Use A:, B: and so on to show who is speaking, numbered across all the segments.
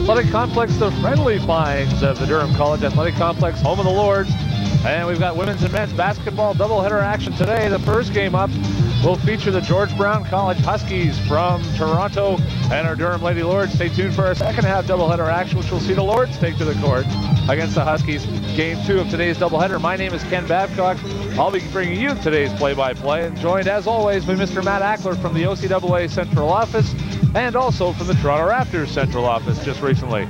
A: Athletic Complex, the friendly finds of the Durham College Athletic Complex, home of the Lords. And we've got women's and men's basketball doubleheader action today. The first game up will feature the George Brown College Huskies from Toronto and our Durham Lady Lords. Stay tuned for our second half doubleheader action, which will see the Lords take to the court against the Huskies. Game 2 of today's doubleheader. My name is Ken Babcock. I'll be bringing you today's play-by-play, and joined as always by Mr. Matt Ackler from the OCAA Central Office and also from the Toronto Raptors Central Office just recently.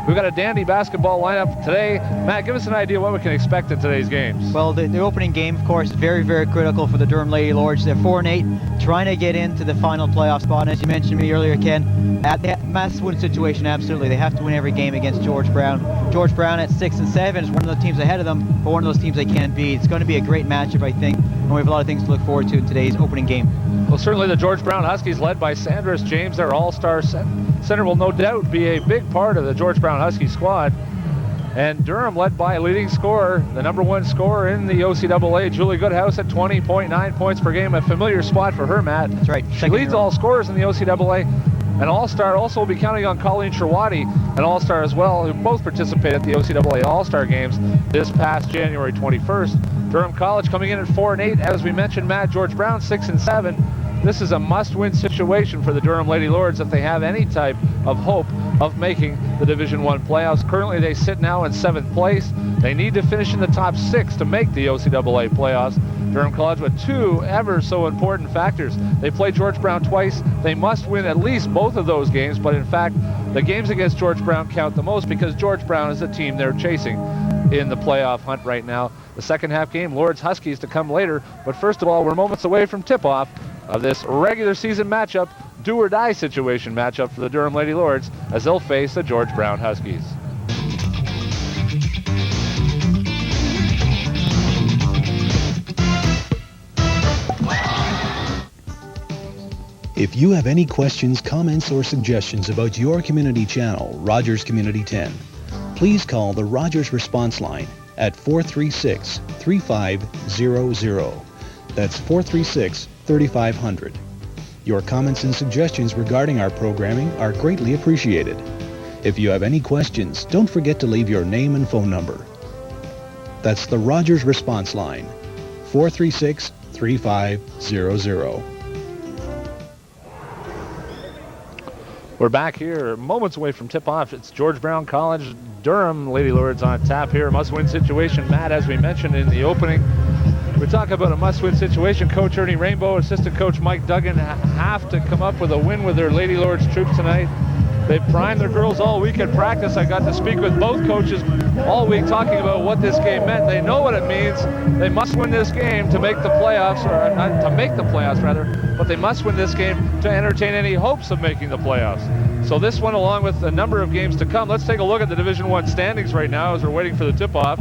A: We've got a dandy basketball lineup today. Matt, give us an idea what we can expect in today's games.
B: Well, the opening game, of course, is very, very critical for the Durham Lady Lords. They're 4-8, trying to get into the final playoff spot. And as you mentioned to me earlier, Ken, at that must-win situation, absolutely. They have to win every game against George Brown. George Brown at 6-7 is one of the teams ahead of them, but one of those teams they can't beat. It's going to be a great matchup, I think, and we have a lot of things to look forward to in today's opening game.
A: Well, certainly the George Brown Huskies, led by Sandris James, their all-star center, will no doubt be a big part of the George Brown Huskies squad. And Durham, led by a leading scorer, the number one scorer in the OCAA, Julie Goodhouse, at 20.9 points per game, a familiar spot for her, Matt.
B: That's right.
A: She leads all scorers in the OCAA. An all-star also will be counting on Colleen Sherwadi, an all-star as well, who both participated at the OCAA all-star games this past January 21st. Durham College coming in at 4-8, as we mentioned, Matt. George Brown 6-7. This is a must-win situation for the Durham Lady Lords if they have any type of hope of making the Division I playoffs. Currently, they sit now in 7th place. They need to finish in the top 6 to make the OCAA playoffs. Durham College with two ever so important factors. They play George Brown twice. They must win at least both of those games, but in fact, the games against George Brown count the most because George Brown is the team they're chasing in the playoff hunt right now. The second half game, Lords Huskies, to come later, but first of all, we're moments away from tip-off of this regular season matchup, do-or-die situation matchup for the Durham Lady Lords as they'll face the George Brown Huskies.
C: If you have any questions, comments, or suggestions about your community channel, Rogers Community 10, please call the Rogers response line at 436-3500. That's 436-3500. Your comments and suggestions regarding our programming are greatly appreciated. If you have any questions, don't forget to leave your name and phone number. That's the Rogers response line, 436-3500.
A: We're back here, moments away from tip-off. It's George Brown College, Durham Lady Lords on tap here. Must-win situation, Matt, as we mentioned in the opening. We're talking about a must-win situation. Coach Ernie Rainbow, assistant coach Mike Duggan have to come up with a win with their Lady Lords troops tonight. They've primed their girls all week at practice. I got to speak with both coaches all week talking about what this game meant. They know what it means. They must win this game to make the playoffs, or not to make the playoffs rather, but they must win this game to entertain any hopes of making the playoffs. So this one, along with a number of games to come, let's take a look at the Division I standings right now as we're waiting for the tip-off.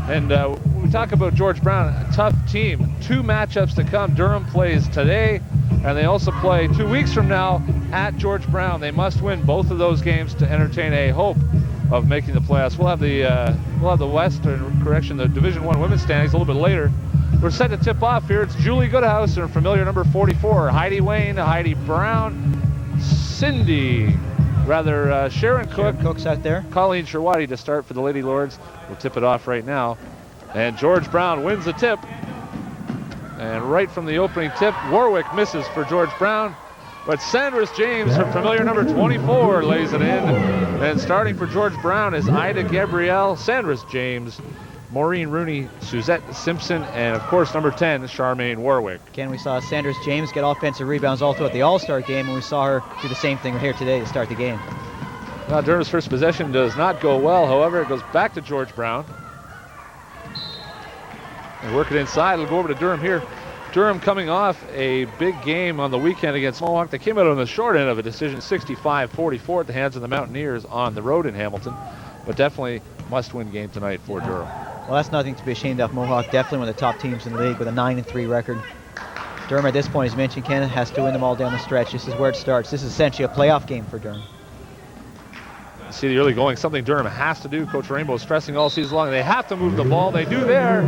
A: And we talk about George Brown, a tough team. 2 matchups to come. Durham plays today, and they also play 2 weeks from now at George Brown. They must win both of those games to entertain a hope of making the playoffs. We'll have the the Division I women's standings a little bit later. We're set to tip off here. It's Julie Goodhouse and familiar number 44, Heidi Wayne, Heidi Brown, Sharon
B: Cook's out there.
A: Colleen Sherwadi to start for the Lady Lords. We'll tip it off right now. And George Brown wins the tip. And right from the opening tip, Warwick misses for George Brown. But Sandris James, her familiar number 24, lays it in. And starting for George Brown is Ida Gabrielle, Sandris James, Maureen Rooney, Suzette Simpson, and of course number 10, Charmaine Warwick.
B: Again, we saw Sandris James get offensive rebounds all throughout the All-Star game, and we saw her do the same thing here today to start the game.
A: Now Durham's first possession does not go well. However, it goes back to George Brown. And work it inside. It'll go over to Durham here. Durham coming off a big game on the weekend against Mohawk. They came out on the short end of a decision, 65-44 at the hands of the Mountaineers on the road in Hamilton. But definitely must-win game tonight for Durham.
B: Well, that's nothing to be ashamed of. Mohawk definitely one of the top teams in the league with a 9-3 record. Durham at this point, as you mentioned, Ken, has to win them all down the stretch. This is where it starts. This is essentially a playoff game for Durham.
A: See the early going, something Durham has to do. Coach Rainbow stressing all season long. They have to move the ball. They do there.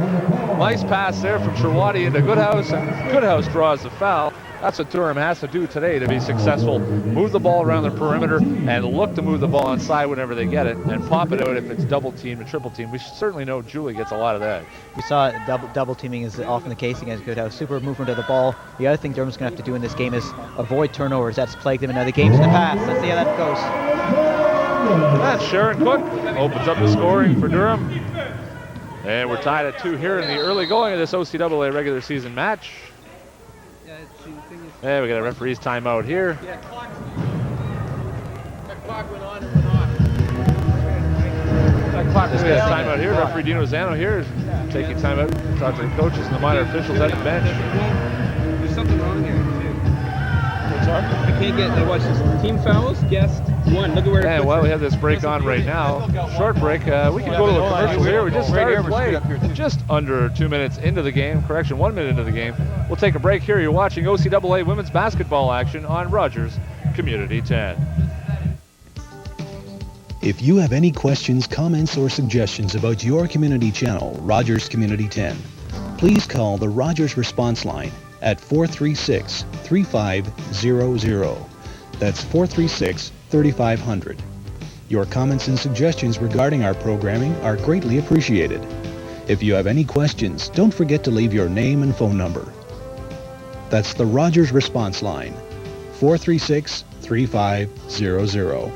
A: Nice pass there from Sherwadi into Goodhouse, and Goodhouse draws the foul. That's what Durham has to do today to be successful. Move the ball around the perimeter and look to move the ball inside whenever they get it, and pop it out if it's double team and triple team. We certainly know Julie gets a lot of that.
B: We saw double teaming is often the case against Goodhouse. Super movement of the ball. The other thing Durham's going to have to do in this game is avoid turnovers. That's plagued them in other games in the past. Let's see how that goes.
A: That's Sharon Cook opens up the scoring for Durham. And we're tied at 2 here in the early going of this OCAA regular season match. And we got a referee's timeout here.
D: Yeah, that clock went on and went off.
A: That clock was got a timeout here. Referee Dino Zano here is taking timeout. Talk to the coaches and the minor officials at the bench.
D: There's something wrong here, too.
A: What's up?
D: I can't get, watch this. Team fouls, guest 1. Look at where it
A: And well, we have this break on right now. Short break. We can go to the commercial here. We just started play just under 2 minutes into the game. Correction, 1 minute into the game. We'll take a break here. You're watching OCAA women's basketball action on Rogers Community 10.
C: If you have any questions, comments, or suggestions about your community channel, Rogers Community 10, please call the Rogers response line at 436-3500. That's 436-3500. Your comments and suggestions regarding our programming are greatly appreciated. If you have any questions, don't forget to leave your name and phone number. That's the Rogers response line, 436-3500.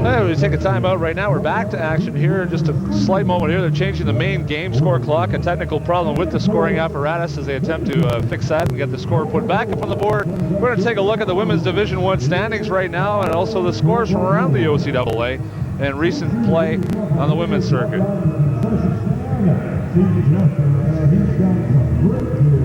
A: Hey, we take a timeout right now. We're back to action here. Just a slight moment here. They're changing the main game score clock. A technical problem with the scoring apparatus as they attempt to fix that and get the score put back up on the board. We're going to take a look at the Women's Division I standings right now and also the scores from around the OCAA and recent play on the women's circuit.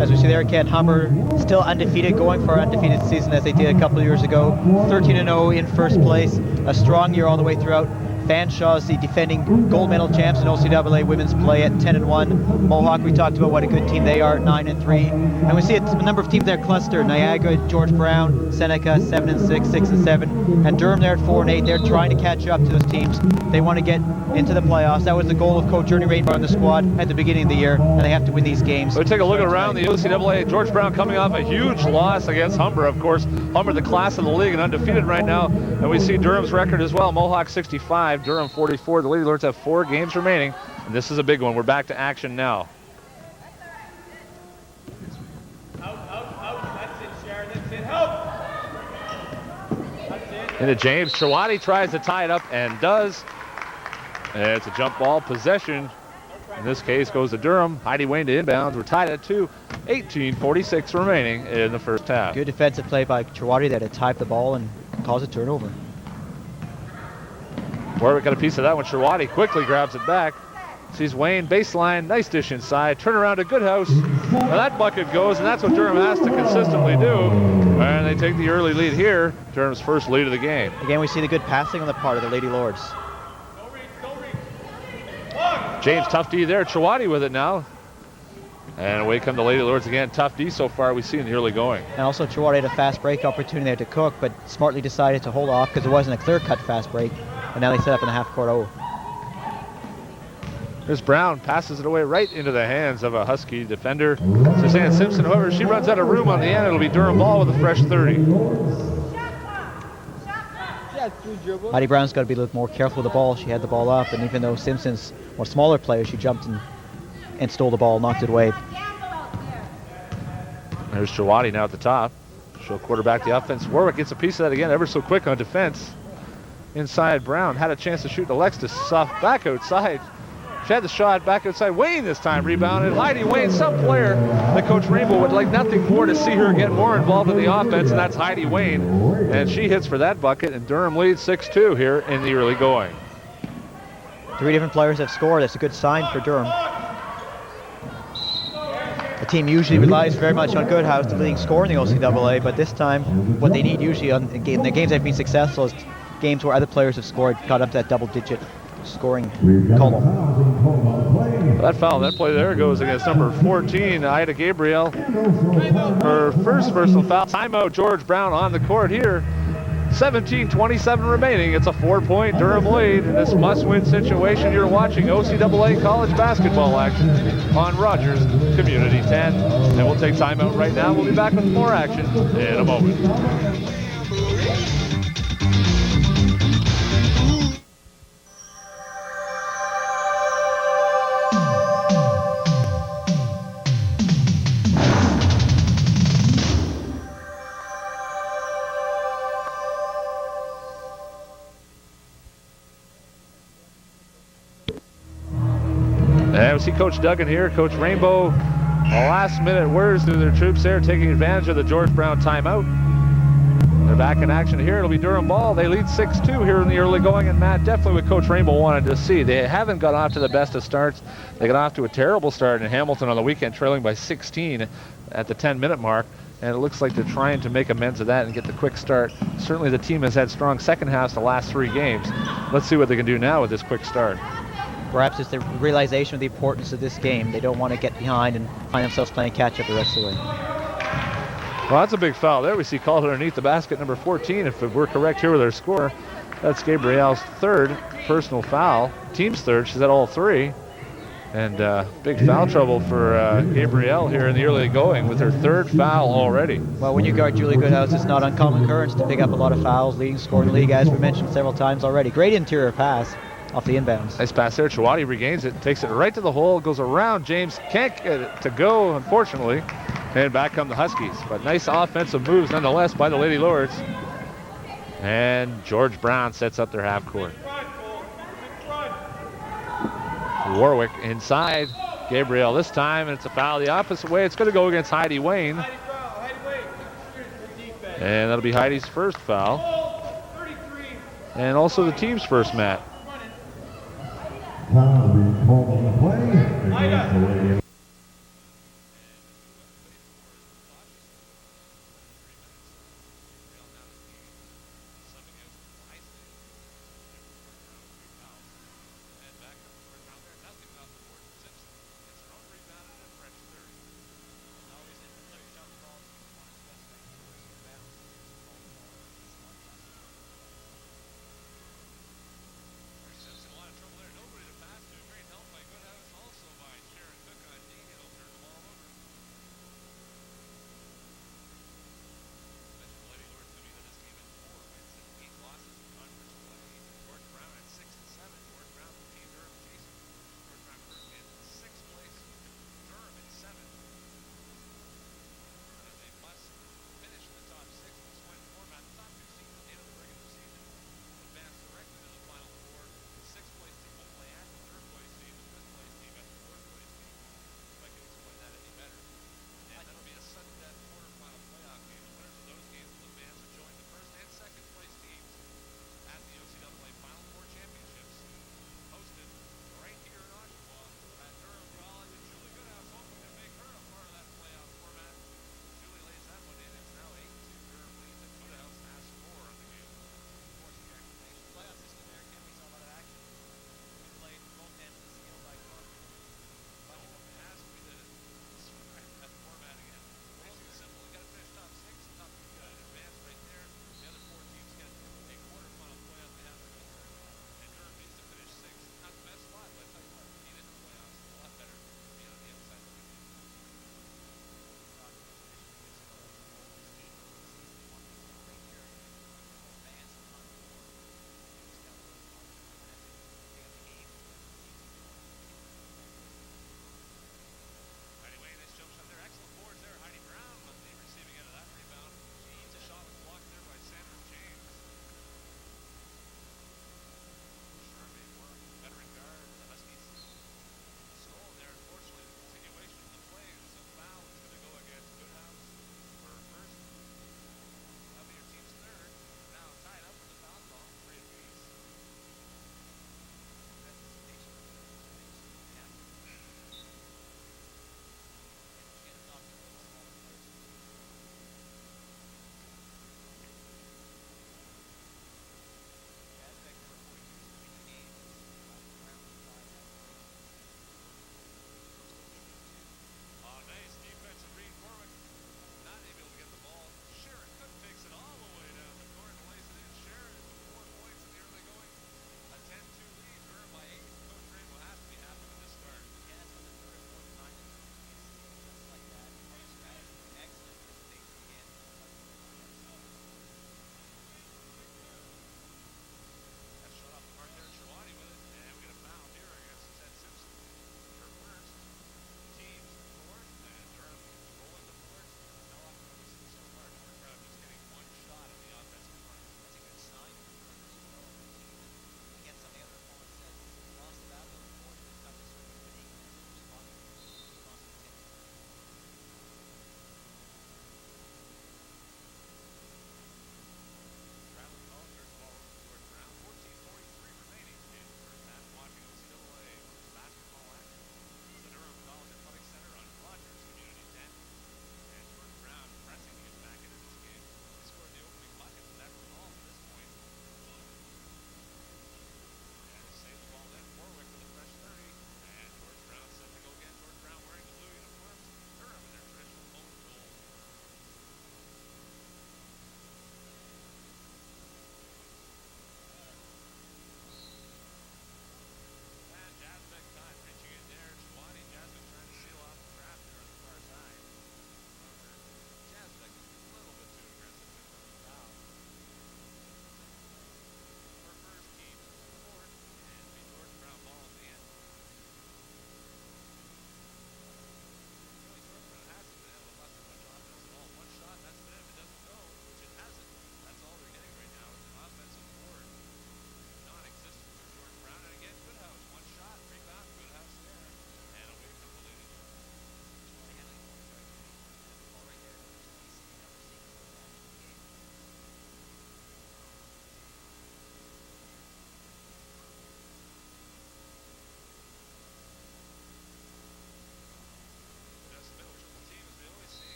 B: As we see there, Ken Humber still undefeated, going for an undefeated season as they did a couple of years ago. 13-0 in first place. A strong year all the way throughout. Fanshawe is the defending gold medal champs in OCAA women's play at 10-1. Mohawk, we talked about what a good team they are, 9-3. And we see a number of teams there clustered. Niagara, George Brown, Seneca, 7-6, 6-7. And Durham there at 4-8. They're trying to catch up to those teams. They want to get into the playoffs. That was the goal of Coach Ernie Rainbow and the squad at the beginning of the year, and they have to win these games.
A: We'll take a look around the OCAA. George Brown coming off a huge loss against Humber, of course. Humber, the class of the league, and undefeated right now. And we see Durham's record as well. Mohawk 65, Durham 44. The Lady Lords have 4 games remaining, and this is a big one. We're back to action now.
D: Out. That's it, Sharon. That's it. Help. That's it.
A: Into James. Sherwadi tries to tie it up and does. And it's a jump ball possession. In this case goes to Durham. Heidi Wayne to inbounds. We're tied at 2. 18:46 remaining in the first half.
B: Good defensive play by Sherwadi there to type the ball and cause a turnover.
A: Warwick got a piece of that one. Sherwadi quickly grabs it back. Sees Wayne, baseline, nice dish inside. Turn around to Goodhouse. Now that bucket goes, and that's what Durham has to consistently do. And they take the early lead here. Durham's first lead of the game.
B: Again, we see the good passing on the part of the Lady Lords.
A: James, tough D there. Sherwadi with it now. And away come the Lady Lords again. Tough D so far we see in the early going.
B: And also Sherwadi had a fast break opportunity there to Cook, but smartly decided to hold off because it wasn't a clear-cut fast break. And now they set up in the half-court O.
A: Here's Brown, passes it away right into the hands of a Husky defender. Suzanne Simpson, however, she runs out of room on the end. It'll be Durham ball with a fresh 30.
B: Heidi Brown's got to be a little more careful with the ball. She had the ball up, and even though Simpson's a smaller player, she jumped and stole the ball, knocked it away.
A: There's Sherwadi now at the top. She'll quarterback the offense. Warwick gets a piece of that again, ever so quick on defense. Inside, Brown had a chance to shoot. Alexis soft back outside. She had the shot back outside. Wayne this time rebounded. Heidi Wayne, some player that Coach Rainbow would like nothing more to see her get more involved in the offense, and that's Heidi Wayne. And she hits for that bucket, and Durham leads 6-2 here in the early going.
B: 3 different players have scored. That's a good sign for Durham. The team usually relies very much on Goodhouse, the leading scorer in the OCAA, but this time what they need usually in the games that have been successful is games where other players have scored, got up to that double-digit scoring column.
A: That foul, that play there goes against number 14, Ida Gabriel. Her first personal foul. Timeout, George Brown on the court here. 17:27 remaining. It's a 4-point Durham lead in this must-win situation. You're watching OCAA college basketball action on Rogers Community 10. And we'll take timeout right now. We'll be back with more action in a moment. And we see Coach Duggan here. Coach Rainbow, last-minute words to their troops there, taking advantage of the George Brown timeout. They're back in action here. It'll be Durham ball. They lead 6-2 here in the early going, and Matt, definitely what Coach Rainbow wanted to see. They haven't got off to the best of starts. They got off to a terrible start in Hamilton on the weekend, trailing by 16 at the 10-minute mark. And it looks like they're trying to make amends of that and get the quick start. Certainly the team has had strong second halves the last 3 games. Let's see what they can do now with this quick start.
B: Perhaps it's the realization of the importance of this game. They don't want to get behind and find themselves playing catch-up the rest of the way.
A: Well, that's a big foul there. We see called underneath the basket, number 14. If we're correct here with our score, that's Gabrielle's third personal foul. Team's third. She's had all 3. And big foul trouble for Gabrielle here in the early going with her 3rd foul already.
B: Well, when you guard Julie Goodhouse, it's not uncommon occurrence to pick up a lot of fouls, leading scorer in the league, as we mentioned several times already. Great interior pass off the inbounds.
A: Nice pass there. Chouati regains it, takes it right to the hole, goes around James. Can't get it to go, unfortunately. And back come the Huskies. But nice offensive moves nonetheless by the Lady Lords. And George Brown sets up their half court. Warwick inside. Gabrielle this time, and it's a foul the opposite way. It's going to go against Heidi Wayne. And that'll be Heidi's first foul. And also the team's first, Matt.
E: Now we call on the play against the Lady.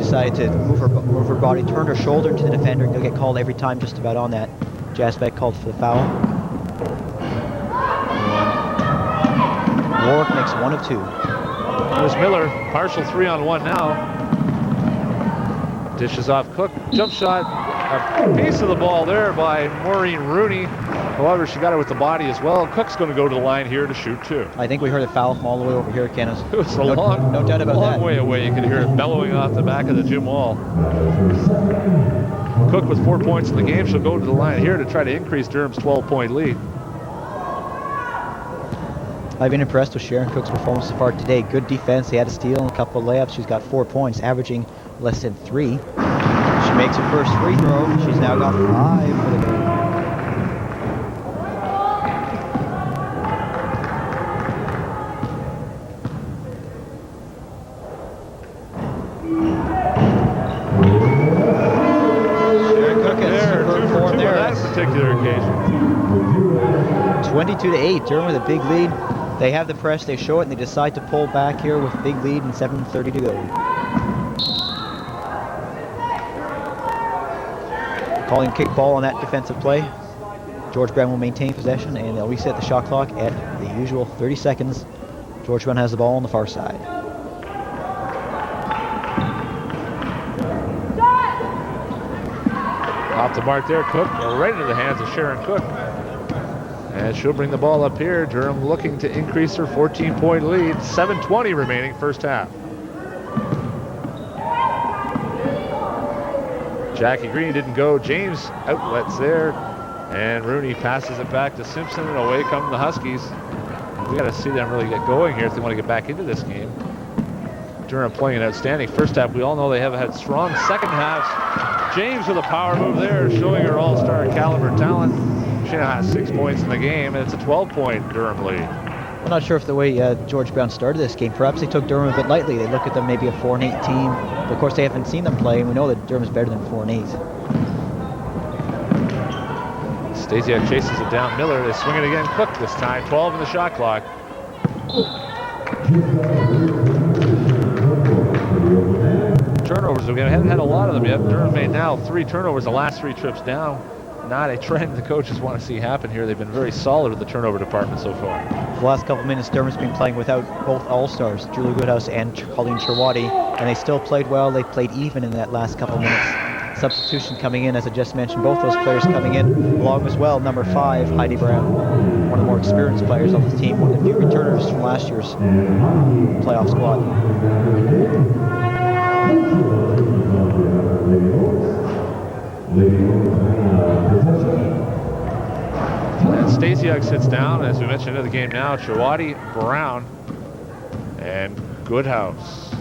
B: decided to move her body, turned her shoulder into the defender, and they'll get called every time just about on that. Jasbeck called for the foul. And Warwick makes 1 of 2.
A: There's Miller, partial 3-on-1 now. Dishes off Cook, jump shot, a piece of the ball there by Maureen Rooney. However, she got it with the body as well. Cook's going to go to the line here to shoot too.
B: I think we heard a foul from all the way over here, Kenneth.
A: It was no
B: doubt about
A: long
B: that.
A: way away. You could hear it bellowing off the back of the gym wall. Cook with 4 points in the game. She'll go to the line here to try to increase Durham's 12-point lead.
B: I've been impressed with Sharon Cook's performance so far today. Good defense. They had a steal and a couple of layups. She's got 4 points, averaging less than 3. She makes her first free throw. She's now got 5 for the game. Sharon Cook has superb form there.
A: That particular occasion.
B: 22-8. Durham with a big lead. They have the press, they show it, and they decide to pull back here with a big lead and 7:30 to go. Calling kickball on that defensive play. George Brown will maintain possession, and they'll reset the shot clock at the usual 30 seconds. George Brown has the ball on the far side.
A: Off the mark there, Cook, right into the hands of Sharon Cook. And she'll bring the ball up here. Durham looking to increase her 14-point lead. 7:20 remaining first half. Jackie Green didn't go. James outlets there. And Rooney passes it back to Simpson, and away come the Huskies. We got to see them really get going here if they want to get back into this game. Durham playing an outstanding first half. We all know they have had strong second halves. James with a power move there, showing her all-star caliber talent. She now has 6 points in the game, and it's a 12-point Durham lead.
B: I'm not sure if the way George Brown started this game, perhaps they took Durham a bit lightly. They look at them maybe a 4-8 team, but of course they haven't seen them play, and we know that Durham's better than 4-8.
A: Stasiak chases it down. Miller, they swing it again. Cook this time. 12 in the shot clock. Turnovers. We haven't had a lot of them yet. Durham made now 3 turnovers the last 3 trips down. Not a trend the coaches want to see happen here. They've been very solid with the turnover department so far.
B: The last couple of minutes, Durham's been playing without both All-Stars, Julie Goodhouse and Colleen Cherwadi, and they still played well. They played even in that last couple of minutes. Substitution coming in, as I just mentioned, both those players coming in, along as well, number 5, Heidi Brown, one of the more experienced players on the team, one of the few returners from last year's playoff squad.
A: And Stasiak sits down, as we mentioned in the game now. Cherwadi, Brown, and Goodhouse.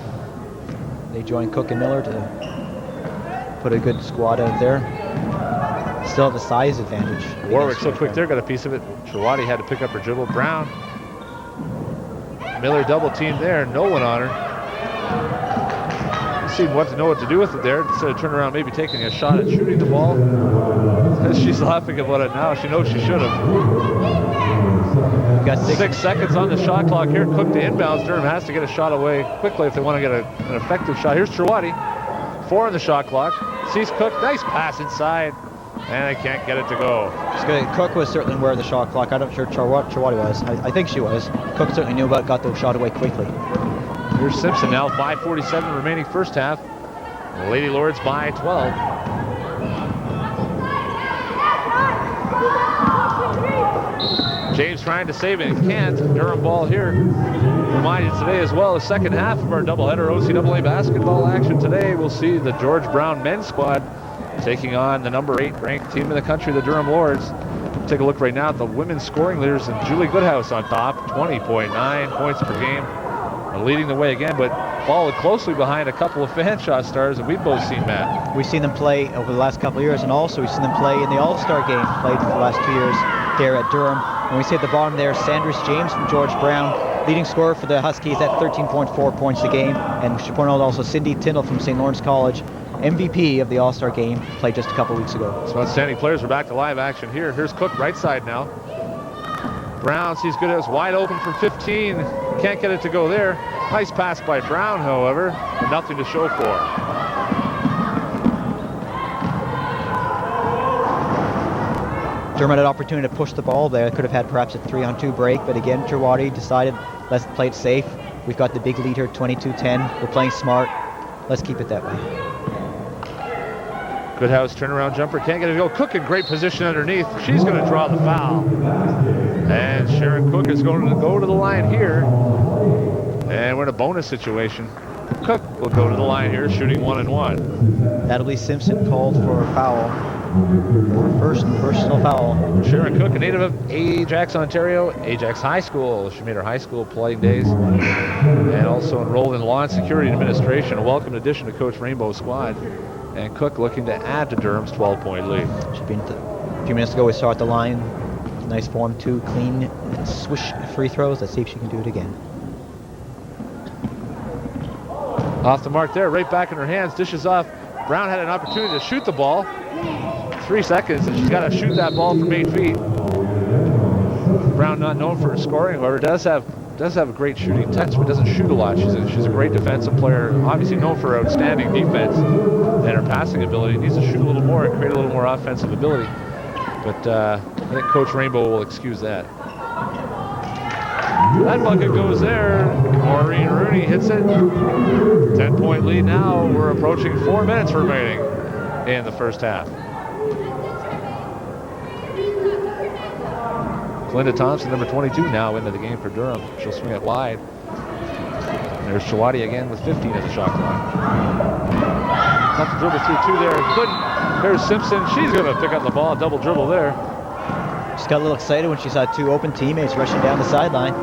B: They join Cook and Miller to put a good squad out there. Still have a size advantage.
A: Warwick so quick there, got a piece of it. Cherwadi had to pick up her dribble. Brown. Miller double teamed there, no one on her. Seemed to know what to do with it there. Instead of turning around, maybe taking a shot at shooting the ball. She's laughing about it now. She knows she should have.
B: Got
A: 6 seconds on the shot clock here. Cook to inbounds. Durham has to get a shot away quickly if they want to get an effective shot. Here's Cherwadi. 4 on the shot clock. Sees Cook. Nice pass inside. And they can't get it to go.
B: Cook was certainly aware of the shot clock. I'm not sure Cherwadi was. I think she was. Cook certainly knew about it, got the shot away quickly.
A: Here's Simpson now, 5:47 remaining first half. The Lady Lords by 12. James trying to save it and can't. Durham ball here. Reminded today as well, the second half of our doubleheader OCAA basketball action today. We'll see the George Brown men's squad taking on the number 8 ranked team in the country, the Durham Lords. Take a look right now at the women's scoring leaders, and Julie Goodhouse on top, 20.9 points per game. Leading the way again, but followed closely behind a couple of Fanshawe stars that we've both seen, Matt.
B: We've seen them play over the last couple of years, and also we've seen them play in the All-Star game, played for the last 2 years here at Durham. And we see at the bottom there, Sanders James from George Brown, leading scorer for the Huskies at 13.4 points a game. And we should point out also Cindy Tyndall from St. Lawrence College, MVP of the All-Star game, played just a couple weeks ago.
A: Some outstanding players. We're back to live action here. Here's Cook right side now. Brown sees Goodhouse wide open for 15. Can't get it to go there. Nice pass by Brown, however, but nothing to show for.
B: Durham had an opportunity to push the ball there. Could have had perhaps a 3-on-2 break, but again, Tirwadi decided, let's play it safe. We've got the big lead here, 22-10. We're playing smart. Let's keep it that way.
A: Goodhouse turnaround jumper, can't get it to go. Cook in great position underneath. She's going to draw the foul. And Sharon Cook is going to go to the line here. And we're in a bonus situation. Cook will go to the line here, shooting 1-1.
B: That'll be Simpson called for a foul. First personal foul.
A: Sharon Cook, a native of Ajax, Ontario, Ajax High School. She made her high school playing days. And also enrolled in Law and Security Administration, a welcome addition to Coach Rainbow's squad. And Cook looking to add to Durham's 12-point lead.
B: Should be a few minutes ago, we saw at the line. Nice form, 2 clean swish free throws. Let's see if she can do it again.
A: Off the mark there, right back in her hands, dishes off. Brown had an opportunity to shoot the ball. 3 seconds, and she's got to shoot that ball from 8 feet. Brown, not known for her scoring, however, does have a great shooting touch, but doesn't shoot a lot. She's a great defensive player, obviously known for her outstanding defense and her passing ability. Needs to shoot a little more and create a little more offensive ability. But I think Coach Rainbow will excuse that. That bucket goes there. Maureen Rooney hits it. 10-point lead now. We're approaching 4 minutes remaining in the first half. Linda Thompson, number 22, now into the game for Durham. She'll swing it wide. There's Chawadi again with 15 at the shot clock. Tough to dribble through 2 there. Couldn't. There's Simpson. She's going to pick up the ball. Double dribble there.
B: Just got a little excited when she saw 2 open teammates rushing down the sideline.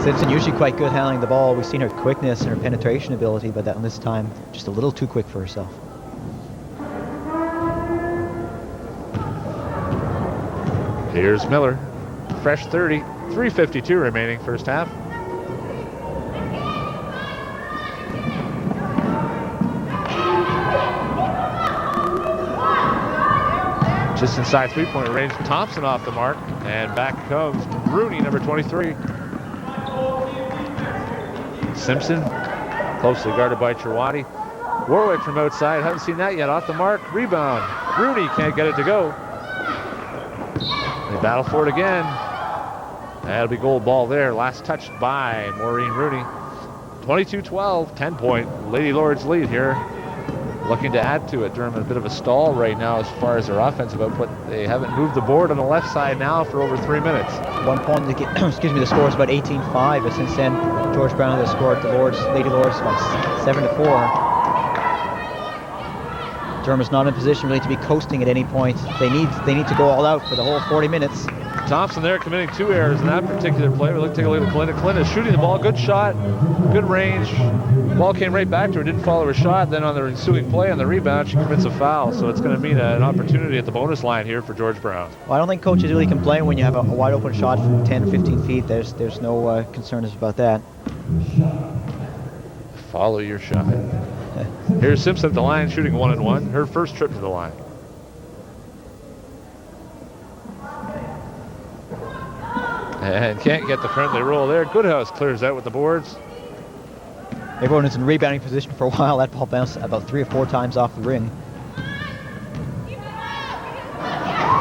B: Simpson usually quite good handling the ball. We've seen her quickness and her penetration ability, but that this time just a little too quick for herself.
A: Here's Miller. Fresh 30. 3:52 remaining first half. Just inside 3-point range. Thompson off the mark. And back comes Rooney, number 23. Simpson, closely guarded by Tirwadi. Warwick from outside, haven't seen that yet. Off the mark, rebound. Rooney can't get it to go. They battle for it again. That'll be gold ball there. Last touched by Maureen Rooney. 22-12, 10-point Lady Lords lead here. Looking to add to it. Durham in a bit of a stall right now as far as their offensive output. They haven't moved the board on the left side now for over 3 minutes.
B: 1 point to get, excuse me, the score is about 18-5, but since then, George Brown has scored the Lady Lords by 7-4. Durham is not in position really to be coasting at any point. They need to go all out for the whole 40 minutes.
A: Thompson there committing 2 errors in that particular play. We'll take a look at Clinton. Clinton shooting the ball, good shot, good range. Ball came right back to her, didn't follow her shot. Then on the ensuing play on the rebound, she commits a foul. So it's going to mean an opportunity at the bonus line here for George Brown.
B: Well, I don't think coaches really complain when you have a wide open shot from 10 or 15 feet. There's no concerns about that.
A: Follow your shot. Here's Simpson at the line shooting 1-1. Her first trip to the line. And can't get the friendly roll there. Goodhouse clears out with the boards.
B: Everyone is in rebounding position for a while. That ball bounced about 3 or 4 times off the ring.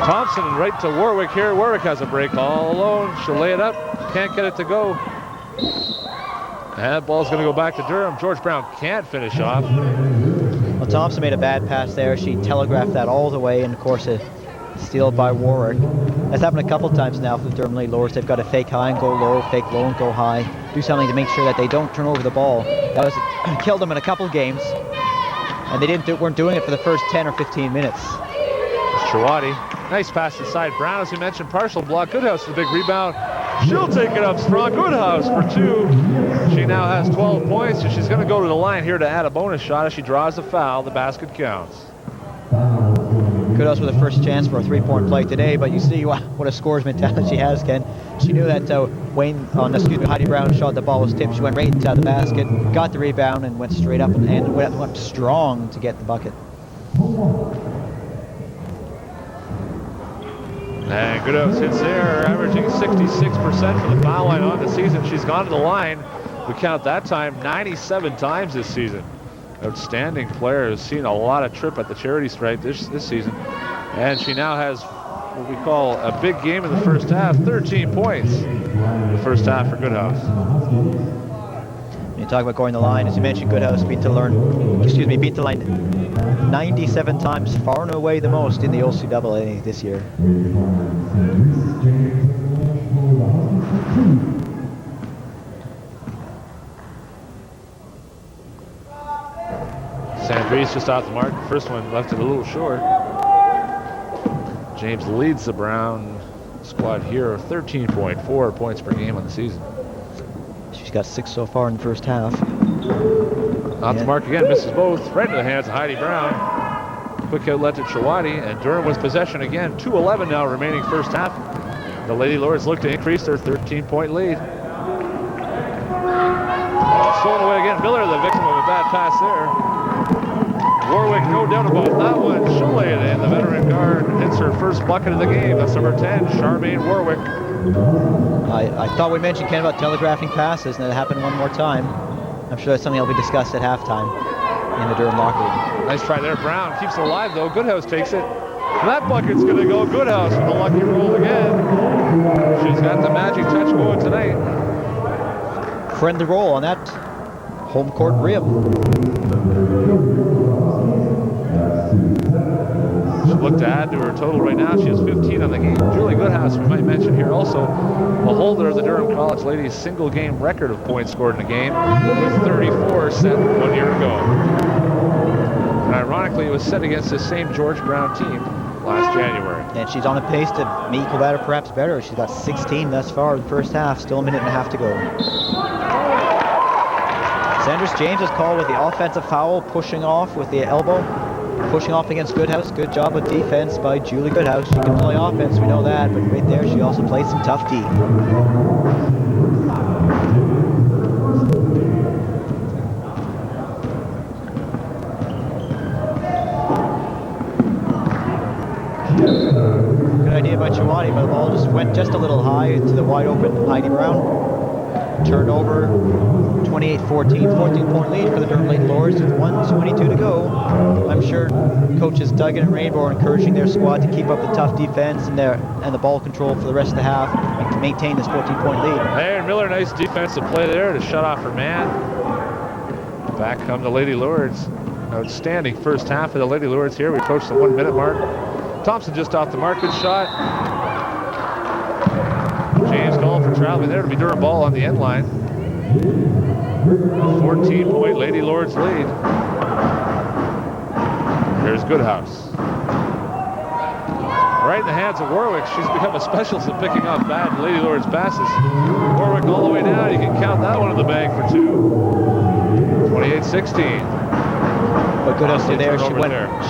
A: Thompson right to Warwick here. Warwick has a break all alone. She'll lay it up. Can't get it to go. And that ball's going to go back to Durham. George Brown can't finish off.
B: Well, Thompson made a bad pass there. She telegraphed that all the way, and of course a steal by Warwick. That's happened a couple times now for the Durham Lady Lords. They've got to fake high and go low, fake low and go high. Do something to make sure that they don't turn over the ball. That was killed them in a couple games, and they weren't doing it for the first 10 or 15 minutes.
A: Chawadi, nice pass inside. Brown, as we mentioned, partial block. Goodhouse with a big rebound. She'll take it up strong. Goodhouse for 2. She now has 12 points, and she's going to go to the line here to add a bonus shot. As she draws the foul, the basket counts.
B: Goodhouse with the first chance for a 3-point play today, but you see what a scorer's mentality she has, Ken. She knew that Heidi Brown shot, the ball was tipped. She went right into the basket, got the rebound, and went straight up and went up strong to get the bucket.
A: And Goodhouse hits there, averaging 66% for the foul line on the season. She's gone to the line, we count that time, 97 times this season. Outstanding player, has seen a lot of trip at the charity stripe this season. And she now has what we call a big game in the first half. 13 points in the first half for Goodhouse.
B: You talk about going the line, as you mentioned, Goodhouse beat the line 97 times, far and away the most in the OCAA this year.
A: Sandries just off the mark. First one left it a little short. James leads the Brown squad here, 13.4 points per game on the season.
B: She's got 6 so far in the first half.
A: Off the mark again, misses both. Right into the hands of Heidi Brown. Quick outlet to Chawati, and Durham was possession again. 2:11 now remaining first half. The Lady Lords look to increase their 13-point lead. Stolen away again. Miller, the victim of a bad pass there. Warwick, no doubt about that one. She'll lay it in. The veteran guard hits her first bucket of the game. That's number 10, Charmaine Warwick.
B: I thought we mentioned, Ken, about telegraphing passes, and it happened one more time. I'm sure that's something that'll be discussed at halftime in the Durham locker room.
A: Nice try there. Brown keeps it alive, though. Goodhouse takes it. That bucket's going to go Goodhouse with a lucky roll again. She's got the magic touch going tonight.
B: Friendly roll on that home court rim.
A: She'll look to add to her total right now. She has 15 on the game. Julie Goodhouse, we might mention here also, a holder of the Durham College ladies' single game record of points scored in a game, with 34 set 1 year ago. And ironically, it was set against the same George Brown team last January.
B: And she's on a pace to meet equal that or perhaps better. She's got 16 thus far in the first half, still a minute and a half to go. Sanders James is called with the offensive foul, pushing off with the elbow. Pushing off against Goodhouse. Good job with defense by Julie Goodhouse. She can play offense, we know that, but right there she also plays some tough D. Good idea by Chawati, but the ball just went just a little high to the wide open Heidi Brown. Turnover, 28-14, 14-point lead for the Durham Lady Lords with 1:22 to go. I'm sure coaches Duggan and Rainbow are encouraging their squad to keep up the tough defense and the ball control for the rest of the half and to maintain this 14-point lead.
A: Hey, Miller, nice defensive play there to shut off her man. Back come the Lady Lords. Outstanding first half of the Lady Lords here. We approach the 1 minute mark. Thompson just off the mark, good shot. James calling for traveling there to be Durham ball on the end line. 14-point Lady Lords lead. Here's Goodhouse. Right in the hands of Warwick. She's become a specialist at picking up bad Lady Lords passes. Warwick all the way down. You can count that one in the bag for 2. 28-16.
B: But Goodhouse there,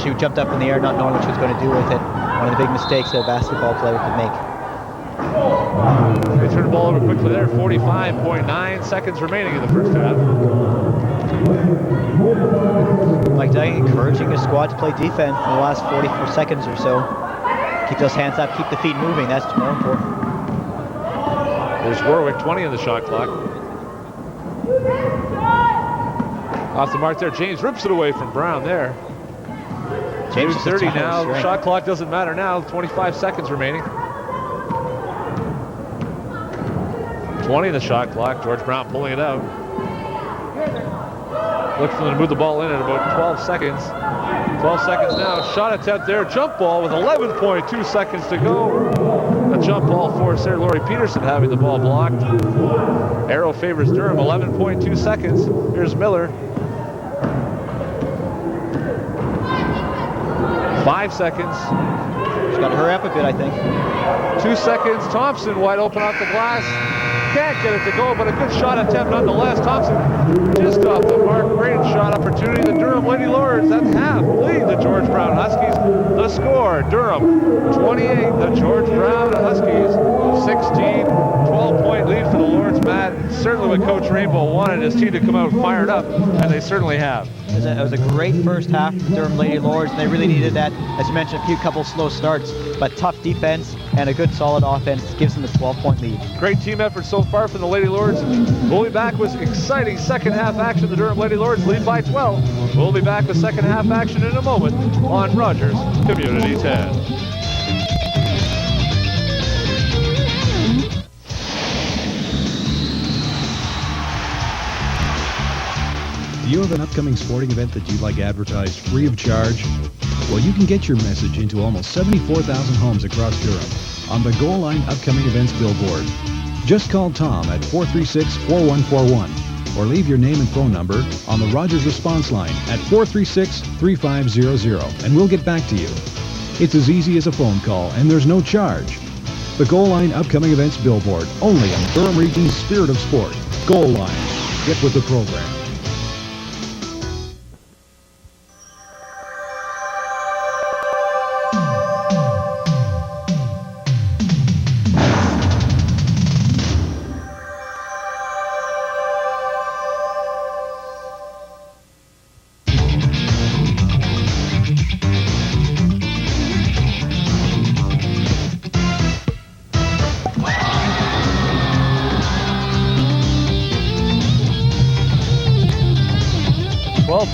B: she jumped up in the air not knowing what she was going to do with it. One of the big mistakes that a basketball player could make.
A: They turn the ball over quickly there. 45.9 seconds remaining in the first half.
B: Mike Duggan encouraging his squad to play defense in the last 44 seconds or so. Keep those hands up, keep the feet moving. That's more important.
A: There's Warwick, 20 on the shot clock. Off the mark there. James rips it away from Brown there.
B: James
A: 30 now. The shot clock doesn't matter now. 25 seconds remaining. 20 in the shot clock. George Brown pulling it out. Looks for them to move the ball in at about 12 seconds. 12 seconds now. Shot attempt there. Jump ball with 11.2 seconds to go. A jump ball for Sarah Laurie Peterson having the ball blocked. Arrow favors Durham. 11.2 seconds. Here's Miller. 5 seconds.
B: She's got to hurry up a bit, I think.
A: 2 seconds. Thompson wide open off the glass. Can't get it to go, but a good shot attempt nonetheless. Thompson just off the mark. Great shot opportunity. The Durham Lady Lords at half lead the George Brown Huskies. The score, Durham 28, the George Brown Huskies 16. 12-point lead for the Lords. Matt, certainly what Coach Rainbow wanted his team to come out fired up, and they certainly have.
B: It was a great first half for the Durham Lady Lords, and they really needed that. As you mentioned, a couple slow starts, but tough defense and a good solid offense gives them a 12-point lead.
A: Great team effort so far from the Lady Lords. We'll be back with exciting second half action. The Durham Lady Lords lead by 12. We'll be back with second half action in a moment on Rogers Community 10.
C: you have an upcoming sporting event that you'd like advertised free of charge? Well, you can get your message into almost 74,000 homes across Durham on the Goal Line Upcoming Events billboard. Just call Tom at 436-4141 or leave your name and phone number on the Rogers response line at 436-3500 and we'll get back to you. It's as easy as a phone call and there's no charge. The Goal Line Upcoming Events billboard, only on Durham Region's Spirit of Sport. Goal Line. Get with the program.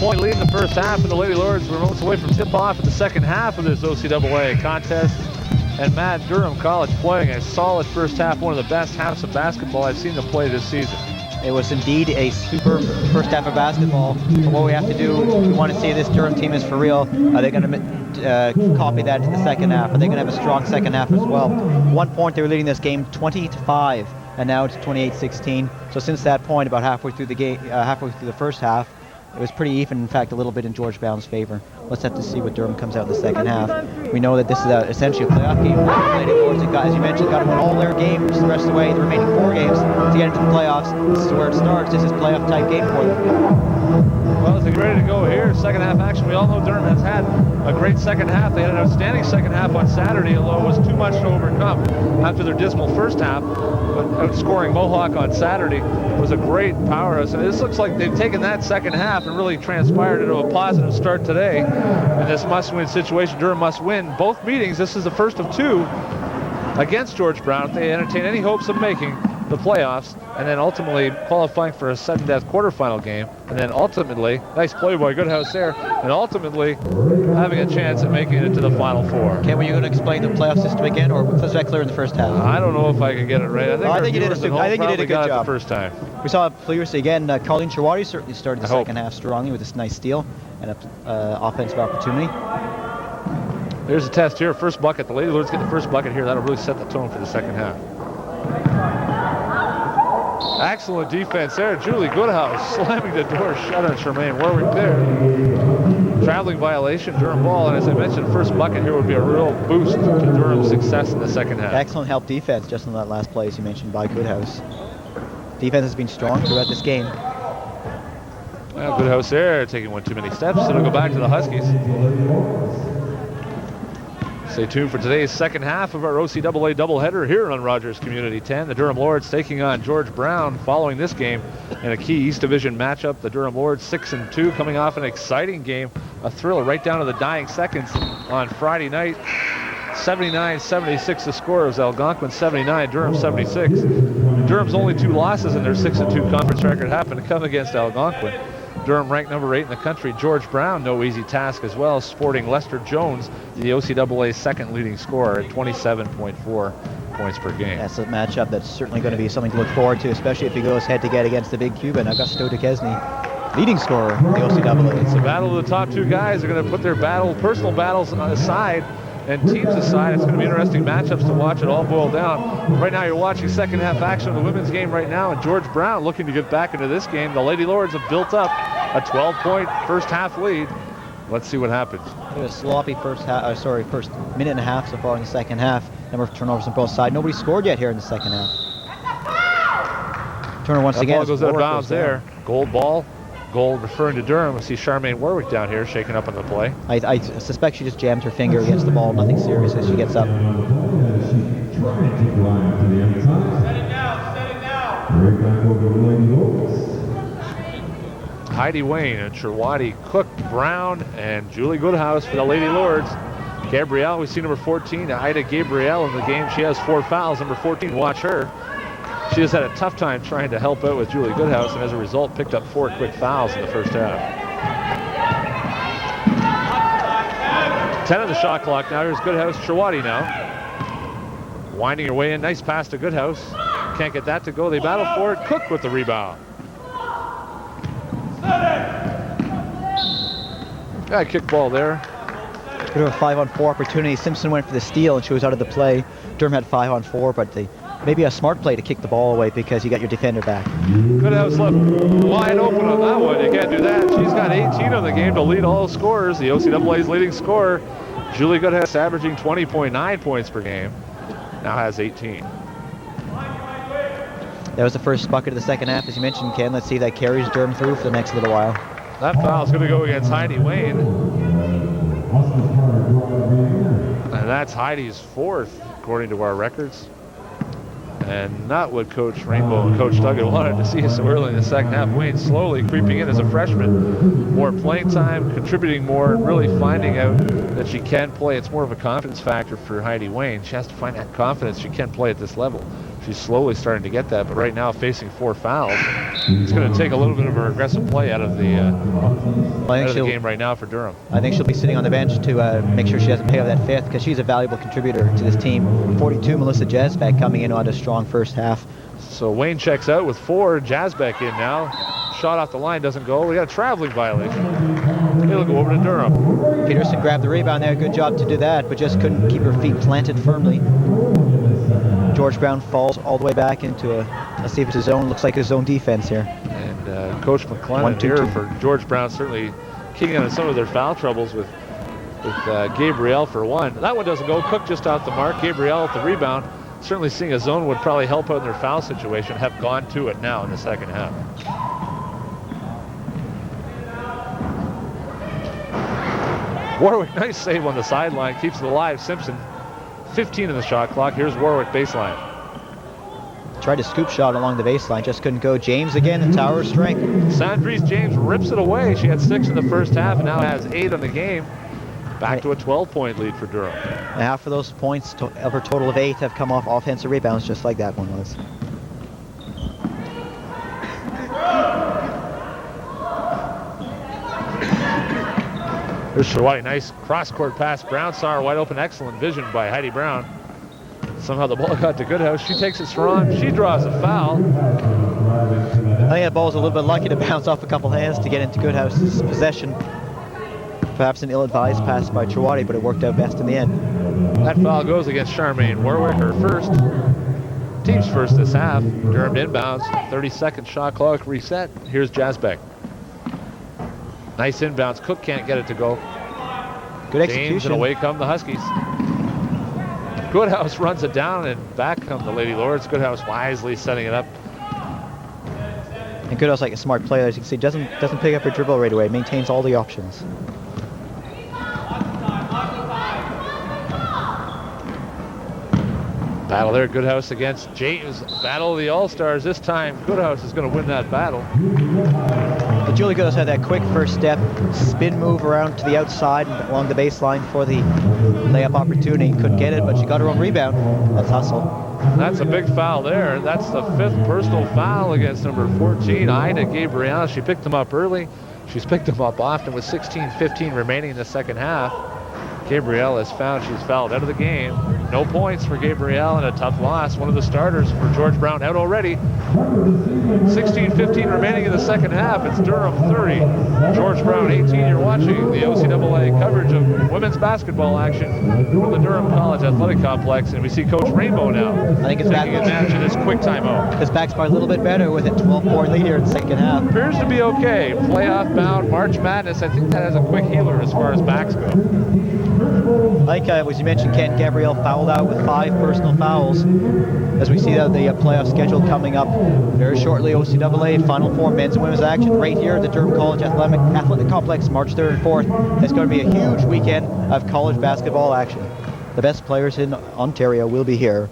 A: Point lead in the first half, and the Lady Lords were moments away from tip-off in the second half of this OCAA contest. And Matt, Durham College playing a solid first half, one of the best halves of basketball I've seen them play this season.
B: It was indeed a superb first half of basketball. But what we have to do, we want to see this Durham team is for real. Are they going to copy that into the second half? Are they going to have a strong second half as well? 1 point, they were leading this game 20-5, and now it's 28-16. So since that point, about halfway through the game, halfway through the first half, it was pretty even, in fact, a little bit in George Brown's favor. Let's have to see what Durham comes out in the second half. We know that this is essentially a playoff game. The Lady Lords, as you mentioned, got to win all their games the rest of the way, the remaining 4 games, to get into the playoffs. This is where it starts. This is playoff-type game for them.
A: Well, as they get ready to go here, second half action, we all know Durham has had a great second half. They had an outstanding second half on Saturday, although it was too much to overcome after their dismal first half. But outscoring Mohawk on Saturday was a great powerhouse. And this looks like they've taken that second half and really transpired into a positive start today. In this must-win situation, Durham must win both meetings. This is the first of 2 against George Brown if they entertain any hopes of making the playoffs, and then ultimately qualifying for a sudden-death quarterfinal game, and then ultimately, nice play by Goodhouse there, and ultimately having a chance at making it to the Final Four.
B: Ken, were you going to explain the playoff system again, or was that clear in the first half?
A: I don't know if I can get it right.
B: I think you did a good job.
A: The first time.
B: We saw previously again, Colleen Chirwati certainly started the second half strongly with this nice steal and an offensive opportunity.
A: There's a test here. First bucket. The Lady Lords get the first bucket here. That'll really set the tone for the second half. Excellent defense there. Julie Goodhouse slamming the door shut on Charmaine Warwick there. Traveling violation, Durham ball, and as I mentioned, first bucket here would be a real boost to Durham's success in the second half.
B: Excellent help defense just on that last play, as you mentioned, by Goodhouse. Defense has been strong throughout this game.
A: Well, Goodhouse there, taking one too many steps. It'll go back to the Huskies. Stay tuned for today's second half of our OCAA doubleheader here on Rogers Community 10. The Durham Lords taking on George Brown following this game in a key East Division matchup. The Durham Lords 6-2, coming off an exciting game, a thrill right down to the dying seconds on Friday night. 79-76 the score. It was Algonquin 79, Durham 76. Durham's only 2 losses in their 6-2 conference record happened to come against Algonquin. Durham ranked number 8 in the country. George Brown, no easy task as well, sporting Lester Jones, the OCAA's second leading scorer at 27.4 points per game.
B: That's a matchup that's certainly going to be something to look forward to, especially if he goes head-to-head against the big Cuban, Augusto Duquesne, leading scorer in the OCAA.
A: It's a battle of the top 2 guys. They're going to put their personal battles aside and teams aside. It's going to be interesting matchups to watch it all boil down. Right now you're watching second half action of the women's game right now, and George Brown looking to get back into this game. The Lady Lords have built up a 12-point first half lead. Let's see what happens.
B: It was a sloppy first minute and a half so far in the second half. Number of turnovers on both sides. Nobody scored yet here in the second half. Turner once again.
A: Ball goes out of bounds there. Gold ball. Gold referring to Durham. We see Charmaine Warwick down here shaking up on the play.
B: I suspect she just jammed her finger against the ball. Nothing serious as she gets up.
D: Set it now.
A: Heidi Wayne and Chirwati, Cook, Brown, and Julie Goodhouse for the Lady Lords. Gabrielle, we see number 14, Ida Gabrielle in the game. She has 4 fouls. Number 14, watch her. She has had a tough time trying to help out with Julie Goodhouse, and as a result, picked up 4 quick fouls in the first half. 10 on the shot clock now. Here's Goodhouse, Chirwati now. Winding her way in. Nice pass to Goodhouse. Can't get that to go. They battle for it. Cook with the rebound. Yeah, kickball there.
B: Could have a 5-on-4 opportunity. Simpson went for the steal and she was out of the play. Durham had 5-on-4, but maybe a smart play to kick the ball away because you got your defender back.
A: Goodhouse left wide open on that one. You can't do that. She's got 18 on the game to lead all scorers. The OCAA's leading scorer, Julie Goodhouse, averaging 20.9 points per game. Now has 18.
B: That was the first bucket of the second half, as you mentioned, Ken. Let's see if that carries Durham through for the next little while.
A: That foul's going to go against Heidi Wayne. And that's Heidi's fourth, according to our records. And not what Coach Rainbow and Coach Duggan wanted to see so early in the second half. Wayne slowly creeping in as a freshman. More playing time, contributing more, and really finding out that she can play. It's more of a confidence factor for Heidi Wayne. She has to find that confidence she can play at this level. She's slowly starting to get that, but right now facing 4 fouls, it's going to take a little bit of her aggressive play out of the game right now for Durham.
B: I think she'll be sitting on the bench to make sure she doesn't pay off that fifth, because she's a valuable contributor to this team. 42, Melissa Jasbeck coming in on a strong first half.
A: So Wayne checks out with 4, Jasbeck in now. Shot off the line, doesn't go. We got a traveling violation. It'll go over to Durham.
B: Peterson grabbed the rebound there, good job to do that, but just couldn't keep her feet planted firmly. George Brown falls all the way back into let's see if it's his zone. Looks like his zone defense here.
A: And Coach McClellan here for George Brown certainly keying on some of their foul troubles with Gabrielle for one. That one doesn't go. Cook just off the mark. Gabrielle at the rebound. Certainly seeing a zone would probably help out in their foul situation. Have gone to it now in the second half. Warwick, nice save on the sideline. Keeps it alive. Simpson, 15 in the shot clock. Here's Warwick baseline.
B: Tried to scoop shot along the baseline, just couldn't go. James again, the tower of strength.
A: Sandries James rips it away. She had 6 in the first half and now has 8 on the game. Back to a 12-point lead for Durham.
B: And half of those points of her total of 8 have come off offensive rebounds, just like that one was.
A: Here's Shawati, nice cross-court pass. Brown saw her wide open. Excellent vision by Heidi Brown. Somehow the ball got to Goodhouse. She takes it strong. She draws a foul.
B: I think that ball was a little bit lucky to bounce off a couple hands to get into Goodhouse's possession. Perhaps an ill-advised pass by Shawati, but it worked out best in the end.
A: That foul goes against Charmaine Warwick, her first. Team's first this half. Durham inbounds. 30-second shot clock reset. Here's Jasbeck. Nice inbounds. Cook can't get it to go.
B: Good execution.
A: James, and away come the Huskies. Goodhouse runs it down, and back come the Lady Lords. Goodhouse wisely setting it up.
B: And Goodhouse, like a smart player, as you can see, doesn't pick up her dribble right away. Maintains all the options.
A: Battle there, Goodhouse against James. Battle of the All-Stars. This time, Goodhouse is going to win that battle.
B: But Julie Goodhouse had that quick first step, spin move around to the outside and along the baseline for the layup opportunity. Couldn't get it, but she got her own rebound. That's hustle.
A: That's a big foul there. That's the 5th personal foul against number 14, Ida Gabrielle. She picked them up early. She's picked them up often with 16:15 remaining in the second half. Gabrielle has found she's fouled out of the game. No points for Gabrielle and a tough loss. One of the starters for George Brown out already. 16:15 remaining in the second half. It's Durham 30, George Brown 18. You're watching the OCAA coverage of women's basketball action from the Durham College Athletic Complex, and we see Coach Rainbow now
B: I think it's
A: taking advantage of this quick timeout.
B: It's back's by a little bit better with a 12-point lead here in the second half.
A: Appears to be okay. Playoff bound, March Madness. I think that has a quick healer as far as backs go.
B: Like as you mentioned, Ken, Gabrielle fouled out with 5 personal fouls. As we see the playoff schedule coming up very shortly, OCAA Final Four men's and women's action right here at the Durham College Athletic Complex, March 3rd and 4th. It's going to be a huge weekend of college basketball action. The best players in Ontario will be here.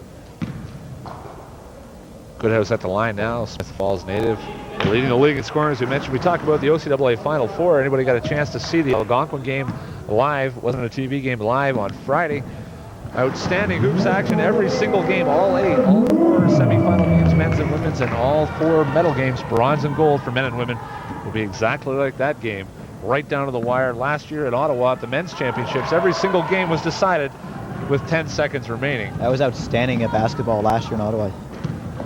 A: Goodhouse at the line now. Smith Falls native. Leading the league in scoring, as we mentioned. We talked about the OCAA Final Four. Anybody got a chance to see the Algonquin game live? Wasn't a TV game live on Friday. Outstanding hoops action every single game, all 8, all 4 semifinal games, men's and women's, and all 4 medal games, bronze and gold for men and women, will be exactly like that game, right down to the wire. Last year at Ottawa at the men's championships, every single game was decided with 10 seconds remaining.
B: That was outstanding at basketball last year in Ottawa.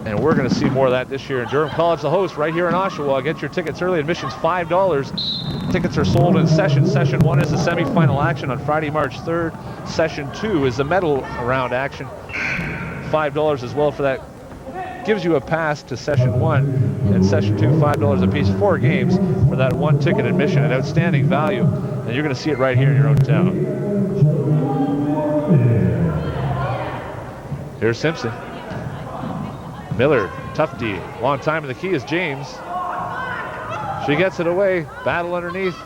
A: And we're going to see more of that this year in Durham College, the host, right here in Oshawa. Get your tickets early. Admission's $5. Tickets are sold in session. Session 1 is the semifinal action on Friday, March 3rd. Session 2 is the medal round action. $5 as well for that. Gives you a pass to Session 1 and Session 2, $5 a piece. 4 games for that 1 ticket admission. An outstanding value. And you're going to see it right here in your own town. Here's Simpson. Miller, tough D. Long time in the key is James. She gets it away. Battle underneath.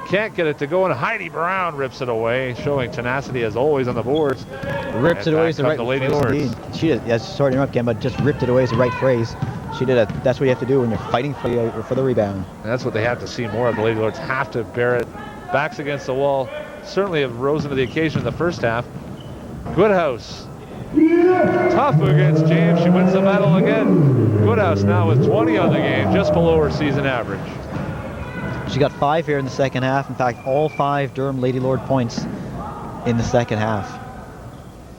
A: Can't get it to go, and Heidi Brown rips it away, showing tenacity as always on the boards.
B: Rips it away is the right
A: Lady
B: phrase
A: Lords.
B: indeed. She did. Yes, sorry to interrupt, Ken, but just ripped it away is the right phrase. She did it. That's what you have to do when you're fighting for the rebound.
A: And that's what they have to see more of. The Lady Lords have to bear it. Backs against the wall. Certainly have risen to the occasion in the first half. Goodhouse. Tough against James. She wins the medal again. Goodhouse now with 20 on the game, just below her season average.
B: She got 5 here in the second half. In fact, all 5 Durham Lady Lord points in the second half.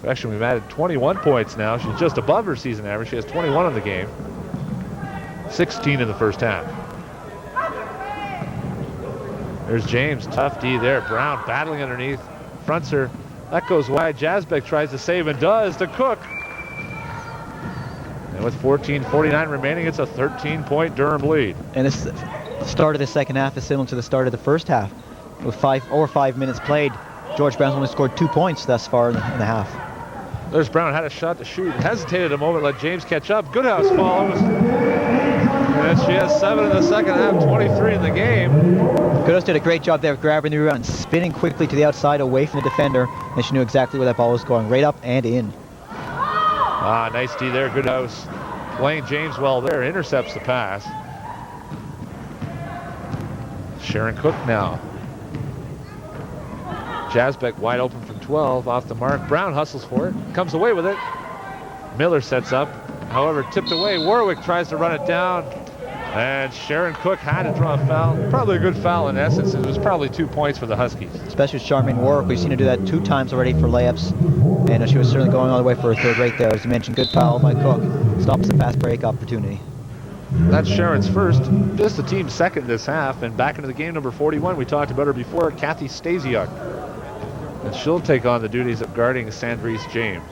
A: Actually, we've added 21 points now. She's just above her season average. She has 21 in the game. 16 in the first half. There's James, tough D there. Brown battling underneath, fronts her. That goes wide. Jasbeck tries to save and does to Cook. And with 14:49 remaining, it's a 13-point Durham lead.
B: And it's the start of the second half is similar to the start of the first half. With 5 minutes played, George Brown's only scored 2 points thus far in the half.
A: There's Brown, had a shot to shoot. Hesitated a moment, let James catch up. Goodhouse follows. And she has 7 in the second half, 23 in the game.
B: Goodhouse did a great job there of grabbing the rebound and spinning quickly to the outside away from the defender. And she knew exactly where that ball was going, right up and in.
A: Nice D there, Goodhouse. Playing James well there, intercepts the pass. Sharon Cook now. Jasbeck wide open from 12, off the mark. Brown hustles for it, comes away with it. Miller sets up, however, tipped away. Warwick tries to run it down, and Sharon Cook had to draw a foul. Probably a good foul in essence. It was probably 2 points for the Huskies.
B: Especially with Charmaine Warwick. We've seen her do that 2 times already for layups. And she was certainly going all the way for her third right there. As you mentioned, good foul by Cook. Stops the fast break opportunity.
A: That's Sharon's first, just the team's second this half. And back into the game, number 41, we talked about her before, Kathy Stasiuk. And she'll take on the duties of guarding Sandrese James.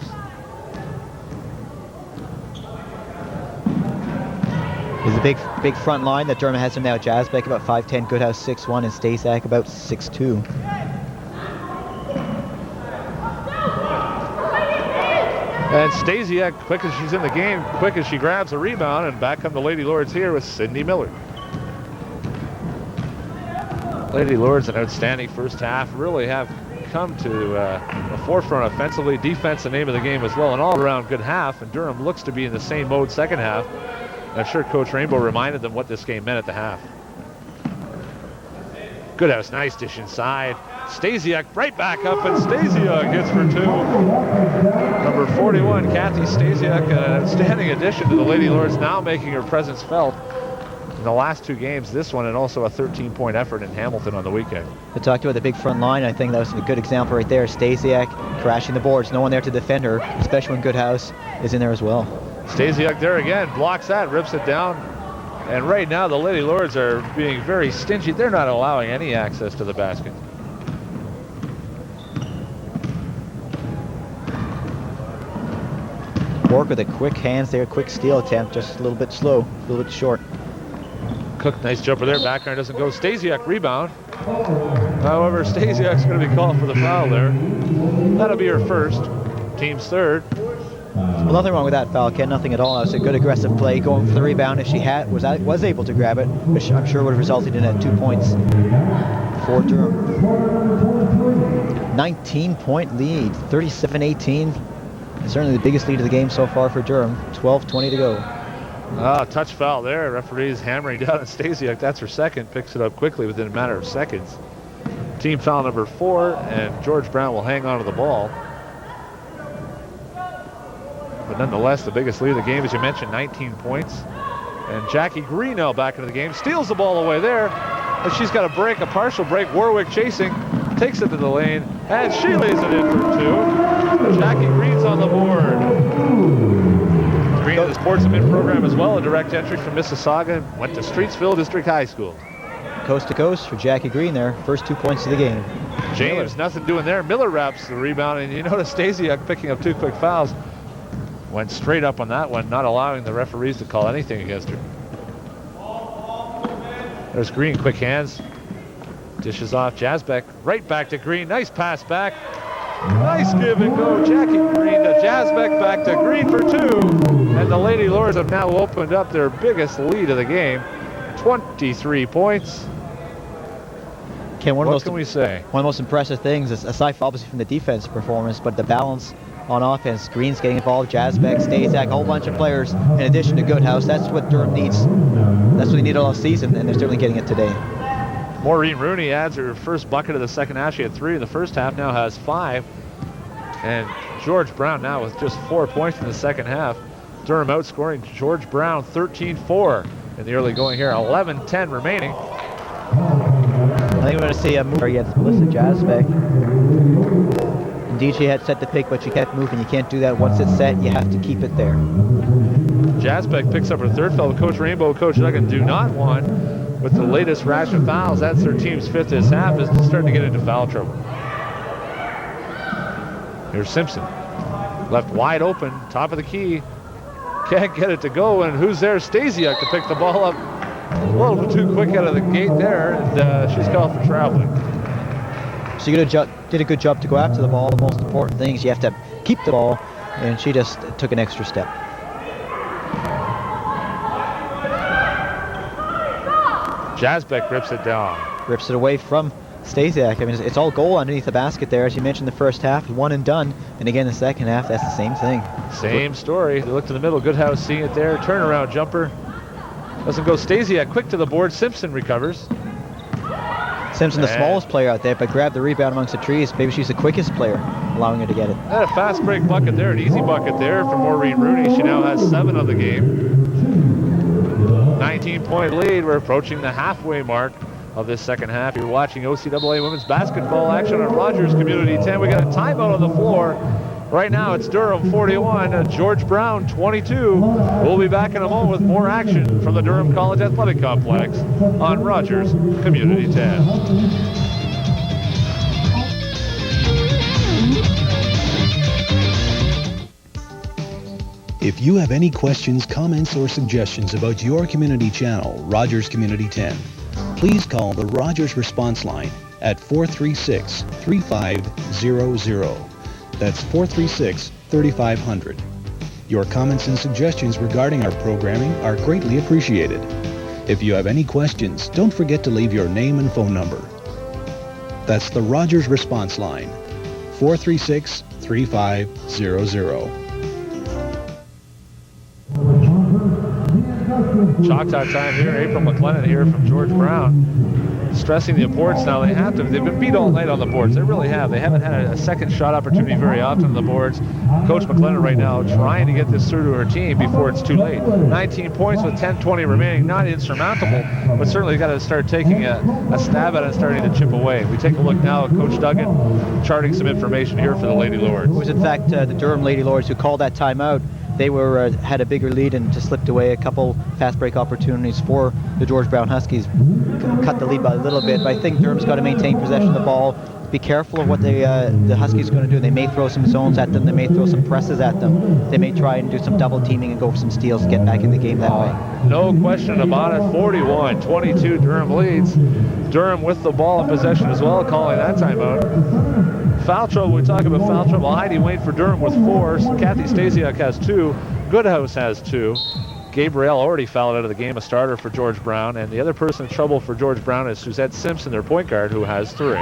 B: There's a big front line that Durham has him now. Jasbeck about 5'10", Goodhouse 6'1", and Stasiak about 6'2".
A: And Stasiak, quick as she's in the game, quick as she grabs a rebound, and back come the Lady Lords here with Sydney Miller. Lady Lords, an outstanding first half, really have come to the forefront offensively. Defense, the name of the game as well. An all-around good half, and Durham looks to be in the same mode second half. I'm sure Coach Rainbow reminded them what this game meant at the half. Goodhouse, nice dish inside. Stasiak right back up, and Stasiak hits for 2. Number 41, Kathy Stasiak, an outstanding addition to the Lady Lords, now making her presence felt in the last 2 games, this one, and also a 13-point effort in Hamilton on the weekend.
B: We talked about the big front line. I think that was a good example right there. Stasiak crashing the boards. No one there to defend her, especially when Goodhouse is in there as well.
A: Stasiak there again, blocks that, rips it down. And right now the Lady Lords are being very stingy. They're not allowing any access to the basket.
B: Work with the quick hands there, quick steal attempt, just a little bit slow, a little bit short.
A: Cook, nice jumper there, background doesn't go. Stasiak rebound. However, Stasiak's going to be called for the foul there. That'll be her first, team's third.
B: Well, nothing wrong with that foul, Ken, nothing at all. It was a good aggressive play going for the rebound. If she was able to grab it, which I'm sure would have resulted in 2 points for Durham. 19-point lead, 37-18. Certainly the biggest lead of the game so far for Durham. 12:20 to go.
A: Touch foul there. Referee's hammering down on Stasiak. That's her second. Picks it up quickly within a matter of seconds. Team foul number 4, and George Brown will hang on to the ball. But nonetheless, the biggest lead of the game, as you mentioned, 19 points. And Jackie Green now back into the game. Steals the ball away there. And she's got a break, a partial break. Warwick chasing. Takes it to the lane. And she lays it in for 2. Jackie Green's on the board. Green in the Sportsman program as well, a direct entry from Mississauga, went to Streetsville District High School.
B: Coast to coast for Jackie Green there. First 2 points of the game.
A: James, nothing doing there. Miller wraps the rebound, and you notice Stasiak picking up 2 quick fouls. Went straight up on that one, not allowing the referees to call anything against her. There's Green, quick hands. Dishes off Jasbeck, right back to Green. Nice pass back. Nice give and go. Jackie Green to Jasbeck, back to Green for 2. And the Lady Lords have now opened up their biggest lead of the game. 23 points.
B: Ken,
A: What can we say?
B: One of the most impressive things, is, aside obviously from the defense performance, but the balance on offense. Green's getting involved, Jasbeck, Stasiak, a whole bunch of players in addition to Goodhouse. That's what Durham needs. That's what they need all season, and they're certainly getting it today.
A: Maureen Rooney adds her first bucket of the second half. She had 3 in the first half, now has 5. And George Brown now with just 4 points in the second half. Durham outscoring George Brown 13-4 in the early going here. 11-10 remaining.
B: I think we're going to see a move against Melissa Jasbeck. Indeed, she had set the pick, but she kept moving. You can't do that. Once it's set, you have to keep it there.
A: Jasbeck picks up her third foul. Coach Rainbow, Coach Duggan do not want with the latest rash of fouls. That's their team's 5th this half, is starting to get into foul trouble. Here's Simpson. Left wide open, top of the key. Can't get it to go, and who's there? Stasiak to pick the ball up. A little bit too quick out of the gate there, and she's called for traveling.
B: She did a good job to go after the ball. The most important thing is you have to keep the ball, and she just took an extra step.
A: Jasbeck rips it down.
B: Rips it away from Stasiak. I mean, it's all goal underneath the basket there. As you mentioned, the first half, one and done. And again, the second half, that's the same thing.
A: Same story. They look to the middle. Goodhouse seeing it there. Turnaround jumper. Doesn't go. Stasiak quick to the board. Simpson recovers.
B: Simpson, the smallest player out there, but grabbed the rebound amongst the trees. Maybe she's the quickest player, allowing her to get it.
A: And a fast break bucket there, an easy bucket there for Maureen Rooney. She now has 7 of the game. 19-point lead. We're approaching the halfway mark of this second half. You're watching OCAA women's basketball action on Rogers Community 10. We got a timeout on the floor. Right now it's Durham 41, George Brown 22. We'll be back in a moment with more action from the Durham College Athletic Complex on Rogers Community 10.
C: If you have any questions, comments, or suggestions about your community channel, Rogers Community 10, please call the Rogers response line at 436-3500. That's 436-3500. Your comments and suggestions regarding our programming are greatly appreciated. If you have any questions, don't forget to leave your name and phone number. That's the Rogers response line, 436-3500.
A: Choctaw time here. April McLennan here from George Brown. Stressing the importance now. They've been beat all night on the boards. They really have. They haven't had a second shot opportunity very often on the boards. Coach McLennan right now trying to get this through to her team before it's too late. 19 points with 10:20 remaining. Not insurmountable, but certainly got to start taking a stab at it and starting to chip away. We take a look now at Coach Duggan charting some information here for the Lady Lords.
B: It was in fact the Durham Lady Lords who called that timeout. They had a bigger lead and just slipped away a couple fast break opportunities for the George Brown Huskies. Cut the lead by a little bit, but I think Durham's got to maintain possession of the ball. Be careful of what the Huskies are going to do. They may throw some zones at them. They may throw some presses at them. They may try and do some double teaming and go for some steals to get back in the game that way.
A: No question about it. 41-22 Durham leads. Durham with the ball in possession as well, calling that timeout. Foul trouble, we talk about foul trouble. Heidi Wayne for Durham with 4. Kathy Stasiak has 2. Goodhouse has 2. Gabrielle already fouled out of the game, a starter for George Brown. And the other person in trouble for George Brown is Suzette Simpson, their point guard, who has 3.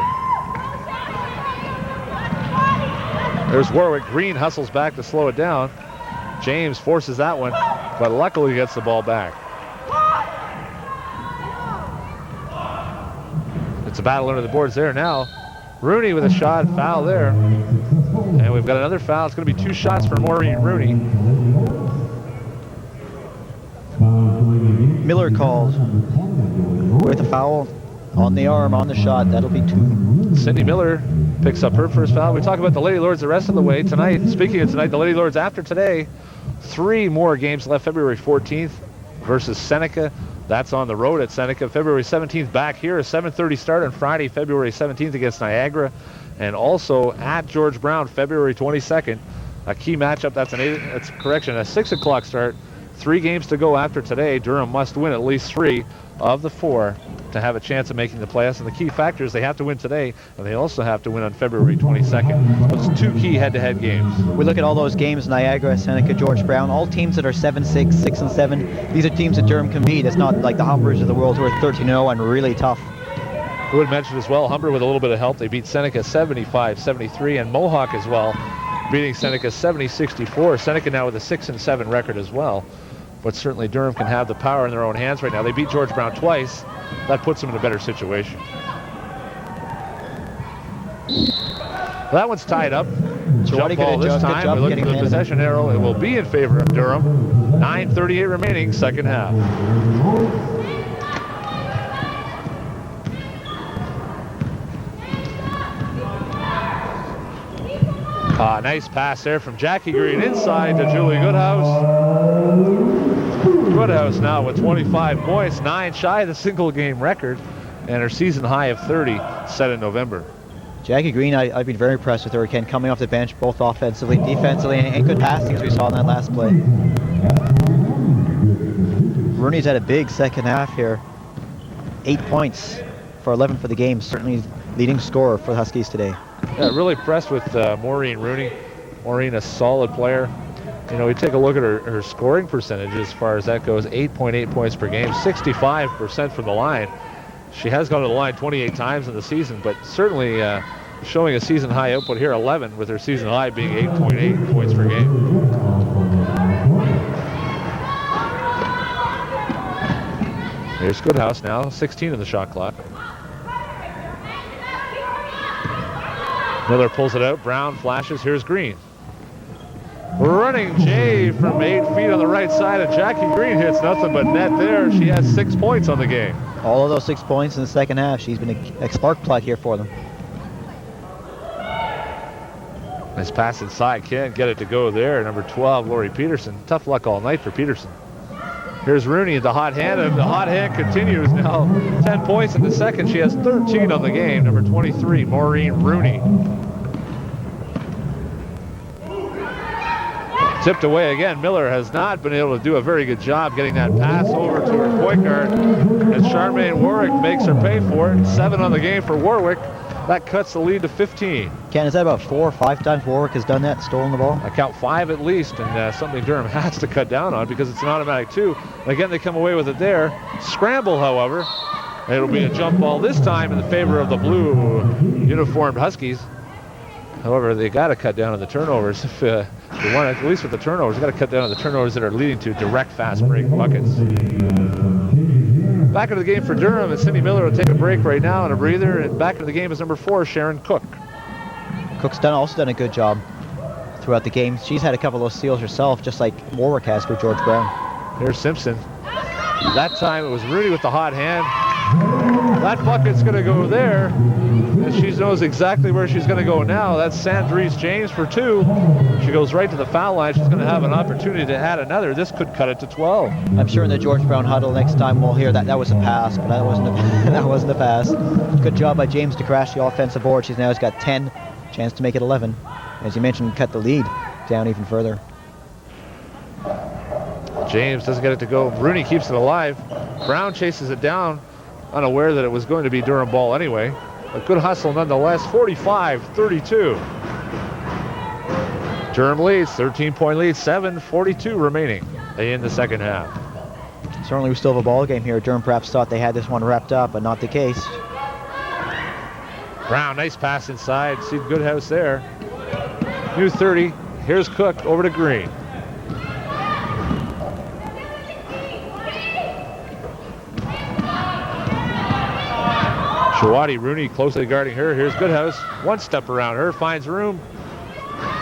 A: There's Warwick. Green hustles back to slow it down. James forces that one, but luckily gets the ball back. It's a battle under the boards there now. Rooney with a shot, foul there. And we've got another foul. It's going to be 2 shots for Maureen Rooney.
B: Miller calls with a foul On the arm, on the shot, that'll be 2.
A: Cindy Miller picks up her first foul. We talk about the Lady Lords the rest of the way. Tonight, speaking of tonight, the Lady Lords after today, 3 more games left. February 14th versus Seneca. That's on the road at Seneca. February 17th back here, a 7:30 start on Friday, February 17th against Niagara. And also at George Brown, February 22nd. A key matchup, a 6 o'clock start. 3 games to go after today. Durham must win at least 3 of the 4 to have a chance of making the playoffs. And the key factor is they have to win today, and they also have to win on February 22nd. Those 2 key head-to-head games.
B: We look at all those games, Niagara, Seneca, George Brown, all teams that are 7-6, 6-7. These are teams that Durham can beat. It's not like the Humbers of the world who are 13-0 and really tough.
A: I would mention as well, Humber with a little bit of help, they beat Seneca 75-73, and Mohawk as well, beating Seneca 70-64. Seneca now with a 6-7 record as well. But certainly Durham can have the power in their own hands right now. They beat George Brown twice. That puts them in a better situation. That one's tied up.
B: So
A: Jump ball this time. We look for the possession arrow. It will be in favor of Durham. 9:38 remaining, second half. Nice pass there from Jackie Green inside to Julie Goodhouse. Goodhouse now with 25 points, 9 shy of the single game record, and her season high of 30 set in November.
B: Jackie Green, I've been very impressed with her again, coming off the bench both offensively, defensively, and good passing as we saw in that last play. Rooney's had a big second half here. 8 points for 11 for the game, certainly leading scorer for the Huskies today.
A: Yeah, really impressed with Maureen Rooney. Maureen, a solid player. You know, we take a look at her scoring percentage as far as that goes, 8.8 points per game, 65% from the line. She has gone to the line 28 times in the season, but certainly showing a season high output here, 11, with her season high being 8.8 points per game. Here's Goodhouse now, 16 in the shot clock. Miller pulls it out, Brown flashes, here's Green. Running Jay from 8 feet on the right side, and Jackie Green hits nothing but net there. She has 6 points on the game.
B: All of those 6 points in the second half. She's been a spark plug here for them.
A: Nice pass inside, can't get it to go there. Number 12, Lori Peterson. Tough luck all night for Peterson. Here's Rooney at the hot hand, and the hot hand continues now. 10 points in the second. She has 13 on the game. Number 23, Maureen Rooney. Tipped away again. Miller has not been able to do a very good job getting that pass over to her point guard. And Charmaine Warwick makes her pay for it. 7 on the game for Warwick. That cuts the lead to 15.
B: Ken, is that about 4 or 5 times Warwick has done that, stolen the ball?
A: I count 5 at least, and something Durham has to cut down on because it's an automatic 2. And again, they come away with it there. Scramble, however. It'll be a jump ball this time in the favor of the blue uniformed Huskies. However, they got to cut down on the turnovers. If they want, at least with the turnovers, they got to cut down on the turnovers that are leading to direct fast break buckets. Back into the game for Durham, and Cindy Miller will take a break right now and a breather. And back into the game is number 4, Sharon Cook.
B: Cook's also done a good job throughout the game. She's had a couple of those steals herself, just like Warwick has for George Brown.
A: Here's Simpson. That time it was Rudy with the hot hand. That bucket's going to go there. And she knows exactly where she's going to go now. That's Sandrese James for 2. She goes right to the foul line. She's going to have an opportunity to add another. This could cut it to 12.
B: I'm sure in the George Brown huddle next time we'll hear that was a pass, but that wasn't a pass. Good job by James to crash the offensive board. She's now got 10, chance to make it 11. As you mentioned, cut the lead down even further.
A: James doesn't get it to go. Rooney keeps it alive. Brown chases it down, unaware that it was going to be Durham ball anyway. A good hustle nonetheless, 45-32. Durham leads, 13-point lead, 7:42 remaining in the second half.
B: Certainly we still have a ball game here. Durham perhaps thought they had this one wrapped up, but not the case.
A: Brown, nice pass inside. See Goodhouse there. New 30. Here's Cook over to Green. Shawati Rooney closely guarding her. Here's Goodhouse. One step around her, finds room.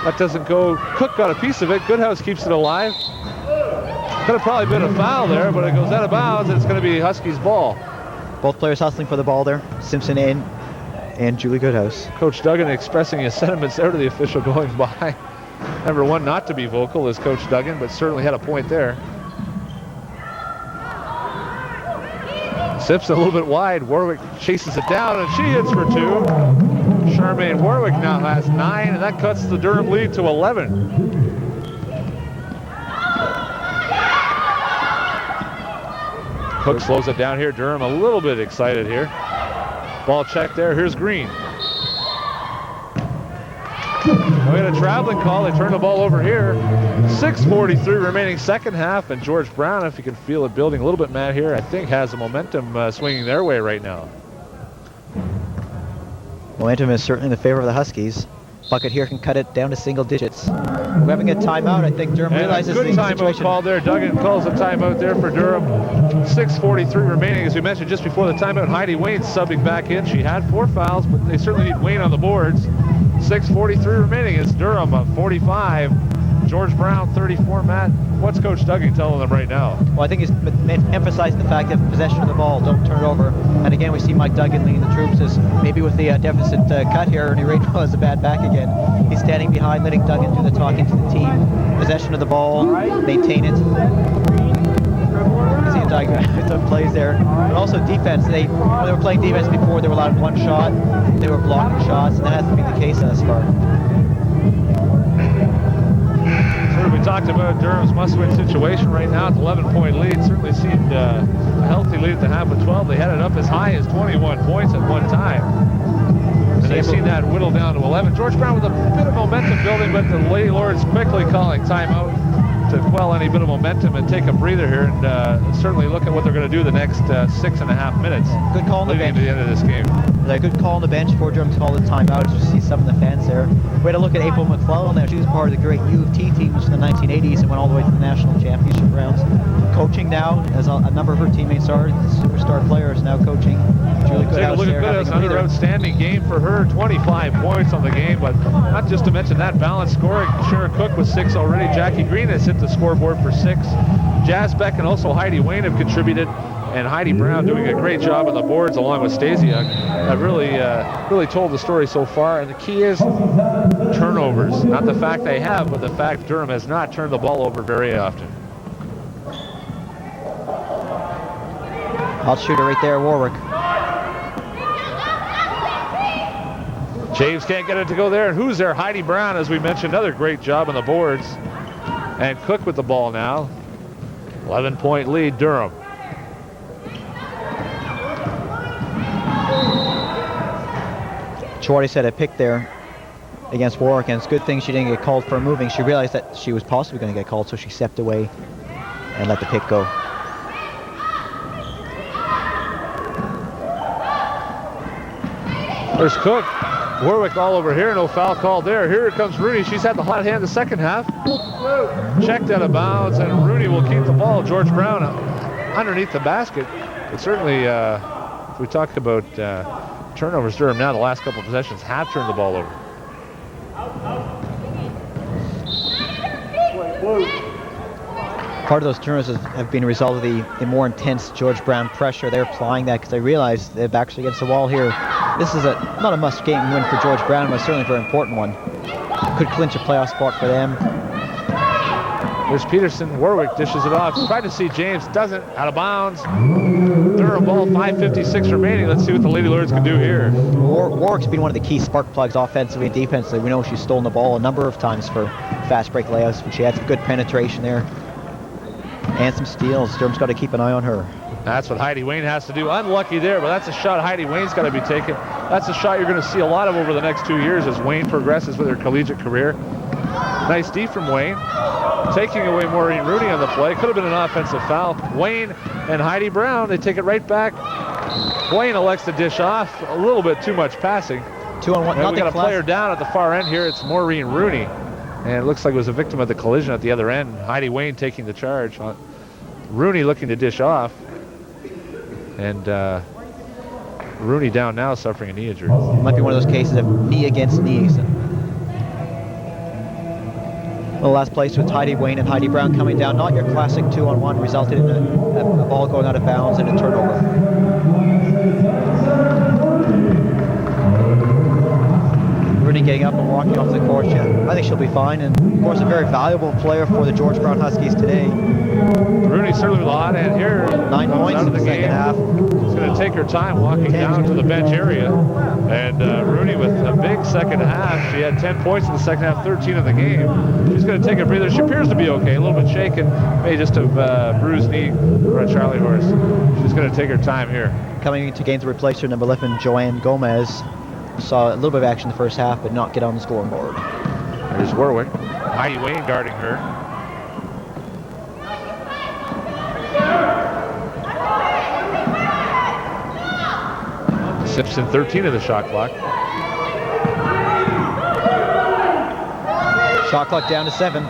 A: That doesn't go. Cook got a piece of it. Goodhouse keeps it alive. Could have probably been a foul there, but it goes out of bounds, and it's going to be Huskies ball.
B: Both players hustling for the ball there. Simpson and Julie Goodhouse.
A: Coach Duggan expressing his sentiments there to the official going by. Number one, not to be vocal is Coach Duggan, but certainly had a point there. Simpson a little bit wide. Warwick chases it down, and she hits for 2. Charmaine Warwick now has 9, and that cuts the Durham lead to 11. Cook slows it down here. Durham a little bit excited here. Ball check there. Here's Green. We had a traveling call. They turn the ball over here. 6:43 remaining second half, and George Brown, if you can feel it building a little bit, Matt, here, I think has the momentum swinging their way right now.
B: Momentum is certainly in the favor of the Huskies. Bucket here can cut it down to single digits. We're having a timeout. I think Durham realizes the
A: good timeout
B: situation.
A: call there. Duggan calls a timeout there for Durham. 6:43 remaining. As we mentioned just before the timeout, Heidi Wayne subbing back in. She had 4 fouls, but they certainly need Wayne on the boards. 6:43 remaining. It's Durham 45. George Brown 34. Matt, what's Coach Duggan telling them right now?
B: Well, I think he's emphasizing the fact that possession of the ball, don't turn it over. And again, we see Mike Duggan leading the troops as maybe with the deficit cut here, Ernie Rachel has a bad back again. He's standing behind, letting Duggan do the talking to the team. Possession of the ball, maintain it. You see a diagram of plays there. But also defense. When they were playing defense before, they were allowed 1 shot. They were blocking shots, and that hasn't been the case thus far.
A: We talked about Durham's must-win situation right now. It's 11-point lead. Certainly seemed a healthy lead at the half of 12. They had it up as high as 21 points at one time. And they've seen that whittle down to 11. George Brown with a bit of momentum building, but the Lady Lords quickly calling timeout to quell any bit of momentum and take a breather here, and certainly look at what they're going to do the next 6.5 minutes.
B: Good call on the bench.
A: Leading to the end of this game.
B: A good call on the bench for Durham to call the timeout. You see some of the fans there. We had a look at April McClellan there. She was part of the great U of T teams in the 1980s and went all the way to the national championship rounds. Coaching now, as a number of her teammates are, superstar players now coaching. Julie
A: Take a look at Goodhouse. Another outstanding game for her. 25 points on the game, but not just to mention that balanced scoring. Sharon Cook with 6 already. Jackie Green has hit the scoreboard for 6. Jazz Beck and also Heidi Wayne have contributed. And Heidi Brown doing a great job on the boards along with Stasiak. Have really told the story so far. And the key is turnovers. Not the fact they have, but the fact Durham has not turned the ball over very often.
B: Hot shooter right there, Warwick.
A: James can't get it to go there. And who's there? Heidi Brown, as we mentioned. Another great job on the boards. And Cook with the ball now. 11-point lead, Durham.
B: Schwartz had a pick there against Warwick, and it's a good thing she didn't get called for moving. She realized that she was possibly going to get called, so she stepped away and let the pick go.
A: There's Cook. Warwick all over here. No foul called there. Here comes Rooney. She's had the hot hand the second half. Checked out of bounds, and Rooney will keep the ball. George Brown underneath the basket. But certainly, if we talk about turnovers, Durham now the last couple of possessions have turned the ball over.
B: Part of those turnovers have been a result of the more intense George Brown pressure. They're applying that because they realize they're actually against the wall here. This is not a must-game win for George Brown, but certainly a very important one. Could clinch a playoff spot for them.
A: There's Peterson. Warwick dishes it off. Tried to see James. Doesn't. Out of bounds. Durham ball. 5:56 remaining. Let's see what the Lady Lords can do here.
B: Warwick's been one of the key spark plugs offensively and defensively. We know she's stolen the ball a number of times for fast break layouts, but she had some good penetration there. And some steals. Durham's got to keep an eye on her.
A: That's what Heidi Wayne has to do. Unlucky there, but that's a shot Heidi Wayne's got to be taken. That's a shot you're going to see a lot of over the next 2 years as Wayne progresses with her collegiate career. Nice D from Wayne. Taking away Maureen Rooney on the play. Could have been an offensive foul. Wayne and Heidi Brown, they take it right back. Wayne elects to dish off. A little bit too much passing.
B: 2-on-1.
A: And we got a player down at the far end here. It's Maureen Rooney. And it looks like it was a victim of the collision at the other end. Heidi Wayne taking the charge. Rooney looking to dish off. And Rooney down now, suffering a knee injury.
B: Might be one of those cases of knee against knees. The last place with Heidi Wayne and Heidi Brown coming down. Not your classic 2-on-1, resulted in a ball going out of bounds and a turnover. Rooney getting up and walking off the court. Yeah, I think she'll be fine. And of course, a very valuable player for the George Brown Huskies today.
A: Rooney certainly with a hot hand here.
B: 9 points
A: out
B: in
A: of
B: the second half.
A: She's going to take her time walking down to the bench area. And Rooney with a big second half. She had 10 points in the second half, 13 in the game. She's going to take a breather. She appears to be okay, a little bit shaken. May just have bruised knee for a Charlie horse. She's going to take her time here.
B: Coming into game to replace her, number 11, Joanne Gomez. Saw a little bit of action in the first half, but not get on the scoreboard.
A: There's Warwick. Heidi Wayne guarding her. Simpson 13 of the shot clock.
B: Shot clock down to 7.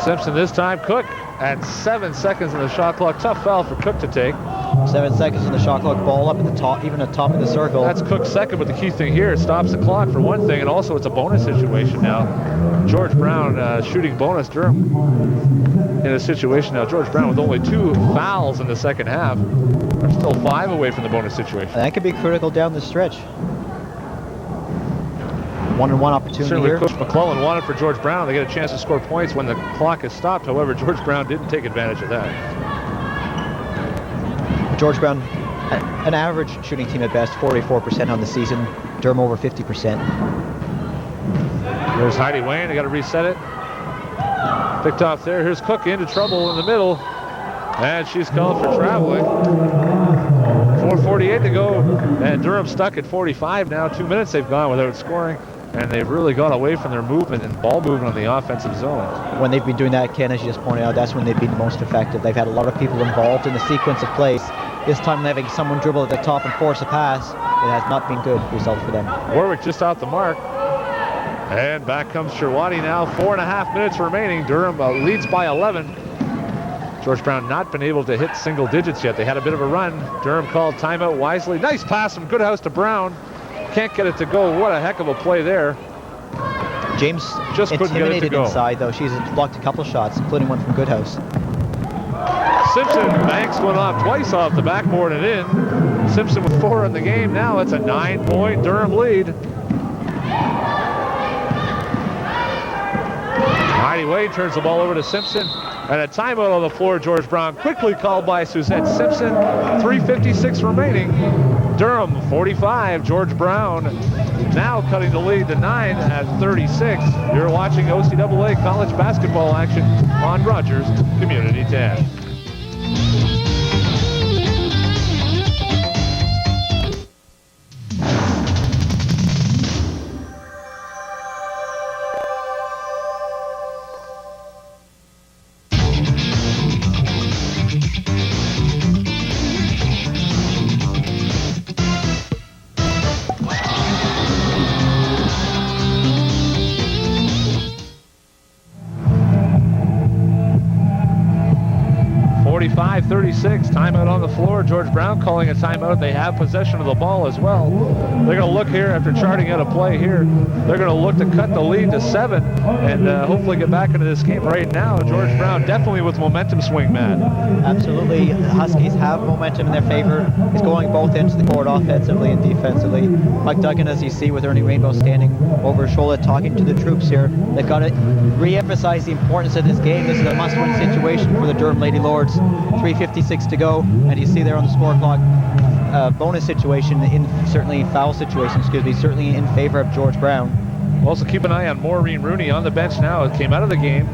A: Simpson this time. Cook at 7 seconds in the shot clock. Tough foul for Cook to take.
B: 7 seconds in the shot clock. Ball up at the top, even at top of the circle.
A: That's Cook's second, but the key thing here, it stops the clock for one thing, and also it's a bonus situation now. George Brown shooting bonus. Durham in a situation now. George Brown with only 2 fouls in the second half. Are still 5 away from the bonus situation.
B: And that could be critical down the stretch. 1-on-1 opportunity
A: Certainly
B: here.
A: Coach McClellan wanted for George Brown. They get a chance to score points when the clock is stopped. However, George Brown didn't take advantage of that.
B: George Brown, an average shooting team at best, 44% on the season. Durham over 50%.
A: There's Heidi Wayne. They got to reset it. Picked off there. Here's Cook into trouble in the middle. And she's called for traveling. 4:48 to go. And Durham stuck at 45 now. 2 minutes they've gone without scoring. And they've really gone away from their movement and ball movement on the offensive zone.
B: When they've been doing that, Ken, as you just pointed out, that's when they've been most effective. They've had a lot of people involved in the sequence of plays. This time having someone dribble at the top and force a pass, it has not been good result for them.
A: Warwick just out the mark. And back comes Sherwani now. 4.5 minutes remaining. Durham leads by 11. George Brown not been able to hit single digits yet. They had a bit of a run. Durham called timeout wisely. Nice pass from Goodhouse to Brown. Can't get it to go. What a heck of a play there.
B: James
A: Just couldn't get it to
B: intimidated
A: go.
B: inside, though. She's blocked a couple shots, including one from Goodhouse.
A: Simpson banks one off twice off the backboard and in. Simpson with 4 in the game. Now it's a 9-point Durham lead. Heidi Wade turns the ball over to Simpson. And a timeout on the floor. George Brown quickly called by Suzette Simpson. 3:56 remaining. Durham 45. George Brown now cutting the lead to 9 at 36. You're watching OCAA college basketball action on Rogers Community 10. Timeout on the floor. George Brown calling a timeout. They have possession of the ball as well. They're going to look here after charting out a play here. They're going to look to cut the lead to 7 and hopefully get back into this game right now. George Brown definitely with momentum swing, Matt.
B: Absolutely. The Huskies have momentum in their favor. It's going both ends of the court offensively and defensively. Mike Duggan, as you see, with Ernie Rainbow standing over his shoulder talking to the troops here. They've got to re-emphasize the importance of this game. This is a must-win situation for the Durham Lady Lords. 3:56 to go, and you see there on the score clock, bonus situation, certainly in favor of George Brown.
A: Also keep an eye on Maureen Rooney on the bench now. It came out of the game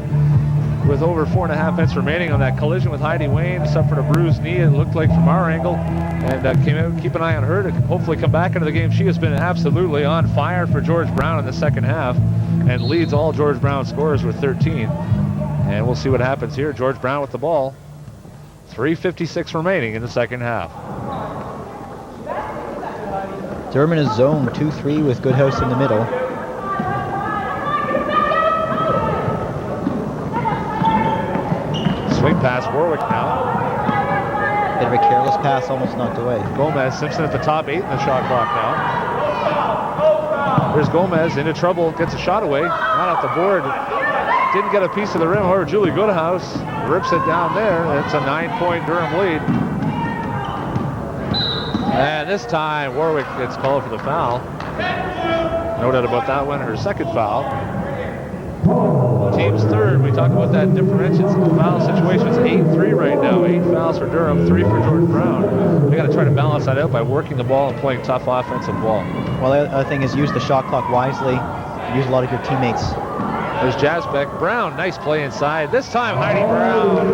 A: with over 4.5 minutes remaining on that collision with Heidi Wayne. Suffered a bruised knee, it looked like, from our angle, and came out. Keep an eye on her to hopefully come back into the game. She has been absolutely on fire for George Brown in the second half and leads all George Brown scorers with 13. And we'll see what happens here. George Brown with the ball. 3:56 remaining in the second half.
B: Durham in his zone, 2-3 with Goodhouse in the middle.
A: Swing pass, Warwick now.
B: Bit of a careless pass, almost knocked away.
A: Gomez, Simpson at the top 8 in the shot clock now. There's Gomez into trouble, gets a shot away, not off the board. Didn't get a piece of the rim. However, Julie Goodhouse rips it down there. It's a 9-point Durham lead. And this time, Warwick gets called for the foul. No doubt about that one, her second foul. Team's third. We talk about that differential foul situation. It's 8-3 right now. 8 fouls for Durham, 3 for George Brown. We got to try to balance that out by working the ball and playing tough offensive ball.
B: Well, the other thing is use the shot clock wisely. Use a lot of your teammates.
A: There's Jasbeck. Brown, nice play inside. This time Heidi Brown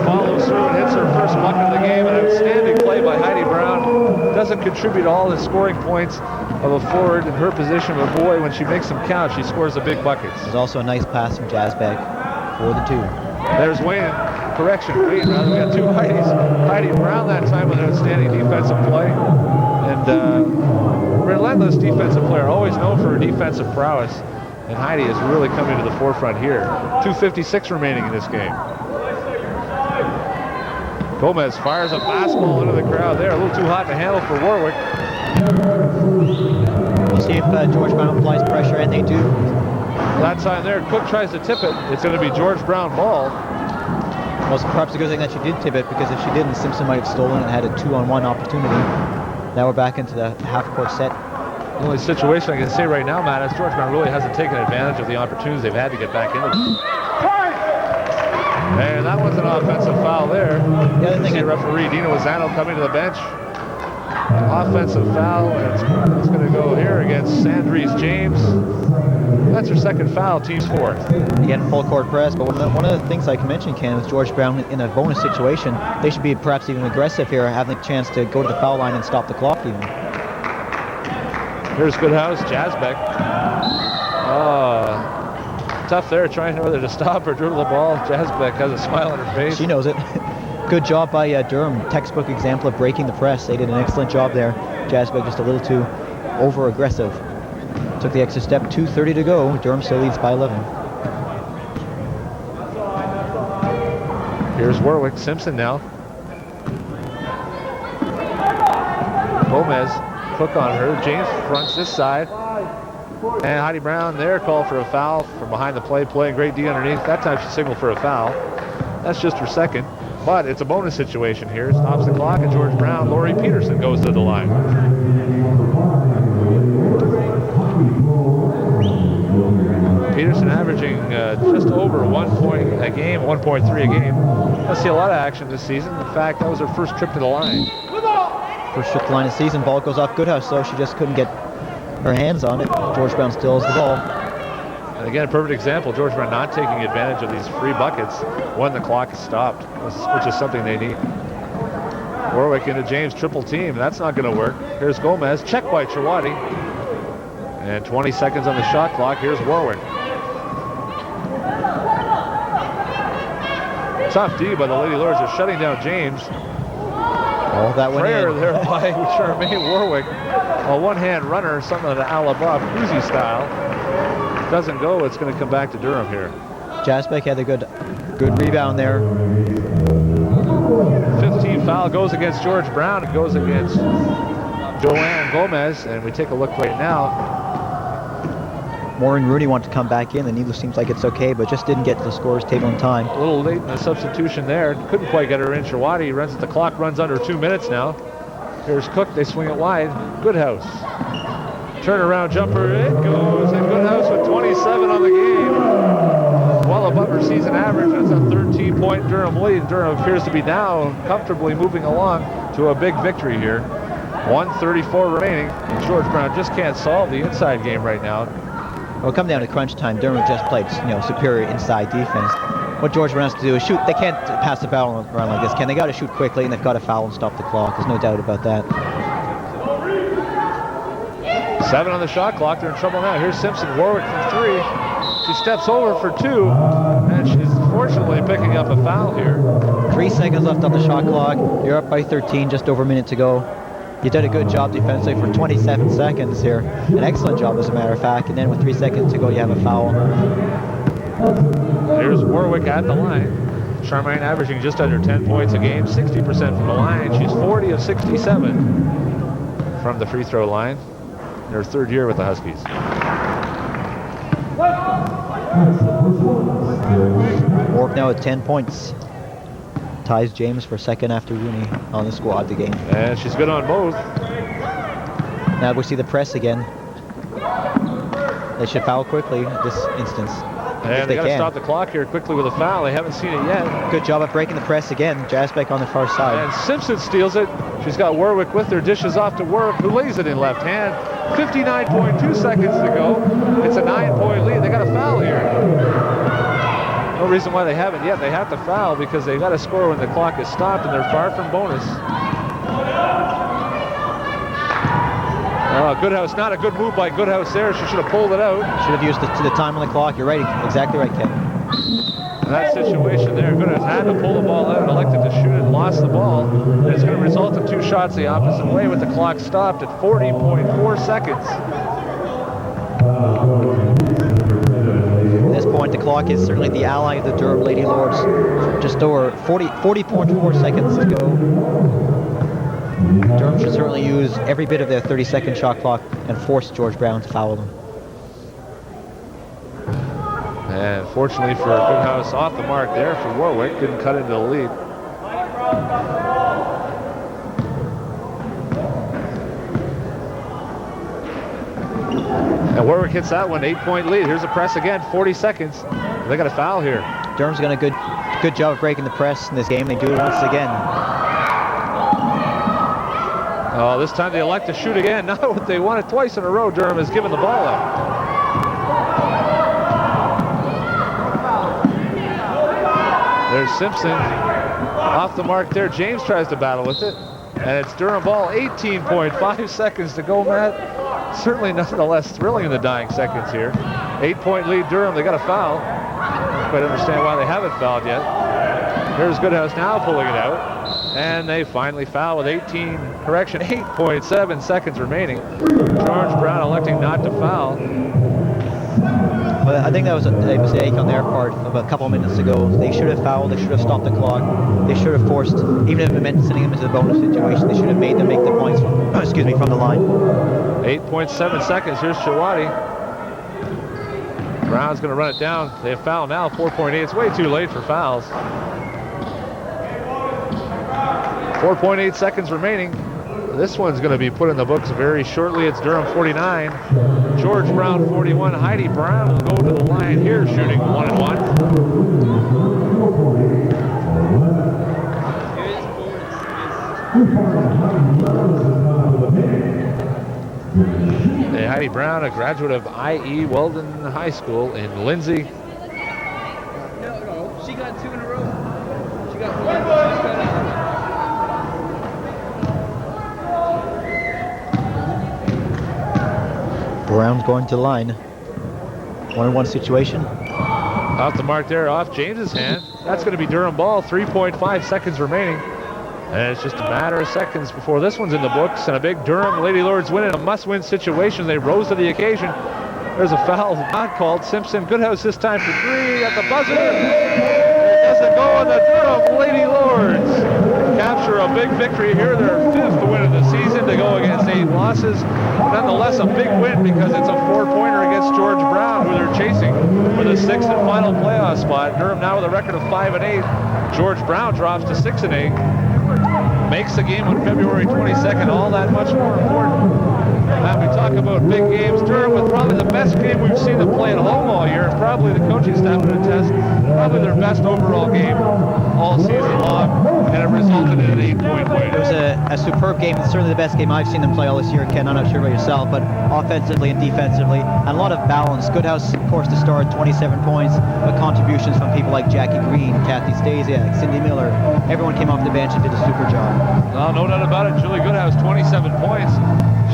A: follows through and hits her first bucket of the game. An outstanding play by Heidi Brown. Doesn't contribute all the scoring points of a forward in her position, but boy, when she makes them count, she scores the big buckets.
B: There's also a nice pass from Jasbeck for the 2.
A: There's Wayne. Correction, Wayne, rather. We got 2 Heidis. Heidi Brown that time with an outstanding defensive play. And relentless defensive player, always known for her defensive prowess. And Heidi is really coming to the forefront here. 2:56 remaining in this game. Gomez fires a fastball into the crowd there. A little too hot to handle for Warwick.
B: We'll see if George Brown applies pressure, and they do.
A: That time there, Cook tries to tip it. It's going to be George Brown ball.
B: Well, it's perhaps a good thing that she did tip it, because if she didn't, Simpson might have stolen and had a 2-on-1 opportunity. Now we're back into the half-court set.
A: The only situation I can say right now, Matt, is George Brown really hasn't taken advantage of the opportunities they've had to get back into them. And that was an offensive foul there.
B: The other thing,
A: referee Dino Lozano coming to the bench. Offensive foul, and it's going to go here against Sandries James. That's her second foul, team's 4th.
B: Again, full court press, but one of the things I can mention, Ken, with George Brown in a bonus situation, they should be perhaps even aggressive here, having the chance to go to the foul line and stop the clock even.
A: Here's Goodhouse, Jasbeck. Tough there, trying whether to stop or dribble the ball. Jasbeck has a smile on her face.
B: She knows it. Good job by Durham. Textbook example of breaking the press. They did an excellent job there. Jasbeck just a little too over-aggressive. Took the extra step. 2:30 to go. Durham still leads by 11.
A: Here's Warwick. Simpson now. Gomez. Cook on her. James fronts this side. And Heidi Brown there called for a foul from behind the play, playing great D underneath. That time she signaled for a foul. That's just her second. But it's a bonus situation here. Stops the clock, and George Brown, Lori Peterson goes to the line. Peterson averaging just over 1 point a game, 1.3 a game. Let's see a lot of action this season. In fact, that was her first trip to the line.
B: First trip to the line of the season. Ball goes off Goodhouse, so she just couldn't get her hands on it. George Brown still has the ball.
A: And again, a perfect example. George Brown not taking advantage of these free buckets when the clock is stopped, which is something they need. Warwick into James, triple team. That's not going to work. Here's Gomez. Check by Chawati. And 20 seconds on the shot clock. Here's Warwick. Tough D by the Lady Lords. They're shutting down James.
B: Oh, that went
A: Prayer
B: in.
A: there by Charmaine Warwick. A one-hand runner, something of the Alabama Cruzy style. Doesn't go. It's going to come back to Durham here.
B: Jasbeck had a good rebound there.
A: 15 foul goes against George Brown. It goes against Joanne Gomez. And we take a look right now.
B: Maureen Rooney wanted to come back in. The needle seems like it's okay, but just didn't get to the scorer's table in time.
A: A little late in the substitution there. Couldn't quite get her in. Chawati runs at the clock, runs under 2 minutes now. Here's Cook. They swing it wide. Goodhouse. Turnaround jumper. It goes. And Goodhouse with 27 on the game. Well above her season average. That's a 13-point Durham lead. Durham appears to be now comfortably moving along to a big victory here. 1:34 remaining. And George Brown just can't solve the inside game right now.
B: Well, come down to crunch time. Durham just played, superior inside defense. What George Brown has to do is shoot. They can't pass the ball around like this, Ken. They got to shoot quickly, and they've got to foul and stop the clock. There's no doubt about that.
A: 7 on the shot clock. They're in trouble now. Here's Simpson. Warwick from 3. She steps over for 2, and she's fortunately picking up a foul here.
B: 3 seconds left on the shot clock. You're up by 13, just over a minute to go. You did a good job defensively for 27 seconds here. An excellent job, as a matter of fact. And then with 3 seconds to go, you have a foul.
A: Here's Warwick at the line. Charmaine averaging just under 10 points a game, 60% from the line. She's 40 of 67 from the free throw line. In her 3rd year with the Huskies.
B: Warwick now at 10 points. ties James for second after Rooney on the squad the game.
A: And she's good on both.
B: Now we see the press again. They should foul quickly this instance.
A: And they got to stop the clock here quickly with a foul. They haven't seen it yet.
B: Good job at breaking the press again. Jasbeck on the far side.
A: And Simpson steals it. She's got Warwick with her. Dishes off to Warwick, who lays it in left hand. 59.2 seconds to go. It's a 9-point lead. They got a foul here. No reason why they haven't yet. They have to foul because they got to score when the clock is stopped, and they're far from bonus. Goodhouse, not a good move by Goodhouse there. She should have pulled it out.
B: Should have used the time on the clock. You're right, exactly right, Ken.
A: In that situation there, Goodhouse had to pull the ball out, elected to shoot it, and lost the ball. And it's going to result in 2 shots the opposite way with the clock stopped at 40.4 seconds.
B: At this point, the clock is certainly the ally of the Durham Lady Lords. Just over 40.4 seconds to go. Durham should certainly use every bit of their 30-second shot clock and force George Brown to foul them.
A: And fortunately for Goodhouse, off the mark there for Warwick, didn't cut into the lead. And Warwick hits that one, 8-point lead. Here's a press again, 40 seconds. They got a foul here.
B: Durham's done a good job of breaking the press in this game. They do it once again.
A: Oh, this time they elect to shoot again. Not what they wanted twice in a row. Durham has given the ball up. There's Simpson off the mark there. James tries to battle with it. And it's Durham ball, 18.5 seconds to go, Matt. Certainly nonetheless thrilling in the dying seconds here. 8-point lead Durham. They got a foul. Don't quite understand why they haven't fouled yet. Here's Goodhouse now pulling it out. And they finally foul with 8.7 seconds remaining. George Brown electing not to foul.
B: But I think that was a mistake on their part of a couple minutes ago. They should have fouled. They should have stopped the clock. They should have forced, even if it meant sending them into the bonus situation, they should have made them make the points from, from the line.
A: 8.7 seconds. Here's Chawati. Brown's going to run it down. They have foul now, 4.8. It's way too late for fouls. 4.8 seconds remaining. This one's going to be put in the books very shortly. It's Durham 49, George Brown 41. Heidi Brown will go to the line here, shooting 1-1. Hey, Heidi Brown, a graduate of IE Weldon High School in Lindsay.
D: No, she got 2 in a row. She got 1.
B: Brown's going to the line. 1-1 situation.
A: Off the mark there, off James's hand. That's going to be Durham ball, 3.5 seconds remaining. And it's just a matter of seconds before this one's in the books. And a big Durham Lady Lords win in a must-win situation. They rose to the occasion. There's a foul not called. Simpson, Goodhouse this time for 3 at the buzzer. It doesn't go on the Durham Lady Lords. Capture a big victory here, their 5th win of the season to go against 8 losses. Nonetheless, a big win because it's a 4-pointer against George Brown, who they're chasing for the 6th and final playoff spot. Durham now with a record of 5-8. George Brown drops to 6-8. Makes the game on February 22nd all that much more important. Now we talk about big games. Durham with probably the best game we've seen them play at home all year, and probably the coaching staff would attest, probably their best overall game all season long, and it resulted in an 8-point win.
B: It was a superb game. It's certainly the best game I've seen them play all this year, Ken. I'm not sure about yourself, but offensively and defensively, and a lot of balance. Goodhouse, of course, to start, 27 points, but contributions from people like Jackie Green, Kathy Stasiak, Cindy Miller. Everyone came off the bench and did a super job.
A: Well, no doubt about it. Julie Goodhouse, 27 points.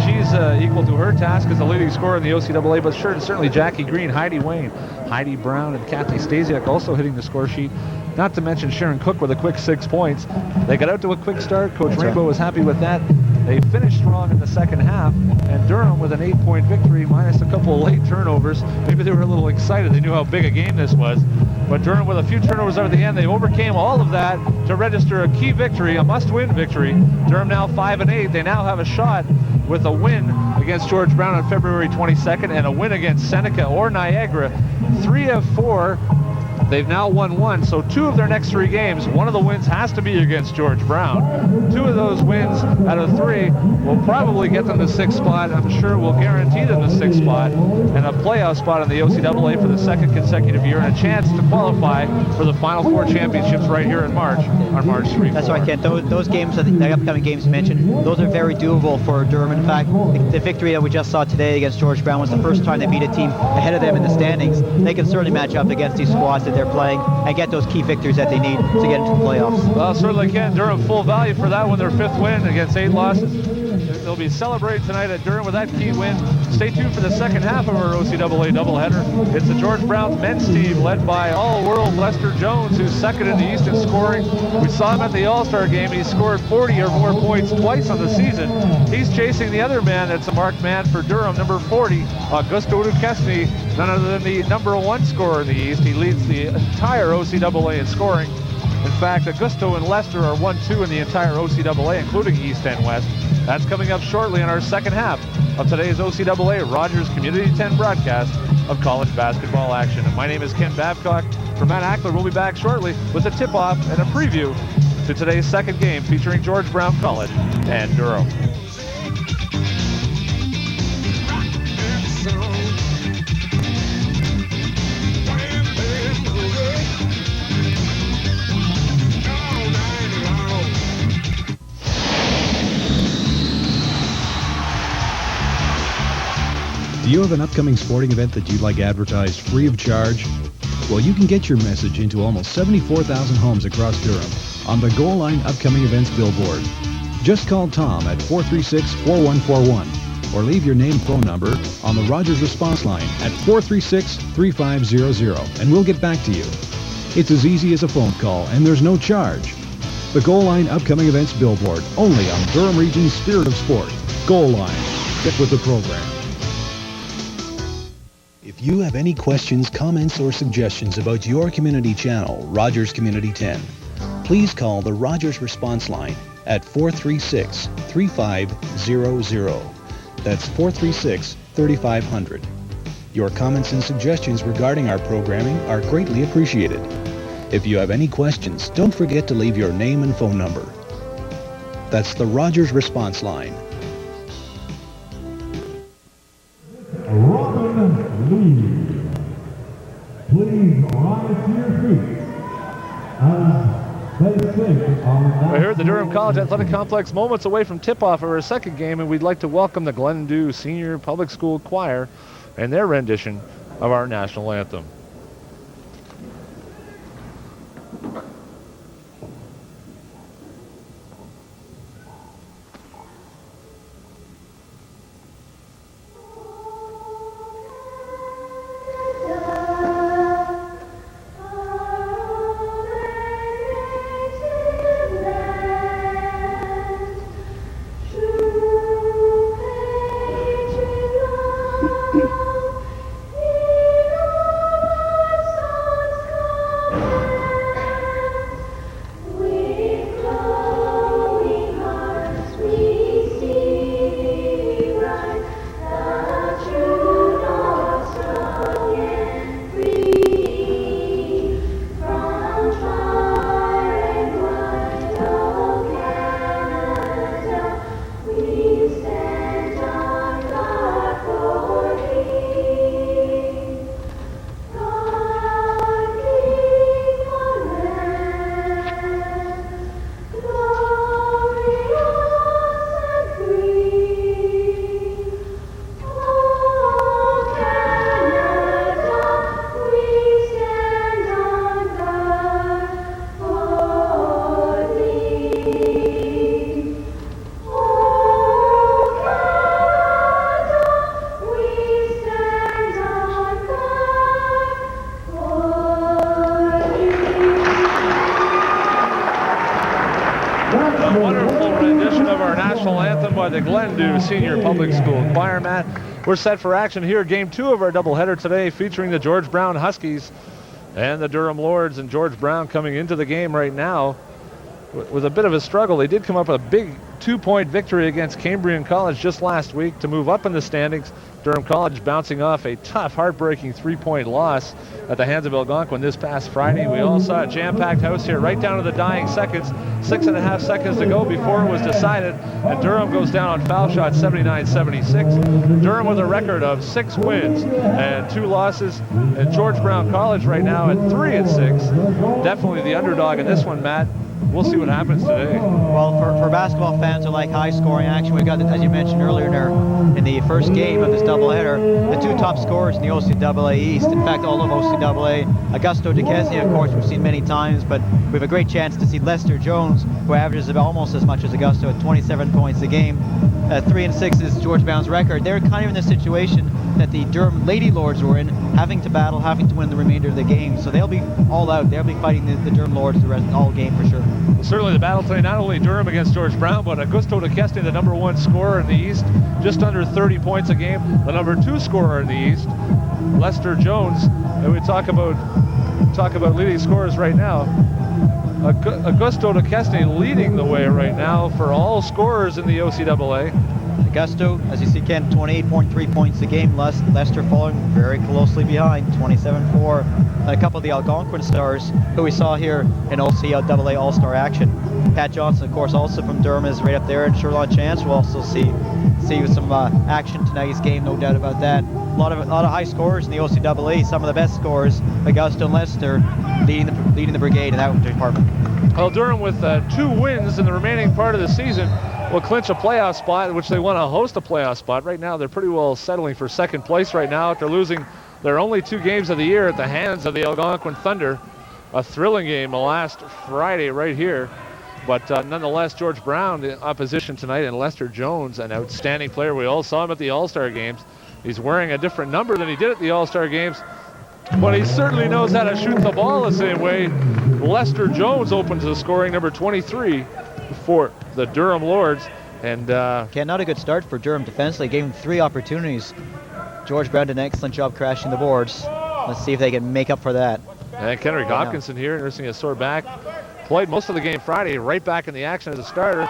A: She's equal to her task as the leading scorer in the OCAA, but certainly Jackie Green, Heidi Wayne, Heidi Brown, and Kathy Stasiak also hitting the score sheet. Not to mention Sharon Cook with a quick 6 points. They got out to a quick start. Coach Rainbow was happy with that. They finished strong in the second half, and Durham with an 8-point victory minus a couple of late turnovers. Maybe they were a little excited. They knew how big a game this was. But Durham with a few turnovers at the end, they overcame all of that to register a key victory, a must-win victory. Durham now 5-8. They now have a shot with a win against George Brown on February 22nd and a win against Seneca or Niagara. 3 of 4 They've now won one, so 2 of their next 3 games, one of the wins has to be against George Brown. 2 of those wins out of 3 will probably get them the 6th spot. I'm sure will guarantee them the 6th spot and a playoff spot in the OCAA for the 2nd consecutive year and a chance to qualify for the Final 4 championships right here in March, on March 3.
B: That's right, Kent. Those games, the upcoming games you mentioned, those are very doable for Durham. In fact, the victory that we just saw today against George Brown was the first time they beat a team ahead of them in the standings. They can certainly match up against these squads that they're playing and get those key victories that they need to get into the playoffs.
A: Well, certainly can. Durham full value for that one, their 5th win against 8 losses. They'll be celebrating tonight at Durham with that key win. Stay tuned for the second half of our OCAA doubleheader. It's the George Brown men's team led by all-world Lester Jones, who's 2nd in the East in scoring. We saw him at the All-Star game. He scored 40 or more points twice on the season. He's chasing the other man that's a marked man for Durham, number 40, Augusto Duquesne, none other than the number 1 scorer in the East. He leads the entire OCAA in scoring. In fact, Augusto and Lester are 1-2 in the entire OCAA, including East and West. That's coming up shortly in our second half of today's OCAA Rogers Community 10 broadcast of college basketball action. And my name is Ken Babcock. For Matt Ackler, we'll be back shortly with a tip-off and a preview to today's second game featuring George Brown College and Durham.
C: Do you have an upcoming sporting event that you'd like advertised free of charge? Well, you can get your message into almost 74,000 homes across Durham on the Goal Line Upcoming Events billboard. Just call Tom at 436-4141 or leave your name and phone number on the Rogers response line at 436-3500 and we'll get back to you. It's as easy as a phone call and there's no charge. The Goal Line Upcoming Events billboard, only on Durham Region's Spirit of Sport. Goal Line. Get with the program. If you have any questions, comments, or suggestions about your community channel, Rogers Community 10, please call the Rogers response line at 436-3500. That's 436-3500. Your comments and suggestions regarding our programming are greatly appreciated. If you have any questions, don't forget to leave your name and phone number. That's the Rogers response line.
E: Robin Lee. Please rise to your feet as they sing our
A: We're here at the Durham College Athletic Complex, moments away from tip-off of our second game, and we'd like to welcome the Glendew Senior Public School Choir and their rendition of our national anthem. The Glendew Senior Public School Choir. Matt, we're set for action here. Game 2 of our doubleheader today featuring the George Brown Huskies and the Durham Lords. And George Brown coming into the game right now with a bit of a struggle. They did come up with a big 2-point victory against Cambrian College just last week to move up in the standings. Durham College bouncing off a tough, heartbreaking 3-point loss at the hands of Algonquin this past Friday. We all saw a jam-packed house here right down to the dying seconds. 6.5 seconds to go before it was decided, and Durham goes down on foul shot 79-76. Durham with a record of 6 wins and 2 losses, and George Brown College right now at 3-6. Definitely the underdog in this one, Matt. We'll see what happens today.
B: Well, for basketball fans who like high-scoring action, we got, as you mentioned earlier in the first game of this doubleheader, the 2 top scorers in the OCAA East. In fact, all of OCAA. Augusto DeKesney, of course, we've seen many times, but we have a great chance to see Lester Jones, who averages almost as much as Augusto at 27 points a game. 3-6 is George Brown's record. They're kind of in the situation that the Durham Lady Lords were in, having to battle, having to win the remainder of the game. So they'll be all out. They'll be fighting the Durham Lords the rest all game for sure.
A: Well, certainly the battle today, not only Durham against George Brown, but Augusto DeKesny, the number 1 scorer in the East, just under 30 points a game. The number 2 scorer in the East, Lester Jones. And we talk about leading scorers right now. Augusto DeKesny leading the way right now for all scorers in the OCAA.
B: Augusto, as you see, Ken, 28.3 points a game. Lester following very closely behind, 27-4. And a couple of the Algonquin stars who we saw here in OCAA All-Star action. Pat Johnson, of course, also from Durham, is right up there, and Sherlon Chance will also see some action tonight's game, no doubt about that. A lot of high scorers in the OCAA. Some of the best scorers, Augusto and Lester, leading the brigade in that department.
A: Well, Durham with 2 wins in the remaining part of the season will clinch a playoff spot, which they want to host a playoff spot. Right now, they're pretty well settling for second place right now after losing their only 2 games of the year at the hands of the Algonquin Thunder. A thrilling game last Friday right here. But nonetheless, George Brown, the opposition tonight, and Lester Jones, an outstanding player. We all saw him at the All-Star games. He's wearing a different number than he did at the All-Star games, but he certainly knows how to shoot the ball the same way. Lester Jones opens the scoring, number 23 for the Durham Lords. And
B: Ken, not a good start for Durham defensively. Gave him 3 opportunities. George Brown did an excellent job crashing the boards. Let's see if they can make up for that.
A: And Kendrick Hopkinson here, nursing a sore back. Played most of the game Friday, right back in the action as a starter.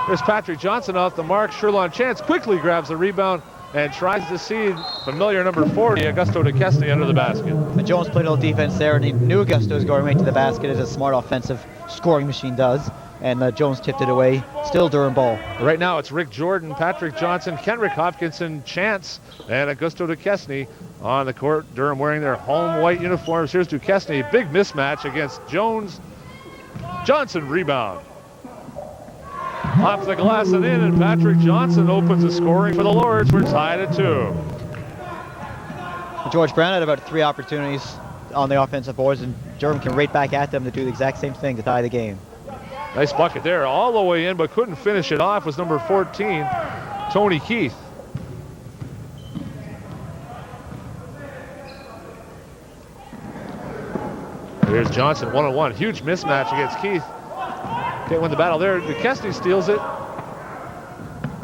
A: There's Patrick Johnson off the mark. Sherlon Chance quickly grabs the rebound and tries to see familiar number 40, Augusto DeKesny, under the basket.
B: But Jones played a little defense there, and he knew Augusto was going right to the basket, as a smart offensive scoring machine does. And Jones tipped it away. Still Durham ball.
A: Right now it's Rick Jordan, Patrick Johnson, Kendrick Hopkinson, Chance, and Augusto DeKesny on the court. Durham wearing their home white uniforms. Here's DeKesny, big mismatch against Jones. Johnson rebound. Off the glass and in, and Patrick Johnson opens the scoring for the Lords. We're tied at 2.
B: George Brown had about 3 opportunities on the offensive boards, and Durham can right back at them to do the exact same thing to tie the game.
A: Nice bucket there, all the way in, but couldn't finish it off, was number 14, Tony Keith. Here's Johnson, 1-on-1. Huge mismatch against Keith. Can't win the battle there. DeKesny steals it.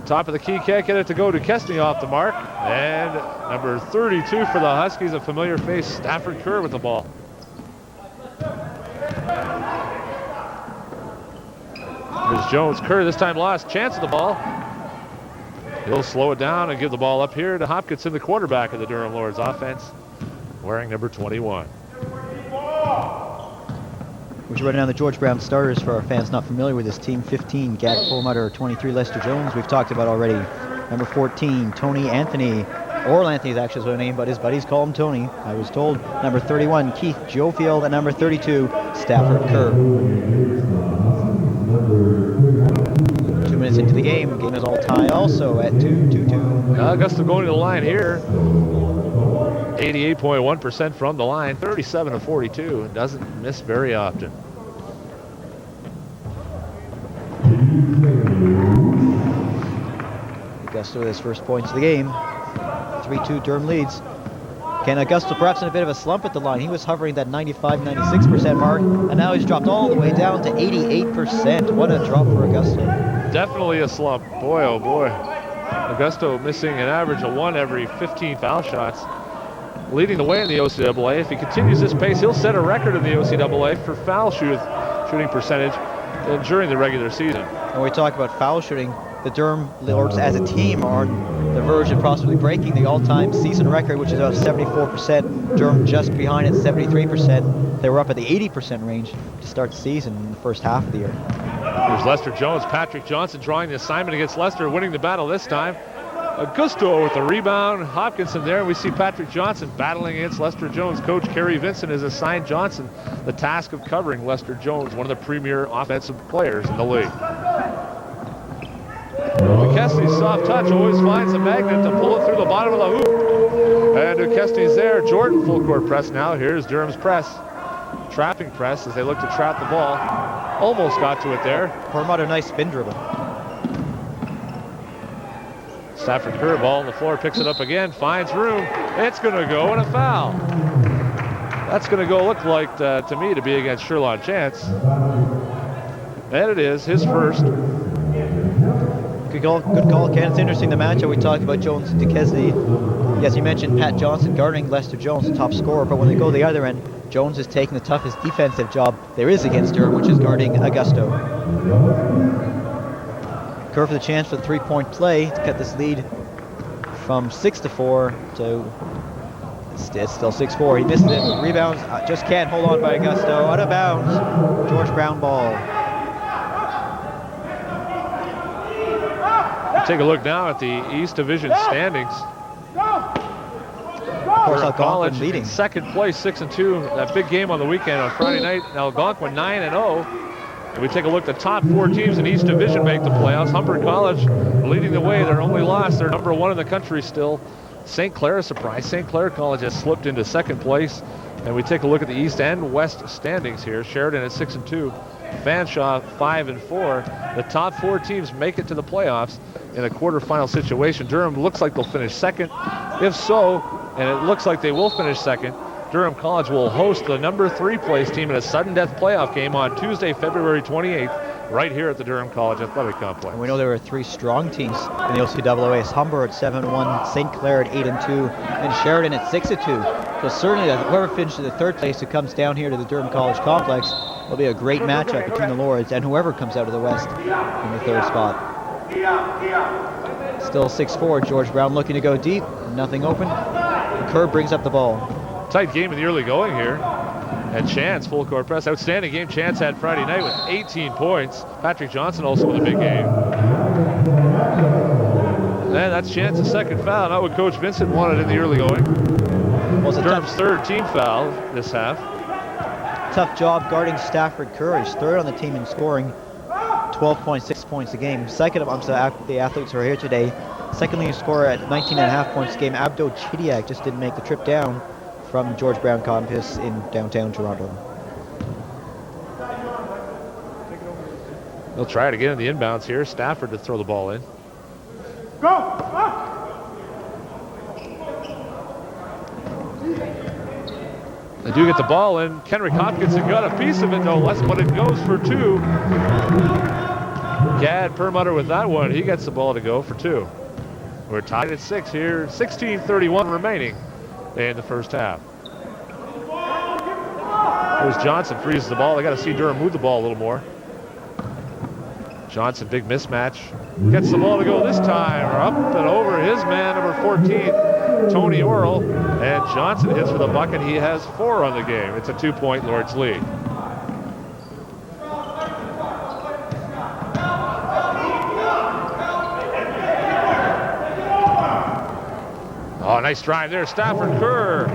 A: Top of the key, can't get it to go. DeKesny off the mark. And number 32 for the Huskies, a familiar face, Stafford Kerr with the ball. Here's Jones. Kerr this time lost chance of the ball. He'll slow it down and give the ball up here to Hopkinson, the quarterback of the Durham Lords offense, wearing number 21.
B: We should run down the George Brown starters for our fans not familiar with this team. 15, Gad Perlmutter. 23, Lester Jones, we've talked about already. Number 14, Tony Anthony. Oral Anthony is actually his name, but his buddies call him Tony, I was told. Number 31, Keith Jofield. And number 32, Stafford Kerr. 2 minutes into the game. Game is all tied also at 2-2-2.
A: Augusta going to the line here. 88.1% from the line, 37 of 42. Doesn't miss very often.
B: Augusta with his first points of the game. 3-2 Durham leads. Ken Augusta perhaps in a bit of a slump at the line. He was hovering that 95-96% mark, and now he's dropped all the way down to 88%. What a drop for Augusta.
A: Definitely a slump. Boy, oh boy. Augusto missing an average of 1 every 15 foul shots. Leading the way in the OCAA. If he continues this pace, he'll set a record in the OCAA for foul shooting percentage. during the regular season.
B: When we talk about foul shooting, the Durham Lords as a team are on the verge of possibly breaking the all-time season record, which is about 74%. Durham just behind it, 73%. They were up at the 80% range to start the season in the first half of the year.
A: Here's Lester Jones. Patrick Johnson drawing the assignment against Lester, winning the battle this time. Augusto with the rebound. Hopkinson there. We see Patrick Johnson battling against Lester Jones. Coach Kerry Vincent has assigned Johnson the task of covering Lester Jones, one of the premier offensive players in the league. Duquesne's soft touch always finds a magnet to pull it through the bottom of the hoop. And Duquesne's there. Jordan full court press now. Here's Durham's press. Trapping press as they look to trap the ball. Almost got to it there.
B: Perlmutter, nice spin dribble.
A: Stafford Kerr, ball on the floor, picks it up again, finds room. It's going to go, and a foul. That's going to go look like, to me, to be against Sherlon Chance. And it is his first.
B: Good call, Ken. It's interesting, the matchup we talked about, Jones and Duquesne. Yes, you mentioned Pat Johnson guarding Lester Jones, the top scorer, but when they go the other end, Jones is taking the toughest defensive job there is against Durham, which is guarding Augusto. Kerr for the chance for the three-point play to cut this lead from 6-4 to it's still 6-4. He misses it. Rebounds. Just can't hold on by Augusto. Out of bounds. George Brown ball.
A: Take a look now at the East Division standings.
B: Of course, Algonquin leading.
A: In second place, 6-2. That big game on the weekend on Friday night. Algonquin 9-0. And we take a look, the top 4 teams in East Division make the playoffs. Humber College leading the way. Their only loss. They're number 1 in the country still. St. Clair, a surprise. St. Clair College has slipped into second place. And we take a look at the East and West standings here. Sheridan at 6-2. Fanshawe 5-4. The top 4 teams make it to the playoffs in a quarterfinal situation. Durham looks like they'll finish second. If so, and it looks like they will finish second, Durham College will host the number 3 place team in a sudden death playoff game on Tuesday, February 28th, right here at the Durham College Athletic Complex.
B: And we know there are 3 strong teams in the OCAA. It's Humber at 7-1, St. Clair at 8-2, and Sheridan at 6-2. So certainly whoever finishes the 3rd place who comes down here to the Durham College Complex will be a great matchup between the Lords and whoever comes out of the West in the 3rd spot. Still 6-4. George Brown looking to go deep. Nothing open. Kerr brings up the ball.
A: Tight game in the early going here. And Chance, full court press. Outstanding game Chance had Friday night with 18 points. Patrick Johnson also with a big game. And that's Chance's second foul. Not what Coach Vincent wanted in the early going. Durham's 3rd team foul this half.
B: Tough job guarding Stafford Kerr. He's 3rd on the team in scoring. 12.6 points a game. Second amongst the athletes who are here today. Second leading scorer at 19.5 points a game. Abdo Chidiak just didn't make the trip down from George Brown campus in downtown Toronto.
A: They'll try it again in the inbounds here. Stafford to throw the ball in.
D: Go!
A: They do get the ball in. Kenrick Hopkinson got a piece of it, no less, but it goes for 2. Gad Perlmutter with that one. He gets the ball to go for 2. We're tied at 6 here. 16:31 remaining in the first half. Here's Johnson, freezes the ball. They got to see Durham move the ball a little more. Johnson, big mismatch. Gets the ball to go this time. Up and over his man, number 14, Tony Orrell. And Johnson hits for the bucket. He has 4 on the game. It's a 2-point Lords lead. Oh, nice drive there. Stafford Kerr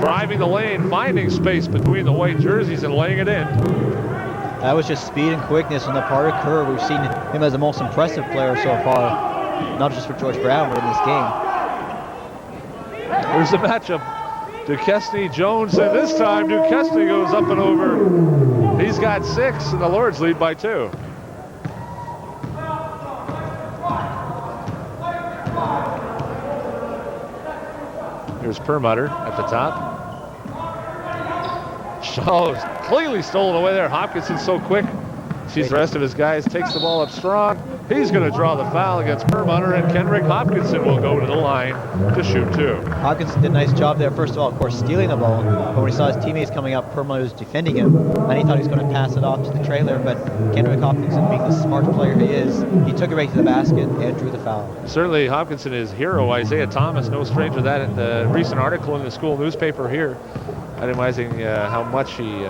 A: driving the lane, finding space between the white jerseys and laying it in.
B: That was just speed and quickness on the part of Kerr. We've seen him as the most impressive player so far, not just for George Brown, but in this game.
A: Here's the matchup. Duquesne, Jones, and this time Duquesne goes up and over. He's got 6, and the Lords lead by 2. Here's Perlmutter at the top. Shaw's clearly stolen away there. Hopkinson's so quick. Sees the rest of his guys, takes the ball up strong. He's going to draw the foul against Perlmutter, and Kenrick Hopkinson will go to the line to shoot 2.
B: Hopkinson did a nice job there. First of all, of course, stealing the ball. But when he saw his teammates coming up, Perlmutter was defending him, and he thought he was going to pass it off to the trailer. But Kenrick Hopkinson, being the smart player he is, he took it right to the basket and drew the foul.
A: Certainly, Hopkinson is hero. Isaiah Thomas, no stranger to that. In the recent article in the school newspaper here, itemizing how much he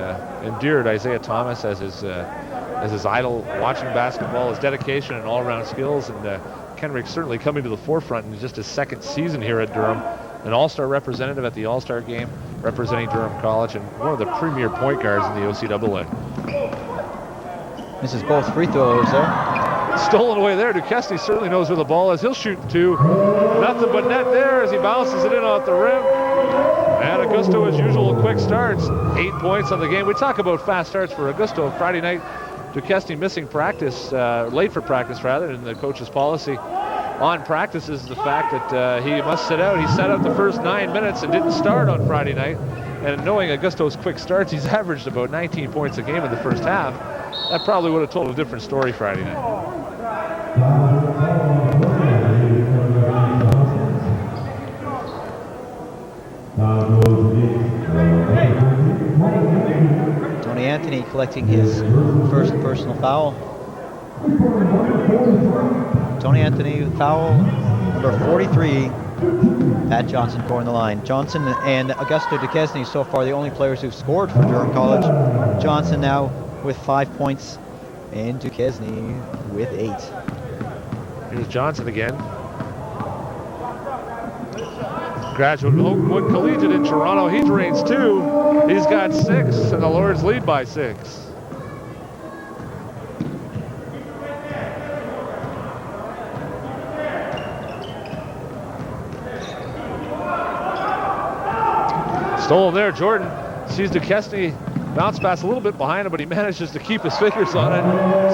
A: endeared Isaiah Thomas as his idol, watching basketball, his dedication and all-around skills, and Kenrick certainly coming to the forefront in just his second season here at Durham. An all-star representative at the all-star game, representing Durham College, and one of the premier point guards in the OCAA.
B: Misses both free throws there.
A: Stolen away there. Duquesne certainly knows where the ball is. He'll shoot 2. Nothing but net there as he bounces it in off the rim. And Augusto, as usual, quick starts. 8 points on the game. We talk about fast starts for Augusto. Friday night, Duquesne missing practice, late for practice rather, and the coach's policy on practice is the fact that he must sit out. He sat out the first 9 minutes and didn't start on Friday night. And knowing Augusto's quick starts, he's averaged about 19 points a game in the first half. That probably would have told a different story Friday night.
B: Tony Anthony collecting his first personal foul. Tony Anthony foul number 43. Pat Johnson scoring the line. Johnson and Augusto Duquesne so far the only players who've scored for Durham College. Johnson now with 5 points and Duquesne with 8.
A: Here's Johnson again. Graduate of Oakwood Collegiate in Toronto. He drains 2. He's got 6, and the Lords lead by 6. Stolen there. Jordan sees Duquesne bounce pass a little bit behind him, but he manages to keep his fingers on it.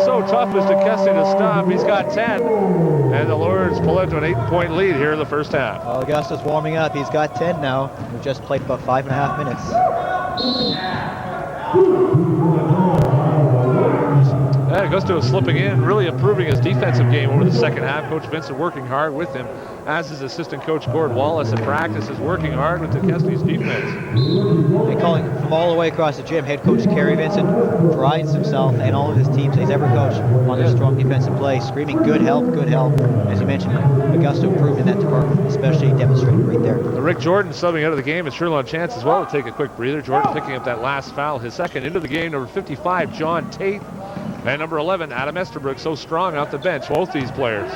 A: So tough is Duquesne to stop. He's got 10, and the Lords pull into an 8-point lead here in the first half.
B: Augusto's warming up. He's got 10 now. We've just played about 5.5 minutes.
A: Augusto is slipping in, really improving his defensive game over the second half. Coach Vincent working hard with him, as his assistant coach Gord Wallace at practice is working hard with Duquesne's defense.
B: And calling from all the way across the gym, head coach Kerry Vincent prides himself and all of his teams he's ever coached on their strong defensive play, screaming good help, good help. As you mentioned, Augusto improved in that department, especially demonstrated right there.
A: Rick Jordan subbing out of the game, and Sherlon Chance as well to take a quick breather. Jordan picking up that last foul, his second into the game. Number 55, John Tate. And number 11, Adam Estabrook, so strong out the bench, both these players.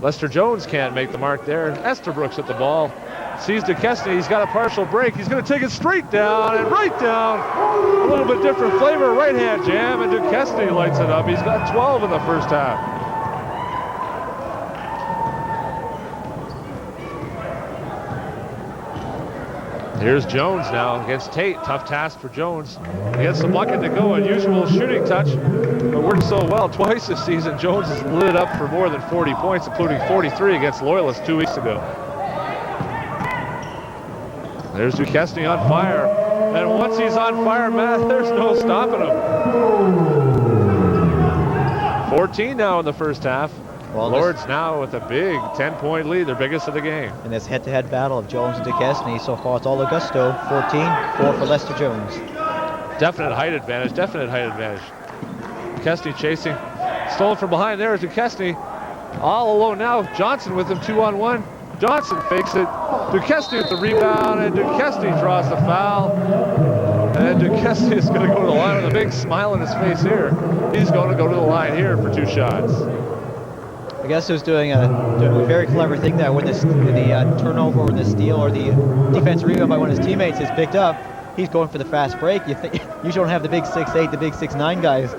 A: Lester Jones can't make the mark there. Estabrook's at the ball. Sees Duquesne, he's got a partial break. He's going to take it straight down and right down. A little bit different flavor, right hand jam, and Duquesne lights it up. He's got 12 in the first half. Here's Jones now against Tate. Tough task for Jones. He gets the bucket to go. Unusual shooting touch, but worked so well twice this season. Jones has lit it up for more than 40 points, including 43 against Loyalists 2 weeks ago. There's Duquesne on fire. And once he's on fire, Matt, there's no stopping him. 14 now in the first half. Well, Lords now with a big 10-point lead, their biggest of the game.
B: In this head-to-head battle of Jones and Duquesne, so far it's all Augusto, 14, 4 for Lester Jones.
A: Definite height advantage, Duquesne chasing, stolen from behind there is Duquesne. All alone now, Johnson with him 2-on-1. Johnson fakes it, Duquesne with the rebound, and Duquesne draws the foul. And Duquesne is going to go to the line with a big smile on his face here. He's going to go to the line here for 2 shots.
B: Augusto's doing a very clever thing there when the turnover or the steal or the defensive rebound by one of his teammates is picked up. He's going for the fast break. You don't have the big 6'8", the big 6'9" guys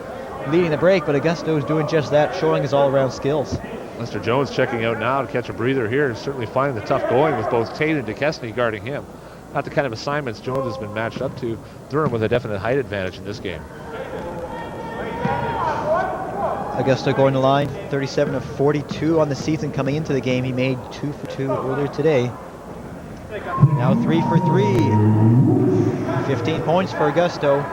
B: leading the break, but Augusto is doing just that, showing his all-around skills.
A: Lester Jones checking out now to catch a breather here, certainly finding the tough going with both Tate and Duquesne guarding him. Not the kind of assignments Jones has been matched up to. Durham with a definite height advantage in this game.
B: Augusto going to line, 37 of 42 on the season coming into the game. He made 2 for 2 earlier today. Now 3 for 3. 15 points for Augusto.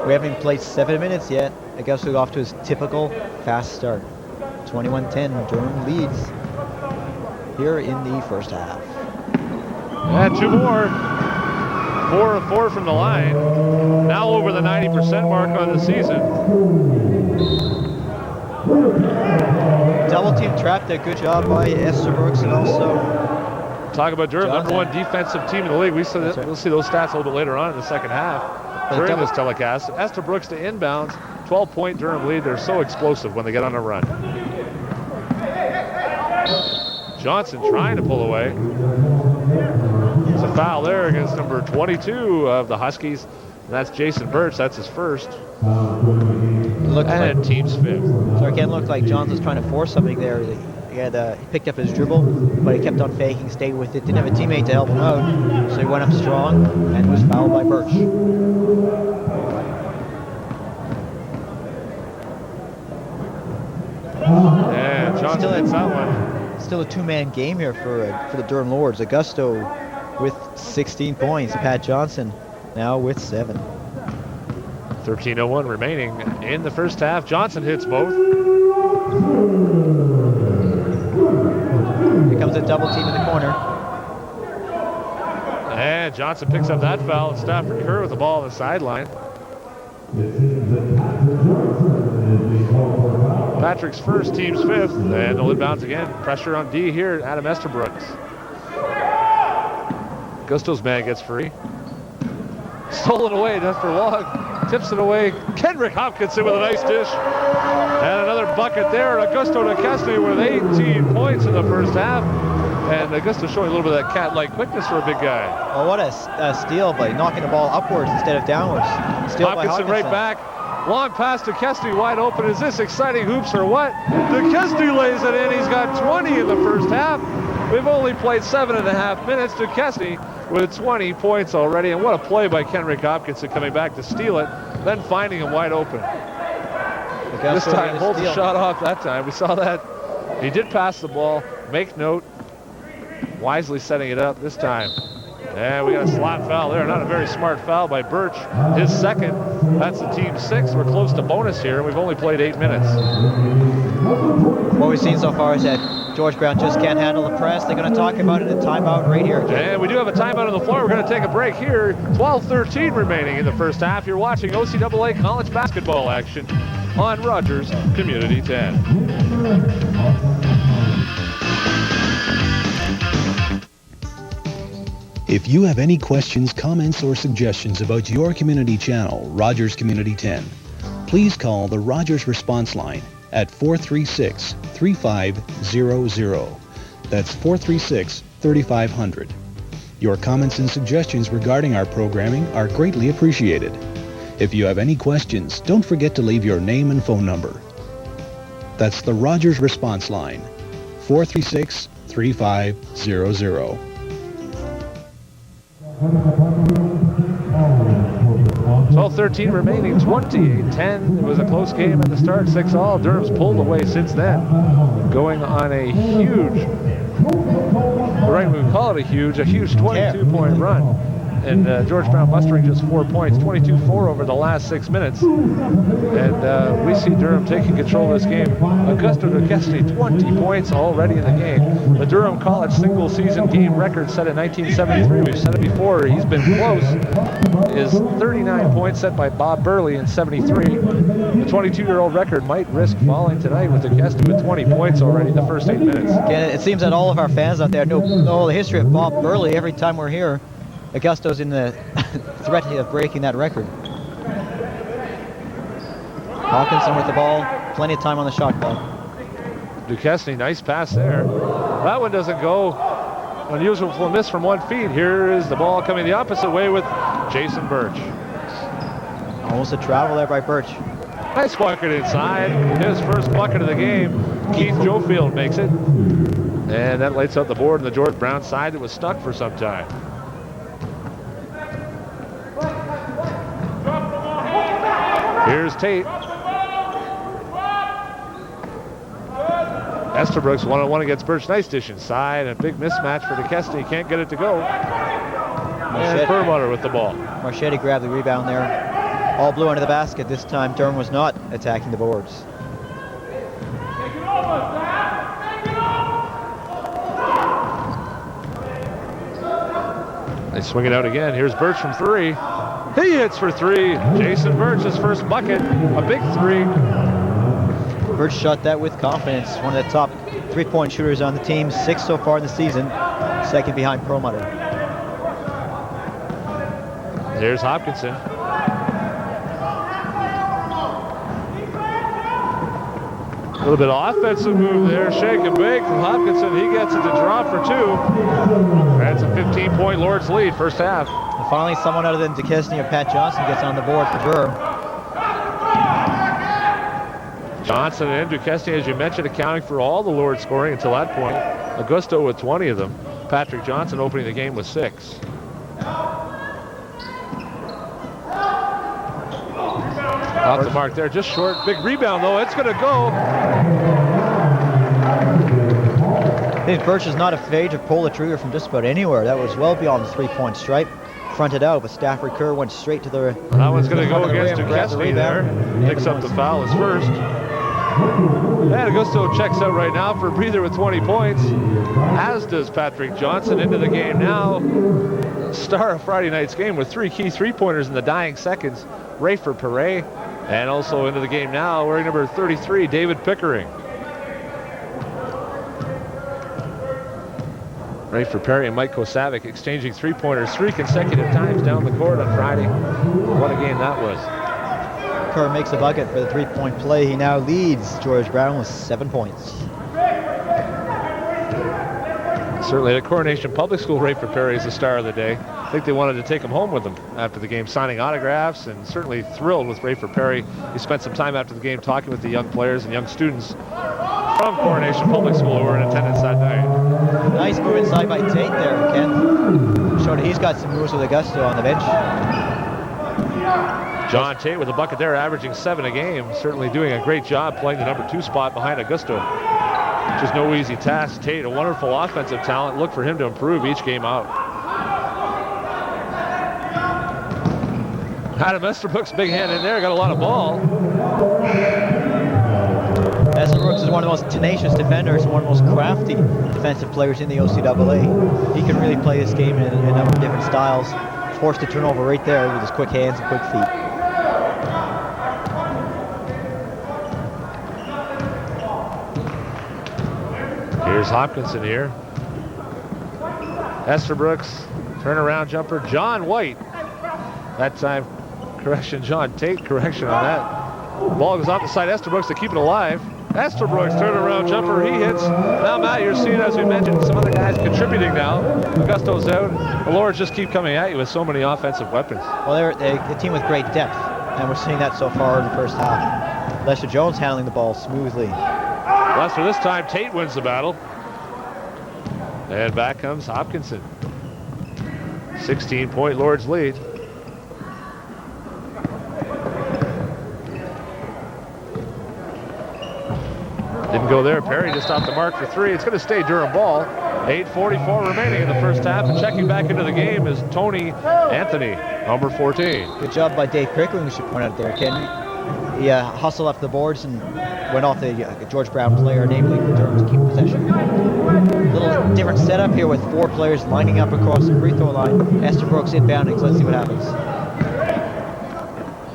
B: We haven't even played 7 minutes yet. Augusta off to his typical fast start. 21-10, Durham leads here in the first half.
A: And two more. 4 of 4 from the line. Now over the 90% mark on the season.
B: Double team trapped there. Good job by Esther Brooks and also
A: Talk about Durham,
B: Johnson.
A: number 1 defensive team in the league. We'll see
B: right.
A: those stats a little bit later on in the second half during this telecast. Esther Brooks to inbounds. 12-point Durham lead. They're so explosive when they get on a run. Johnson trying to pull away. It's a foul there against number 22 of the Huskies. And that's Jason Birch. That's his first.
B: Looks
A: And
B: like,
A: team's fifth.
B: so it can look like Johnson's trying to force something there. He picked up his dribble, but he kept on faking, stayed with it. Didn't have a teammate to help him out, so he went up strong and was fouled by Birch.
A: And Johnson hits that one.
B: Still a two-man game here for the Durham Lords. Augusto with 16 points. Pat Johnson now with 7.
A: 13:01 remaining in the first half. Johnson hits both.
B: Here comes a double team in the corner.
A: And Johnson picks up that foul. And Stafford Kerr with the ball on the sideline. Patrick's first, team's fifth, and they'll inbounds again. Pressure on D here, Adam Esterbrookes. Gusto's man gets free. Stolen away, Denver Long tips it away. Kendrick Hopkinson with a nice dish. And another bucket there. Augusto DeCastro with 18 points in the first half. And Augusto showing a little bit of that cat-like quickness for a big guy.
B: Oh, what a steal by knocking the ball upwards instead of downwards. Steal by
A: Hopkinson right back. Long pass to Kesty, wide open. Is this exciting hoops or what? DeKesty lays it in. He's got 20 in the first half. We've only played 7.5 minutes. DeKesty with 20 points already. And what a play by Kendrick Hopkinson coming back to steal it, then finding him wide open. This time, holds the shot off that time. We saw that. He did pass the ball. Make note. Wisely setting it up this time. And we got a slap foul there. Not a very smart foul by Birch. His second. That's the team 6. We're close to bonus here, and we've only played 8 minutes.
B: What we've seen so far is that George Brown just can't handle the press. They're going to talk about it in timeout right here.
A: And we do have a timeout on the floor. We're going to take a break here. 12:13 remaining in the first half. You're watching OCAA college basketball action on Rogers Community 10.
C: If you have any questions, comments, or suggestions about your community channel, Rogers Community 10, please call the Rogers response line at 436-3500. That's 436-3500. Your comments and suggestions regarding our programming are greatly appreciated. If you have any questions, don't forget to leave your name and phone number. That's the Rogers response line, 436-3500.
A: 12:13 remaining, 28-10. It was a close game at the start, 6-all. Durham's pulled away since then, going on a huge, right, we would call it a huge 22-point run. And George Brown mustering just 4 points, 22-4 over the last 6 minutes. And we see Durham taking control of this game. Augusto DeCesty, 20 points already in the game. The Durham College single season game record set in 1973. We've said it before, he's been close. Is 39 points set by Bob Burley in 73. The 22-year-old record might risk falling tonight with DeCesty with 20 points already in the first 8 minutes.
B: Again, it seems that all of our fans out there know the history of Bob Burley. Every time we're here, Augusto's in the threat of breaking that record. Hawkinson with the ball, plenty of time on the shot clock.
A: DeCesty, nice pass there. That one doesn't go. Unusual miss from 1 feet. Here is the ball coming the opposite way with Jason Birch.
B: Almost a travel there by Birch.
A: Nice bucket inside. His first bucket of the game. Keith Jofield makes it. And that lights up the board on the George Brown side that was stuck for some time. Here's Tate. Esterbrookes one-on-one against Birch. Nice dish inside. A big mismatch for DeCesty. Can't get it to go. And Perlmutter with the ball.
B: Marchetti grabbed the rebound there. All blue under the basket. This time Durham was not attacking the boards.
A: They swing it out again. Here's Birch from three. He hits for three. Jason Birch, his first bucket. A big three.
B: Birch shot that with confidence. One of the top three-point shooters on the team. 6 so far in the season. Second behind Perlmutter.
A: There's Hopkinson. A little bit of offensive move there. Shake and bake from Hopkinson. He gets it to drop for two. That's a 15-point Lord's lead first half.
B: And finally, someone other than DeKesney or Pat Johnson gets on the board for Durham.
A: Johnson and Duquesne, as you mentioned, accounting for all the Lord's scoring until that point. Augusto with 20 of them. Patrick Johnson opening the game with 6. Off the mark there, just short. Big rebound though, it's gonna go.
B: I think Birch is not afraid to pull the trigger from just about anywhere. That was well beyond the three-point stripe. Fronted out, but Stafford Kerr went straight to the...
A: That one's gonna go against Duquesne there. Picks up the foul, his first. And Augusto checks out right now for a breather with 20 points, as does Patrick Johnson. Into the game now. Star of Friday night's game with 3 key three-pointers in the dying seconds. Rayford Perret. And also into the game now, wearing number 33, David Pickering. Rayford Perret and Mike Kosavic exchanging three-pointers 3 consecutive times down the court on Friday. What a game that was.
B: Kerr makes a bucket for the three-point play. He now leads George Brown with 7 points.
A: Certainly at Coronation Public School, Rayford Perret is the star of the day. I think they wanted to take him home with them after the game, signing autographs, and certainly thrilled with Rayford Perret. He spent some time after the game talking with the young players and young students from Coronation Public School who were in attendance that night.
B: Nice move inside by Tate there, Ken. Showed he's got some moves with Augusto on the bench.
A: John Tate with a bucket there, averaging 7 a game. Certainly doing a great job playing the number 2 spot behind Augusto. Which is no easy task. Tate, a wonderful offensive talent. Look for him to improve each game out. Adam Esterbrook's big hand in there, got a lot of ball.
B: Esterbrook is one of the most tenacious defenders, one of the most crafty defensive players in the OCAA. He can really play this game in a number of different styles. Forced to turn over right there with his quick hands and quick feet.
A: Here's Hopkinson here. Esterbrook's turnaround jumper. John White. That time, correction, John Tate, correction on that. Ball goes off the side. Esterbrook's to keep it alive. Esterbrook's turnaround jumper, he hits. Now, Matt, you're seeing, as we mentioned, some other guys contributing now. Augusto's out. The Lords just keep coming at you with so many offensive weapons.
B: Well, they're a team with great depth, and we're seeing that so far in the first half. Lester Jones handling the ball smoothly.
A: Lester this time, Tate wins the battle. And back comes Hopkinson. 16-point Lords lead. Didn't go there. Perry just off the mark for 3. It's going to stay Durham ball. 8:44 remaining in the first half. And checking back into the game is Tony Anthony, number 14.
B: Good job by Dave Pickering, we should point out there, Ken. He hustled up the boards and went off the George Brown player, enabling Durham to keep possession. A little different setup here with 4 players lining up across the free throw line. Esterbrook's inbounding, so let's see what happens.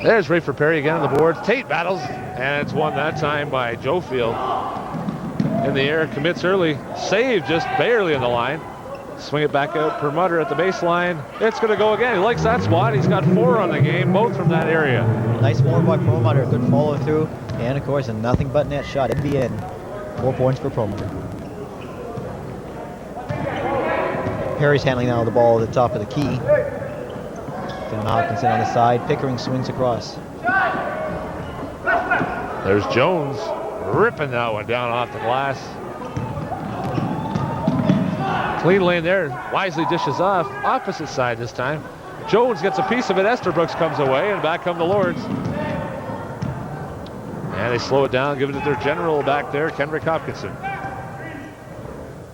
A: There's Rayford Perry again on the boards. Tate battles, and it's won that time by Joe Field. In the air, commits early. Save just barely on the line. Swing it back out. Perlmutter at the baseline. It's going to go again. He likes that spot. He's got 4 on the game, both from that area.
B: Nice forward by Perlmutter. Good follow through. And of course, a nothing but net shot at the end. 4 points for Perlmutter. Perry's handling now the ball at the top of the key. Phil Hopkinson on the side. Pickering swings across.
A: There's Jones ripping that one down off the glass. Clean lane there. Wisely dishes off. Opposite side this time. Jones gets a piece of it. Esterbrook comes away, and back come the Lords. And they slow it down, give it to their general back there, Kendrick Hopkinson.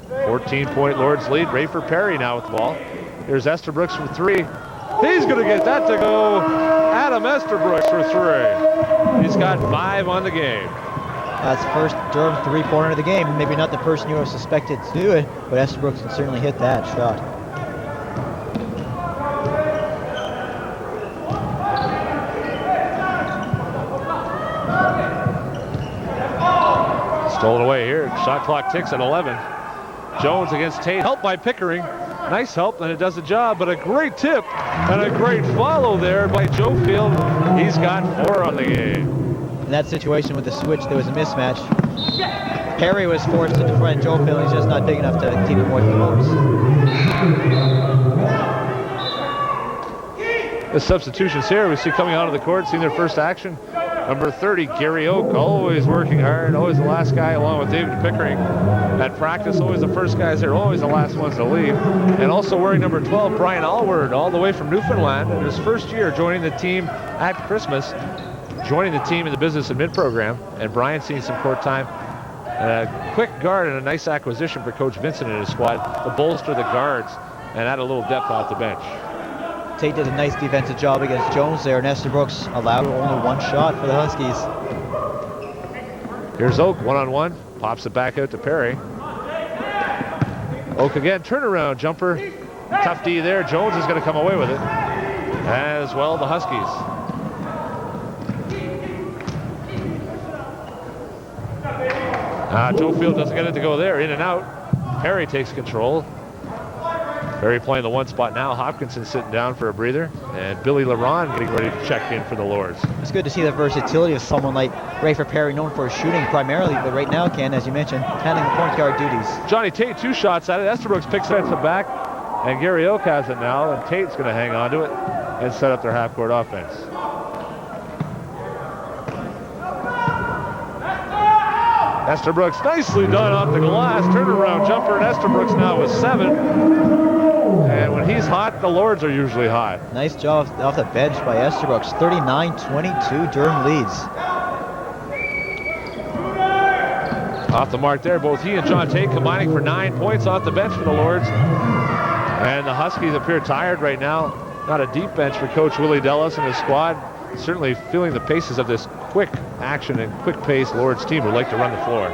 A: 14-point Lords lead. Rayford Perry now with the ball. Here's Esterbrook from 3. He's going to get that to go Adam Esterbrook for 3. He's got 5 on the game.
B: That's the first Durham three-pointer of the game. Maybe not the person you were suspected to do it, but Esterbrook can certainly hit that shot.
A: Stolen away here. Shot clock ticks at 11. Jones against Tate. Help by Pickering. Nice help, and it does the job, but a great tip and a great follow there by Joe Field. He's got 4 on the game.
B: In that situation with the switch, there was a mismatch. Perry was forced to defend Joe Field. He's just not big enough to keep him away from the boards.
A: The substitutions here we see coming out of the court, seeing their first action. Number 30, Gary Oak, always working hard, always the last guy along with David Pickering. At practice, always the first guys there, always the last ones to leave. And also wearing number 12, Brian Allward, all the way from Newfoundland. In his first year joining the team at Christmas, joining the team in the business admit program. And Brian seeing some court time. A quick guard and a nice acquisition for Coach Vincent and his squad to bolster the guards and add a little depth off the bench.
B: Tate did a nice defensive job against Jones there, and Esterbrook's allowed only 1 shot for the Huskies.
A: Here's Oak, one-on-one, pops it back out to Perry. Oak again, turnaround jumper, tough D there. Jones is going to come away with it. As well, the Huskies. Joe Field doesn't get it to go there, in and out. Perry takes control. Perry playing the 1 spot now. Hopkinson sitting down for a breather. And Billy LaRon getting ready to check in for the Lords.
B: It's good to see the versatility of someone like Rafer Perry, known for his shooting primarily, but right now, Ken, as you mentioned, handling the point guard duties.
A: Johnny Tate, 2 shots at it. Esterbrook picks it at the back. And Gary Oak has it now. And Tate's going to hang on to it and set up their half-court offense. Esterbrook's nicely done off the glass. Turnaround jumper, and Esterbrook's now with 7. And when he's hot, the Lords are usually hot.
B: Nice job off the bench by Esterbrook. 39-22, Durham leads.
A: Off the mark there, both he and John Tate combining for 9 points off the bench for the Lords. And the Huskies appear tired right now. Not a deep bench for Coach Willie Dellis and his squad. Certainly feeling the paces of this quick action and quick pace Lords team who like to run the floor.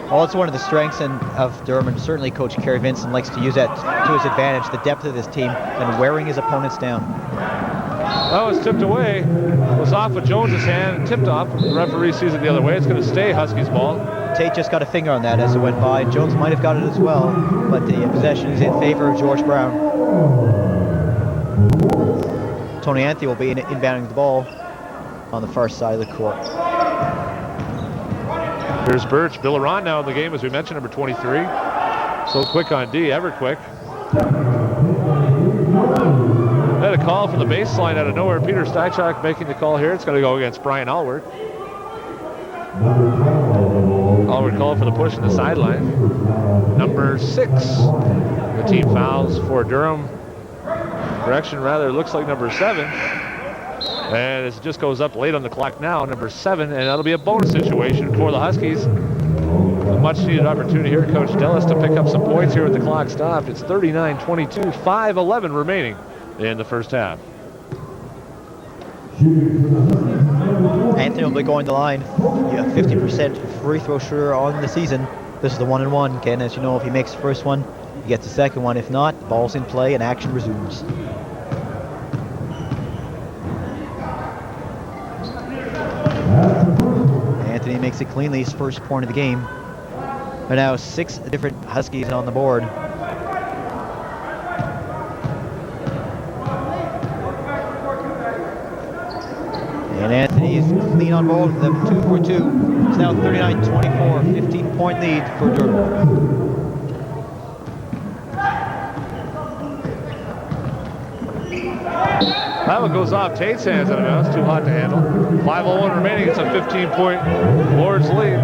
B: Well, it's one of the strengths of Durham, and certainly Coach Kerry Vincent likes to use that to his advantage, the depth of this team and wearing his opponents down.
A: That was tipped away. It was off with Jones's hand and tipped off. The referee sees it the other way. It's going to stay Huskies ball.
B: Tate just got a finger on that as it went by. Jones might have got it as well, but the possession is in favor of George Brown. Tony Anthony will be inbounding the ball on the far side of the court.
A: Here's Birch. Bill Aron now in the game, as we mentioned, number 23. So quick on D, ever quick. Had a call from the baseline out of nowhere. Peter Steichak making the call here. It's going to go against Brian Allward. Allward called for the push in the sideline. Number 6. The team fouls for Durham. Correction, rather, looks like number 7. And it just goes up late on the clock now, number 7, and that'll be a bonus situation for the Huskies. A much-needed opportunity here, Coach Dellis, to pick up some points here with the clock stopped. It's 39-22, 5:11 remaining in the first half.
B: Anthony will be going to the line. You have 50% free throw shooter on the season. This is the 1-and-1. Ken, as you know, if he makes the first one, he gets the second one. If not, the ball's in play and action resumes. Anthony makes it cleanly, his first point of the game. But now 6 different Huskies on the board. And Anthony is clean on both of them, 2 for 2. It's now 39-24, 15-point lead for Durham.
A: That one goes off Tate's hands out of bounds. Too hot to handle. 5:01 remaining. It's a 15-point Lords lead.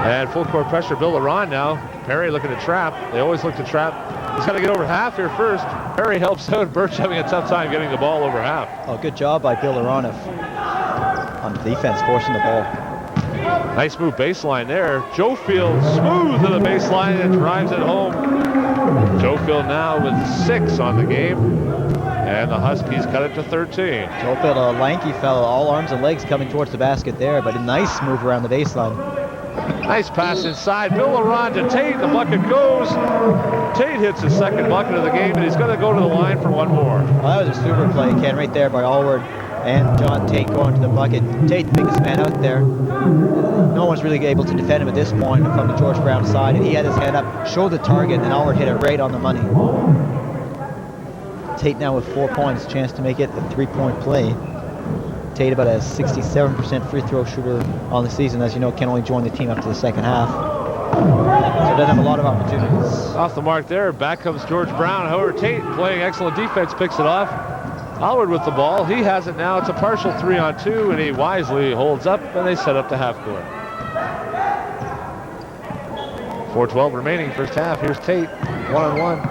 A: And full court pressure. Bill Aron now. Perry looking to trap. They always look to trap. He's got to get over half here first. Perry helps out. Birch having a tough time getting the ball over half.
B: Oh, good job by Bill Aron on defense, forcing the ball.
A: Nice move baseline there. Joe Field smooth to the baseline and drives it home. Jofield now with 6 on the game, and the Huskies cut it to 13.
B: Jofield, a lanky fellow, all arms and legs coming towards the basket there, but a nice move around the baseline.
A: Nice pass inside. Bill Laurent to Tate. The bucket goes. Tate hits his second bucket of the game, and he's going to go to the line for one more.
B: Well, that was a super play, Ken, right there by Allward and John Tate going to the bucket. Tate, the biggest man out there. No one's really able to defend him at this point from the George Brown side, and he had his hand up, showed the target, and Allward hit it right on the money. Tate now with 4 points, chance to make it a 3-point play. Tate about a 67% free throw shooter on the season. As you know, can only join the team up to the second half. So doesn't have a lot of opportunities.
A: Off the mark there. Back comes George Brown. However, Tate playing excellent defense picks it off. Allward with the ball. He has it now. It's a partial 3-on-2, and he wisely holds up, and they set up the half court. 4:12 remaining first half. Here's Tate, one-on-one.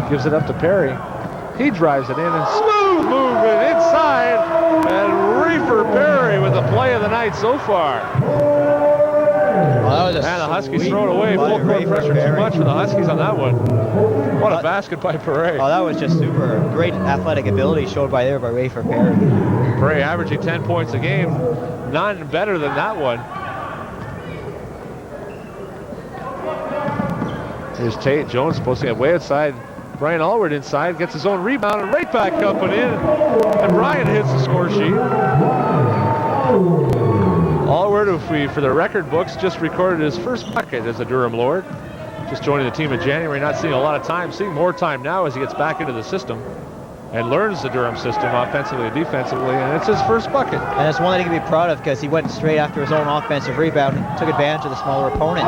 A: Gives it up to Perry. He drives it in, and smooth movement inside. And Reefer Perry with the play of the night so far.
B: Well,
A: and the Huskies throw it away. Full court pressure too much for the Huskies on that one. What a basket by Perry.
B: Oh, that was just super. Great athletic ability showed by Reefer Perry.
A: Perry averaging 10 points a game. None better than that one. Here's Tate. Jones supposed to get way outside. Brian Allward inside, gets his own rebound, and right back up and in. And Brian hits the score sheet. Allward, for the record books, just recorded his first bucket as a Durham Lord. Just joining the team in January, not seeing a lot of time, seeing more time now as he gets back into the system and learns the Durham system offensively and defensively, and it's his first bucket.
B: And it's one that he can be proud of because he went straight after his own offensive rebound and took advantage of the smaller opponent.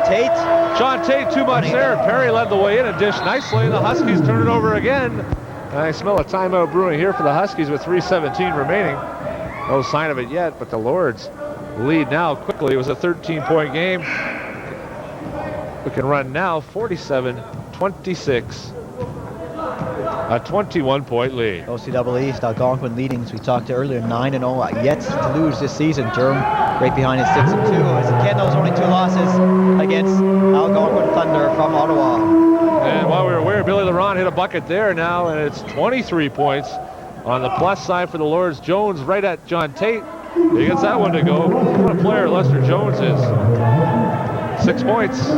B: Tate.
A: John Tate, too much there. Perry led the way in and dished nicely. The Huskies turn it over again. I smell a timeout brewing here for the Huskies with 3:17 remaining. No sign of it yet, but the Lords lead now quickly. It was a 13-point game. We can run now 47-26. A 21-point lead.
B: OCAA East, Algonquin leading, as we talked to earlier, 9-0, yet to lose this season. Durham right behind is 6-2. As again, those only 2 losses against Algonquin Thunder from Ottawa.
A: And while we were aware, Billy Laurent hit a bucket there now, and it's 23 points on the plus side for the Lords. Jones right at John Tate. He gets that one to go. What a player Lester Jones is. 6 points.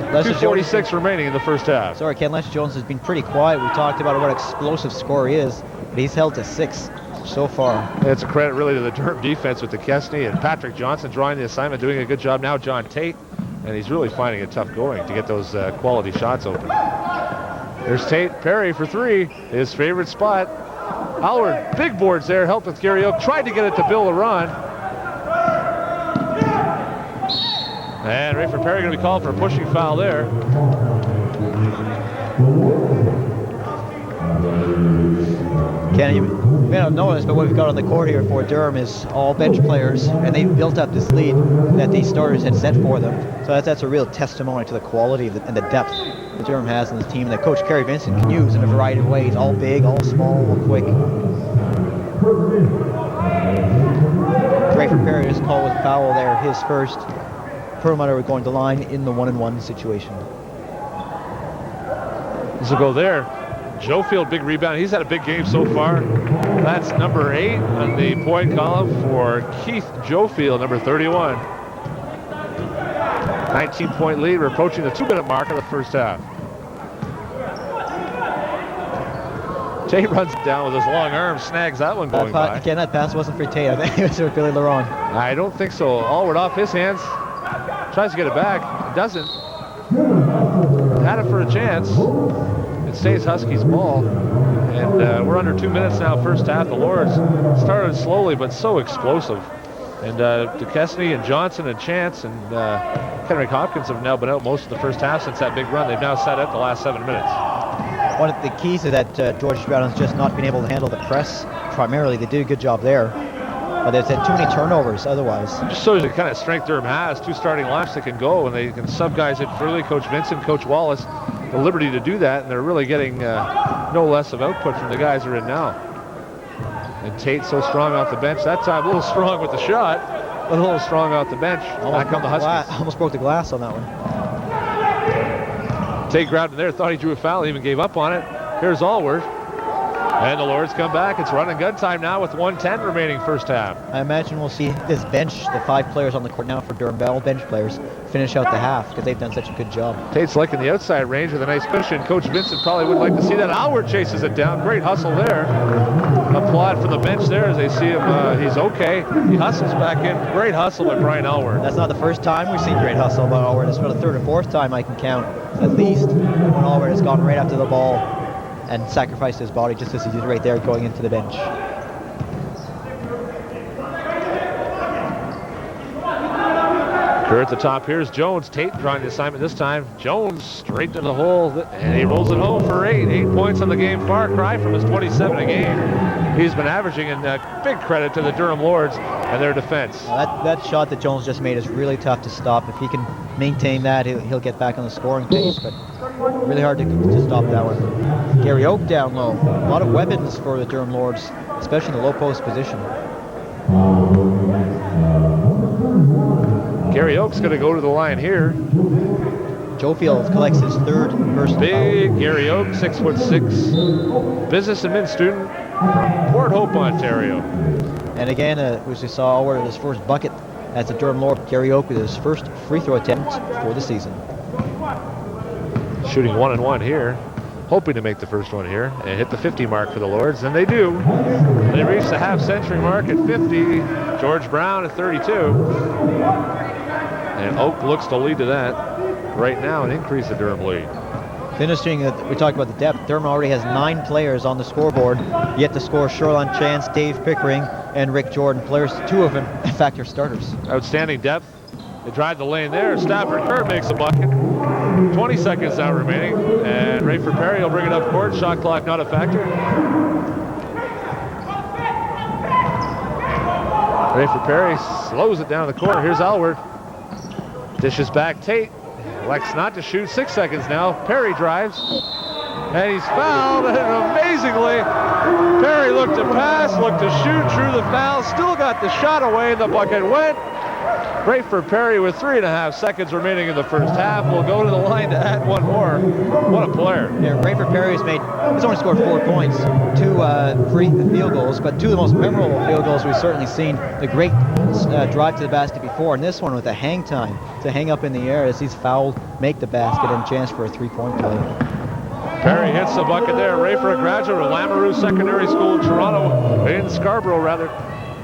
A: 2:46 remaining in the first half.
B: Sorry, Ken, Lester Jones has been pretty quiet. We talked about what explosive score he is, but he's held to 6 so far.
A: It's a credit really to the Durham defense with DeKesney and Patrick Johnson drawing the assignment, doing a good job now. John Tate, and he's really finding it tough going to get those quality shots open. There's Tate. Perry for 3, his favorite spot. Allward, big boards there, helped with Gary Oak, tried to get it to Bill Laurent. And Reefer Perry going to be called for a pushing foul there.
B: Ken, you may not know this, but what we've got on the court here for Durham is all bench players, and they've built up this lead that these starters had set for them. So that's a real testimony to the quality and the depth that Durham has in this team, and that Coach Kerry Vincent can use in a variety of ways, all big, all small, all quick. Reefer Perry is called with foul there, his first. Perlmutter are going to line in the 1-on-1 situation.
A: This will go there. Jofield, big rebound. He's had a big game so far. That's number 8 on the point column for Keith Jofield, number 31. 19-point lead. We're approaching the 2-minute mark of the first half. Tate runs it down with his long arm, snags that one going by.
B: Again, that pass wasn't for Tate. I think it was for Billy Laurent.
A: I don't think so. Allward off his hands. Tries to get it back. Doesn't. Had it for a chance. It stays Huskies ball. And we're under 2 minutes now, first half. The Lords started slowly, but so explosive. And DeKesney and Johnson and Chance and Henrik Hopkins have now been out most of the first half since that big run. They've now sat out the last 7 minutes.
B: One of the keys to that George Brown has just not been able to handle the press. Primarily, they did a good job there. But they've had too many turnovers otherwise.
A: Just shows the kind of strength Durham has. 2 starting lineups that can go, and they can sub guys in freely. Coach Vincent, Coach Wallace, the liberty to do that, and they're really getting no less of output from the guys who are in now. And Tate so strong off the bench. That time a little strong with the shot, but a little strong off the bench. Back on the Huskies.
B: Almost broke the glass on that one.
A: Tate grabbed it there, thought he drew a foul, even gave up on it. Here's Allward. And the Lords come back. It's run and gun time now with 1:10 remaining first half.
B: I imagine we'll see this bench, the 5 players on the court now for Durham Bell bench players, finish out the half because they've done such a good job.
A: Tate's liking the outside range with a nice cushion. Coach Vincent probably would like to see that. Allward chases it down. Great hustle there. Applaud from the bench there as they see him. He's okay. He hustles back in. Great hustle by Brian Allward.
B: That's not the first time we've seen great hustle by Allward. It's for the 3rd or 4th time I can count, at least, when Allward has gone right after the ball and sacrificed his body just as he did right there going into the bench.
A: Kerr at the top. Here's Jones. Tate drawing the assignment this time. Jones straight to the hole, and he rolls it home for 8. 8 points on the game. Far cry from his 27 a game. He's been averaging, and big credit to the Durham Lords and their defense.
B: That shot that Jones just made is really tough to stop. If he can maintain that, he'll get back on the scoring pace, but really hard to stop that one. Gary Oak down low. A lot of weapons for the Durham Lords, especially in the low post position.
A: Gary Oak's going to go to the line here.
B: Joe Fields collects his 3rd personal
A: Big
B: foul.
A: Gary Oak, 6'6", business admin student from Port Hope, Ontario.
B: And again, as we saw, Allward at his first bucket as a Durham Lord. Gary Oak with his first free throw attempt for the season.
A: Shooting 1 and 1 here, hoping to make the first one here and hit the 50 mark for the Lords, and they do. They reach the half-century mark at 50. George Brown at 32. And Oak looks to lead to that right now and increase the Durham lead.
B: Finishing, we talked about the depth. Durham already has 9 players on the scoreboard, yet to score Shoreline Chance, Dave Pickering, and Rick Jordan. Players, 2 of them, in fact, are starters.
A: Outstanding depth. They drive the lane there. Stafford Kerr makes a bucket. 20 seconds now remaining, and Rayford Perry will bring it up court. Shot clock not a factor. Rayford Perry slows it down the court. Here's Allward. Dishes back Tate. Elects not to shoot. 6 seconds now. Perry drives. And he's fouled. And amazingly, Perry looked to pass, looked to shoot, drew the foul, still got the shot away. The bucket went. Rayford Perry with 3.5 seconds remaining in the first half will go to the line to add 1 more. What a player.
B: Yeah, Rayford Perry has only scored 4 points, 2 free field goals, but 2 of the most memorable field goals we've certainly seen. The great drive to the basket before, and this one with a hang time to hang up in the air as he's fouled, make the basket, and chance for a 3-point play.
A: Perry hits the bucket there. Rayford, a graduate of Lamoureux Secondary School in Toronto, in Scarborough rather.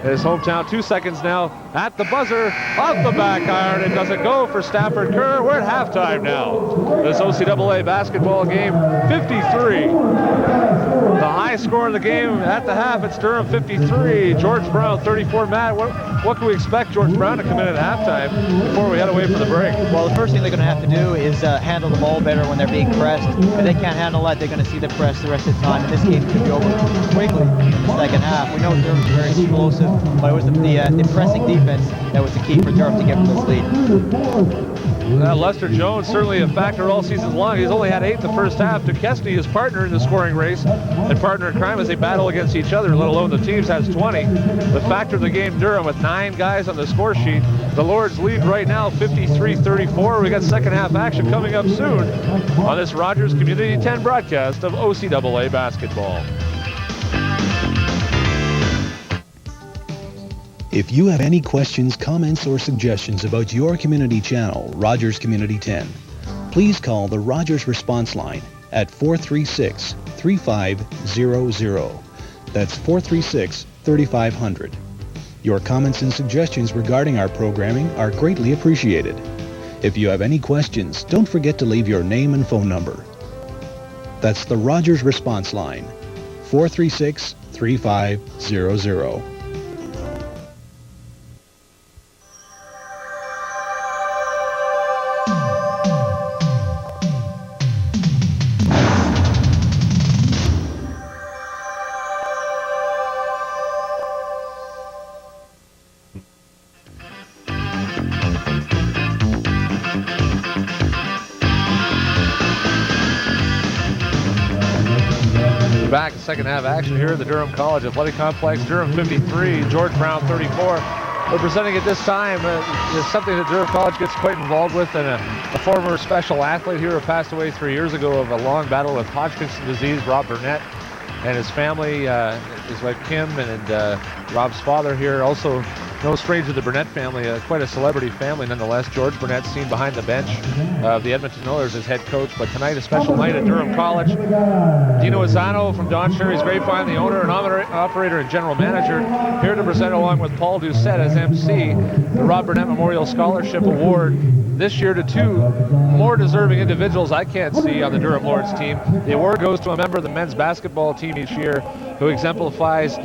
A: His hometown. 2 seconds now at the buzzer, off the back iron. It doesn't go for Stafford Kerr. We're at halftime now. This OCAA basketball game, 53. The high score in the game at the half, it's Durham 53, George Brown 34. Matt, what can we expect George Brown to come in at halftime before we head away for the break?
B: Well, the first thing they're going to have to do is handle the ball better when they're being pressed. If they can't handle that, they're going to see the press the rest of the time. And this game could be over quickly in the second half. We know Durham's very explosive, but it was the pressing defense that was the key for Durham to get this lead.
A: Lester Jones, certainly a factor all season long. He's only had 8 the first half. Duquesne, his partner in the scoring race, and partner in crime as they battle against each other, let alone the teams, has 20. The factor of the game, Durham, with 9 guys on the score sheet. The Lords lead right now, 53-34. We got second half action coming up soon on this Rogers Community 10 broadcast of OCAA basketball.
C: If you have any questions, comments, or suggestions about your community channel, Rogers Community 10, please call the Rogers response line at 436-3500. That's 436-3500. Your comments and suggestions regarding our programming are greatly appreciated. If you have any questions, don't forget to leave your name and phone number. That's the Rogers response line, 436-3500.
A: Back in second half action here at the Durham College Athletic Complex. Durham 53, George Brown 34. We're presenting at this time is something that Durham College gets quite involved with, and a former special athlete here who passed away 3 years ago of a long battle with Hodgkin's disease, Rob Burnett, and his family, his wife Kim, and Rob's father here, also no stranger to the Burnett family, quite a celebrity family nonetheless. George Burnett seen behind the bench of the Edmonton Oilers as head coach, but tonight a special night at Durham College. Dino Azzano from Don Cherry's Grapevine, the owner and operator and general manager, here to present along with Paul Doucette as MC the Rob Burnett Memorial Scholarship Award this year to two more deserving individuals I can't see on the Durham Lords team. The award goes to a member of the men's basketball team each year who exemplifies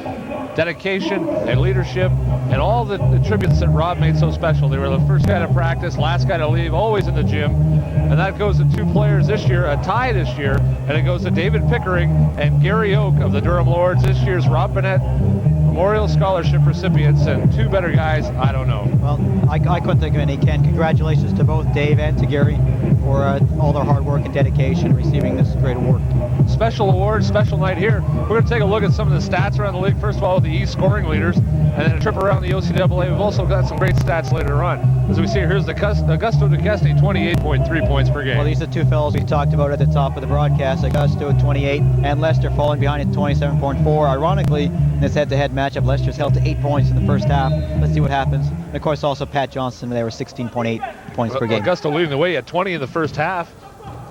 A: dedication and leadership and all the attributes that Rob made so special. They were the first guy to practice, last guy to leave, always in the gym. And that goes to two players this year, a tie this year, and it goes to David Pickering and Gary Oak of the Durham Lords, this year's Rob Burnett Memorial Scholarship recipients, and two better guys, I don't know.
B: Well, I couldn't think of any, Ken. Congratulations to both Dave and to Gary for all their hard work and dedication receiving this great award.
A: Special award, special night here. We're going to take a look at some of the stats around the league. First of all, the East scoring leaders, and then a trip around the OCAA. We've also got some great stats later on. As we see here, here's Augusto Duquesne, 28.3 points per game.
B: Well, these are the two fellows we talked about at the top of the broadcast. Augusto at 28 and Lester falling behind at 27.4. Ironically, in this head-to-head matchup, Lester's held to 8 points in the first half. Let's see what happens. And of course, also Pat Johnson, they were 16.8 points per game.
A: Augusto leading the way at 20 in the first half.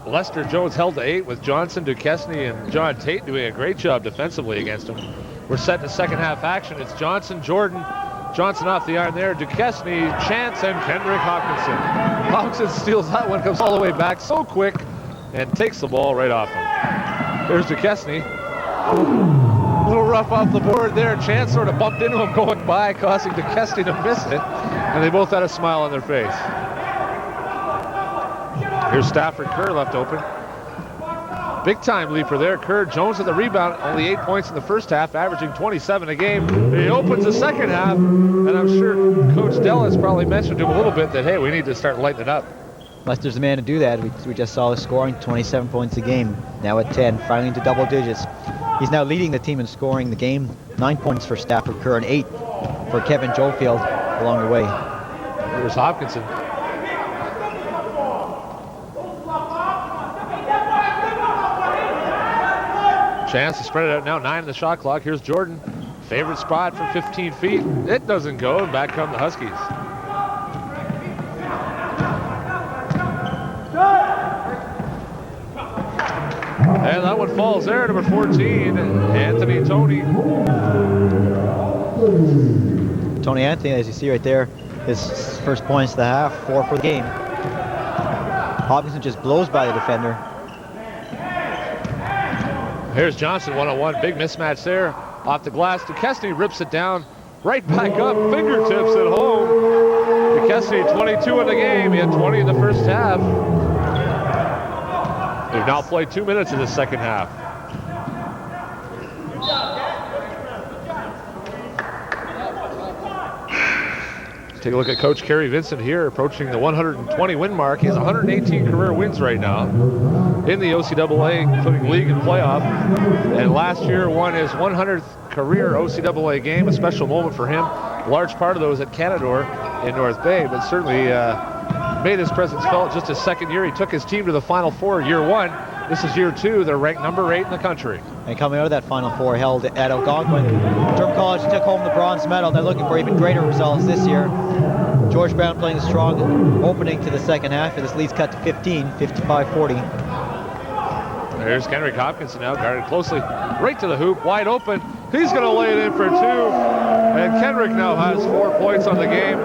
A: Lester Jones held to 8 with Johnson, Duquesne, and John Tate doing a great job defensively against him. We're set to second half action. It's Johnson, Jordan, Johnson off the iron there, Duquesne, Chance, and Kendrick Hopkinson. Hopkinson steals that one, comes all the way back so quick, and takes the ball right off him. There's Duquesne. A little rough off the board there. Chance sort of bumped into him going by, causing Duquesne to miss it, and they both had a smile on their face. Here's Stafford Kerr left open. Big time leaper there. Kerr, Jones with the rebound, only 8 points in the first half, averaging 27 a game. He opens the second half, and I'm sure Coach Dellis probably mentioned to him a little bit that, hey, we need to start lighting it up.
B: Lester's the man to do that. We just saw the scoring, 27 points a game, now at 10, finally into double digits. He's now leading the team in scoring the game, 9 points for Stafford Kerr and 8 for Kevin Jofield along the way.
A: Here's Hopkinson. Chance to spread it out now, 9 in the shot clock. Here's Jordan. Favorite spot from 15 feet. It doesn't go, and back come the Huskies. And that one falls there, number 14, Anthony Tony.
B: Tony Anthony, as you see right there, his first points of the half, 4 for the game. Hopkinson just blows by the defender.
A: Here's Johnson, one-on-one, big mismatch there. Off the glass, Duquesne rips it down, right back up, fingertips at home. Duquesne, 22 in the game, he had 20 in the first half. They've now played 2 minutes in the second half. Take a look at Coach Kerry Vincent here, approaching the 120 win mark. He has 118 career wins right now in the OCAA, including league and playoff. And last year won his 100th career OCAA game, a special moment for him. A large part of those at Canadore in North Bay, but certainly made his presence felt just his second year. He took his team to the Final Four year 1. This is year 2. They're ranked number 8 in the country.
C: And coming out of that Final Four held at Algonquin, Durham College took home the bronze medal. They're looking for even greater results this year. George Brown playing a strong opening to the second half, and this lead's cut to 15, 55-40.
A: There's Kendrick Hopkinson now, guarded closely, right to the hoop, wide open. He's going to lay it in for 2. And Kendrick now has 4 points on the game.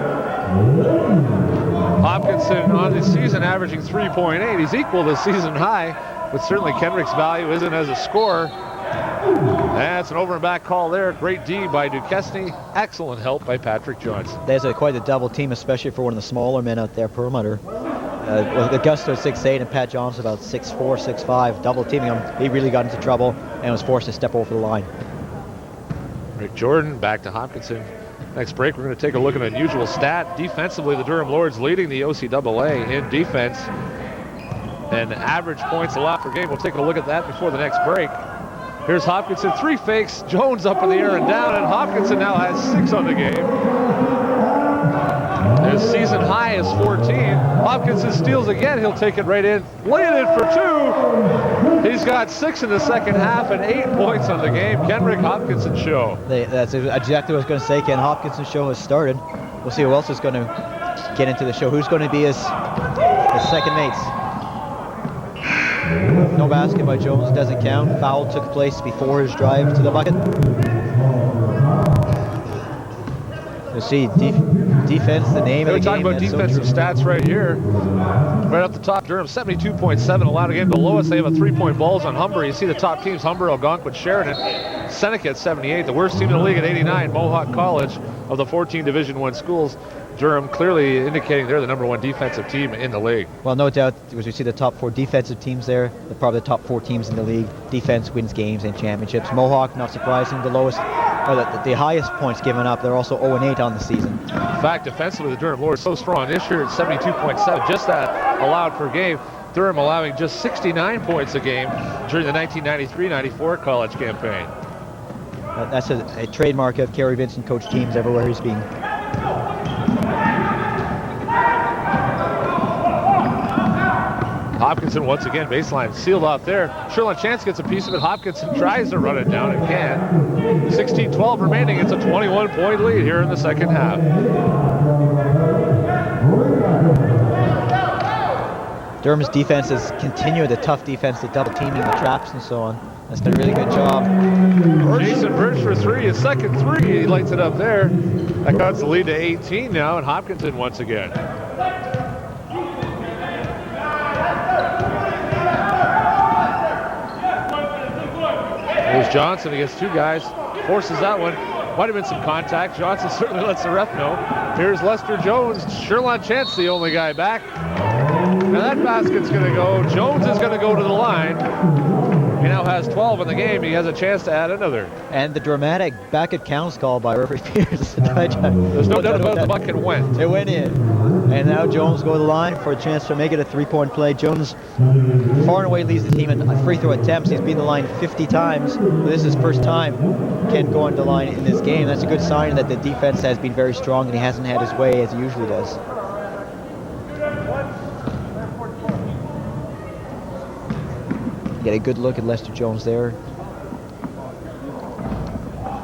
A: Hopkinson on the season averaging 3.8. He's equal to season high, but certainly Kendrick's value isn't as a scorer. That's an over and back call there. Great D by Duquesne. Excellent help by Patrick Johnson.
C: There's quite a double team, especially for one of the smaller men out there, perimeter. Augusto 6'8" and Pat Johnson about 6'4", 6'5", double teaming him. He really got into trouble and was forced to step over the line.
A: Rick Jordan back to Hopkinson. Next break, we're going to take a look at an unusual stat. Defensively, the Durham Lords leading the OCAA in defense and average points allowed per game. We'll take a look at that before the next break. Here's Hopkinson, 3 fakes, Jones up in the air and down, and Hopkinson now has 6 on the game. His season high is 14. Hopkinson steals again. He'll take it right in. Laying it for 2. He's got 6 in the second half and 8 points on the game. Kenrick Hopkinson show.
B: That's exactly what I was going to say. Ken Hopkinson show has started. We'll see who else is going to get into the show. Who's going to be his second mates? No basket by Jones, doesn't count. Foul took place before his drive to the bucket. You'll see defense, the name of the game.
A: We're talking about defensive stats right here. Right up the top, Durham 72.7 allowed a game. The lowest, they have a 3-point balls on Humber. You see the top teams, Humber, Algonquin, Sheridan. Seneca at 78. The worst team in the league at 89, Mohawk College. Of the 14 Division I schools, Durham clearly indicating they're the number 1 defensive team in the league.
B: Well, no doubt, as we see the top 4 defensive teams there, they're probably the top 4 teams in the league. Defense wins games and championships. Mohawk, not surprising, the lowest, or the highest points given up. They're also 0-8 on the season.
A: In fact, defensively, the Durham Lord is so strong. This year it's 72.7, just that allowed per game. Durham allowing just 69 points a game during the 1993-94 college campaign.
B: That's a trademark of Kerry Vincent coach teams everywhere he's been.
A: Hopkinson once again, baseline sealed off there. Sherlon Chance gets a piece of it. Hopkinson tries to run it down and can. 16-12 remaining. It's a 21-point lead here in the second half.
B: Durham's defense has continued the tough defense, the double teaming, the traps, and so on. That's done a really good job.
A: Jason Birch for 3, his second 3. He lights it up there. That cuts the lead to 18 now, and Hopkinson once again. There's Johnson against 2 guys. Forces that one. Might have been some contact. Johnson certainly lets the ref know. Here's Lester Jones. Sherlon Chance, the only guy back. Now that basket's going to go. Jones is going to go to the line. He now has 12 in the game. He has a chance to add another.
B: And the dramatic back at counts call by referee Pierce.
A: There's no doubt about the bucket went.
B: It went in. And now Jones go to the line for a chance to make it a 3-point play. Jones far and away leads the team in free throw attempts. He's been to the line 50 times. This is his first time Ken going to the line in this game. That's a good sign that the defense has been very strong and he hasn't had his way as he usually does. Get a good look at Lester Jones there.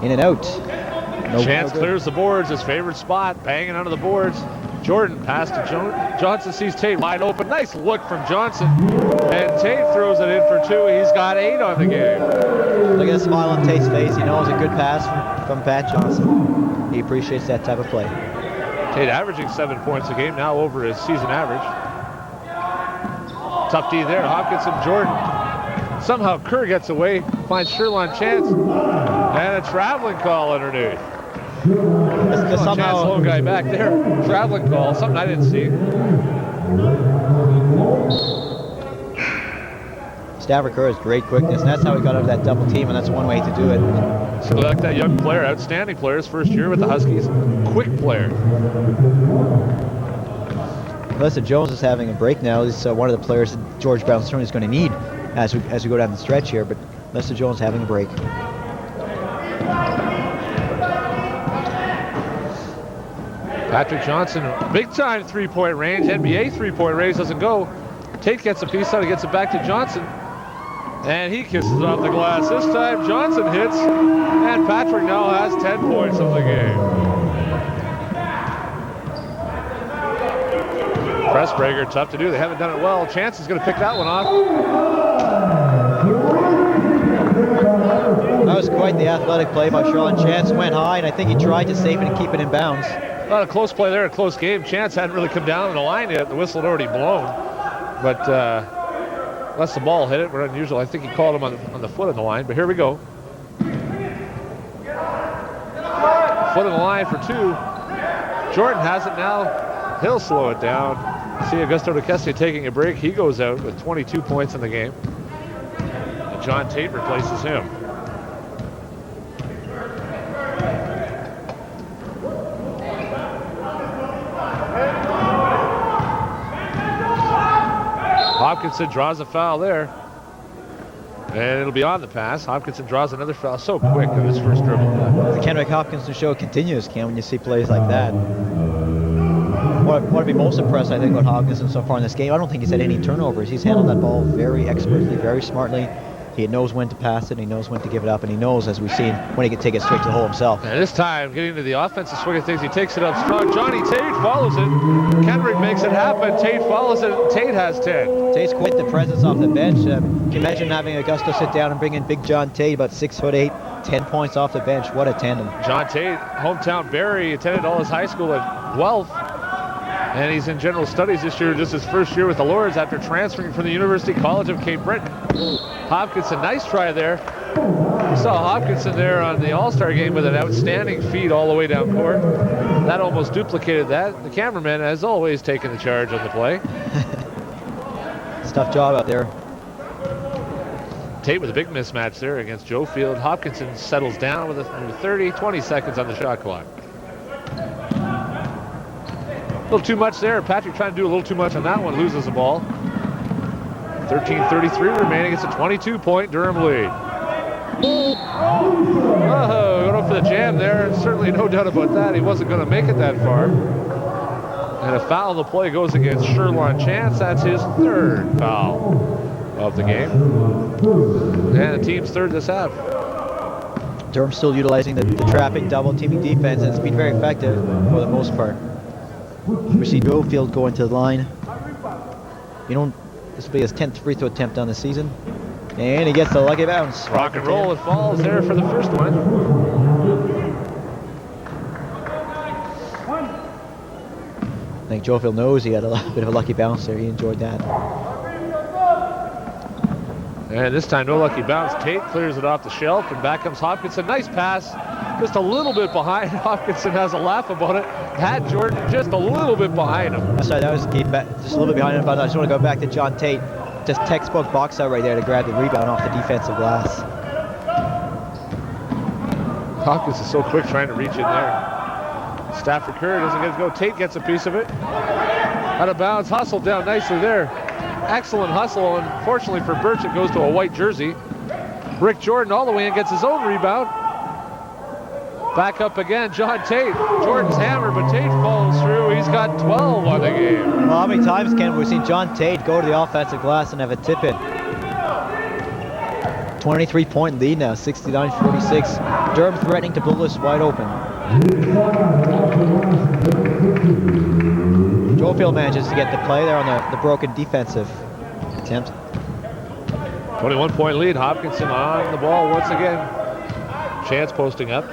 B: In and out.
A: Chance clears the boards, his favorite spot, banging onto the boards. Jordan pass to Johnson, sees Tate wide open. Nice look from Johnson. And Tate throws it in for 2. He's got 8 on the game.
B: Look at the smile on Tate's face. He knows a good pass from Pat Johnson. He appreciates that type of play.
A: Tate averaging 7 points a game, now over his season average. Tough D there. Hopkinson, Jordan. Somehow Kerr gets away, finds Sherlon Chance, and a traveling call underneath.
B: Somehow,
A: Chance, little guy back there. Traveling call, something I didn't see.
B: Stavro Kerr has great quickness, and that's how he got out of that double team, and that's one way to do it.
A: So like that young player, outstanding player, his first year with the Huskies. Quick player.
B: Lester Jones is having a break now. He's one of the players that George Brown certainly is going to need as we go down the stretch here, but Lester Jones having a break.
A: Patrick Johnson, big time 3-point range. NBA 3-point range doesn't go. Tate gets a piece out, he gets it back to Johnson. And he kisses it off the glass. This time Johnson hits, and Patrick now has 10 points of the game. Press breaker, tough to do. They haven't done it well. Chance is going to pick that one off.
B: That was quite the athletic play by Sherlon Chance. Went high, and I think he tried to save it and keep it in bounds.
A: Not a close play there, a close game. Chance hadn't really come down on the line yet. The whistle had already blown. But unless the ball hit it, we're unusual. I think he called him on the foot on the line, but here we go. Foot on the line for 2. Jordan has it now. He'll slow it down. See Augusto DeCessi taking a break. He goes out with 22 points in the game. And John Tate replaces him. Hopkinson draws a foul there. And it'll be on the pass. Hopkinson draws another foul so quick on his first dribble.
B: The Kenrick Hopkinson show continues, Ken, when you see plays like that. what I'd be most impressed, I think, about Hopkinson so far in this game, I don't think he's had any turnovers. He's handled that ball very expertly, very smartly. He knows when to pass it, and he knows when to give it up, and he knows, as we've seen, when he can take it straight to the hole himself.
A: And this time, getting to the offensive swing of things, he takes it up strong. Johnny Tate follows it. Kendrick makes it happen. Tate follows it. Tate has 10.
B: Tate's quite the presence off the bench. Can you imagine having Augusto sit down and bring in big John Tate, about 6'8", 10 points off the bench? What a tandem.
A: John Tate, hometown Barrie, attended all his high school at Guelph. And he's in general studies this year, just his first year with the Lords after transferring from the University College of Cape Breton. Hopkinson, nice try there. We saw Hopkinson there on the All-Star game with an outstanding feed all the way down court. That almost duplicated that. The cameraman, as always, taking the charge on the play.
B: It's a tough job out there.
A: Tate with a big mismatch there against Joe Field. Hopkinson settles down with 20 seconds on the shot clock. A little too much there. Patrick trying to do a little too much on that one. Loses the ball. 13:33 remaining. It's a 22-point Durham lead. Oh, going up for the jam there. Certainly no doubt about that. He wasn't going to make it that far. And a foul on the play goes against Sherlon Chance. That's his third foul of the game. And the team's third this half.
B: Durham still utilizing the trapping, double-teaming defense, and it's been very effective for the most part. We see Joe Field going to the line. This will be his 10th free throw attempt on the season. And he gets the lucky bounce.
A: Rock and roll, it falls there for the first one.
B: I think Joe Field knows he had a bit of a lucky bounce there. He enjoyed that.
A: And this time, no lucky bounce. Tate clears it off the shelf, and back comes Hopkinson. Nice pass. Just a little bit behind. Hopkinson has a laugh about it. Pat Jordan just a little bit behind him.
B: Sorry, that was just a little bit behind him, but I just want to go back to John Tate. Just textbook box out right there to grab the rebound off the defensive glass.
A: Hopkins is so quick trying to reach in there. Stafford Kerr doesn't get to go. Tate gets a piece of it. Out of bounds, hustled down nicely there. Excellent hustle. Unfortunately for Birch, it goes to a white jersey. Rick Jordan all the way in, gets his own rebound. Back up again, John Tate. Jordan's hammer, but Tate follows through. He's got 12 on the game.
B: Well, how many times, Ken, we've seen John Tate go to the offensive glass and have a tip-in? 23-point lead now, 69-46. Durham threatening to blow this wide open. Joe Field manages to get the play there on the broken defensive attempt.
A: 21-point lead. Hopkinson on the ball once again. Chance posting up.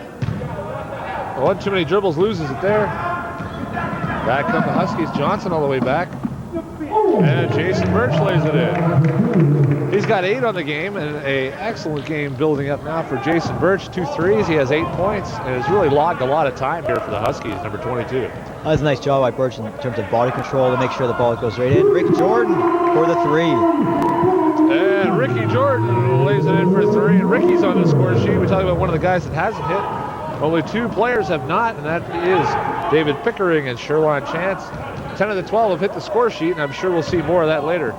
A: One too many dribbles, loses it there. Back come the Huskies. Johnson all the way back. And Jason Birch lays it in. He's got 8 on the game, and an excellent game building up now for Jason Birch. 2 threes. He has 8 points, and has really logged a lot of time here for the Huskies, number 22.
B: That was a nice job by Birch in terms of body control to make sure the ball goes right in. Rick Jordan for the 3.
A: And Ricky Jordan lays it in for 3. And Ricky's on the score sheet. We talk about one of the guys that hasn't hit. Only 2 players have not, and that is David Pickering and Sherlon Chance. 10 of the 12 have hit the score sheet, and I'm sure we'll see more of that later.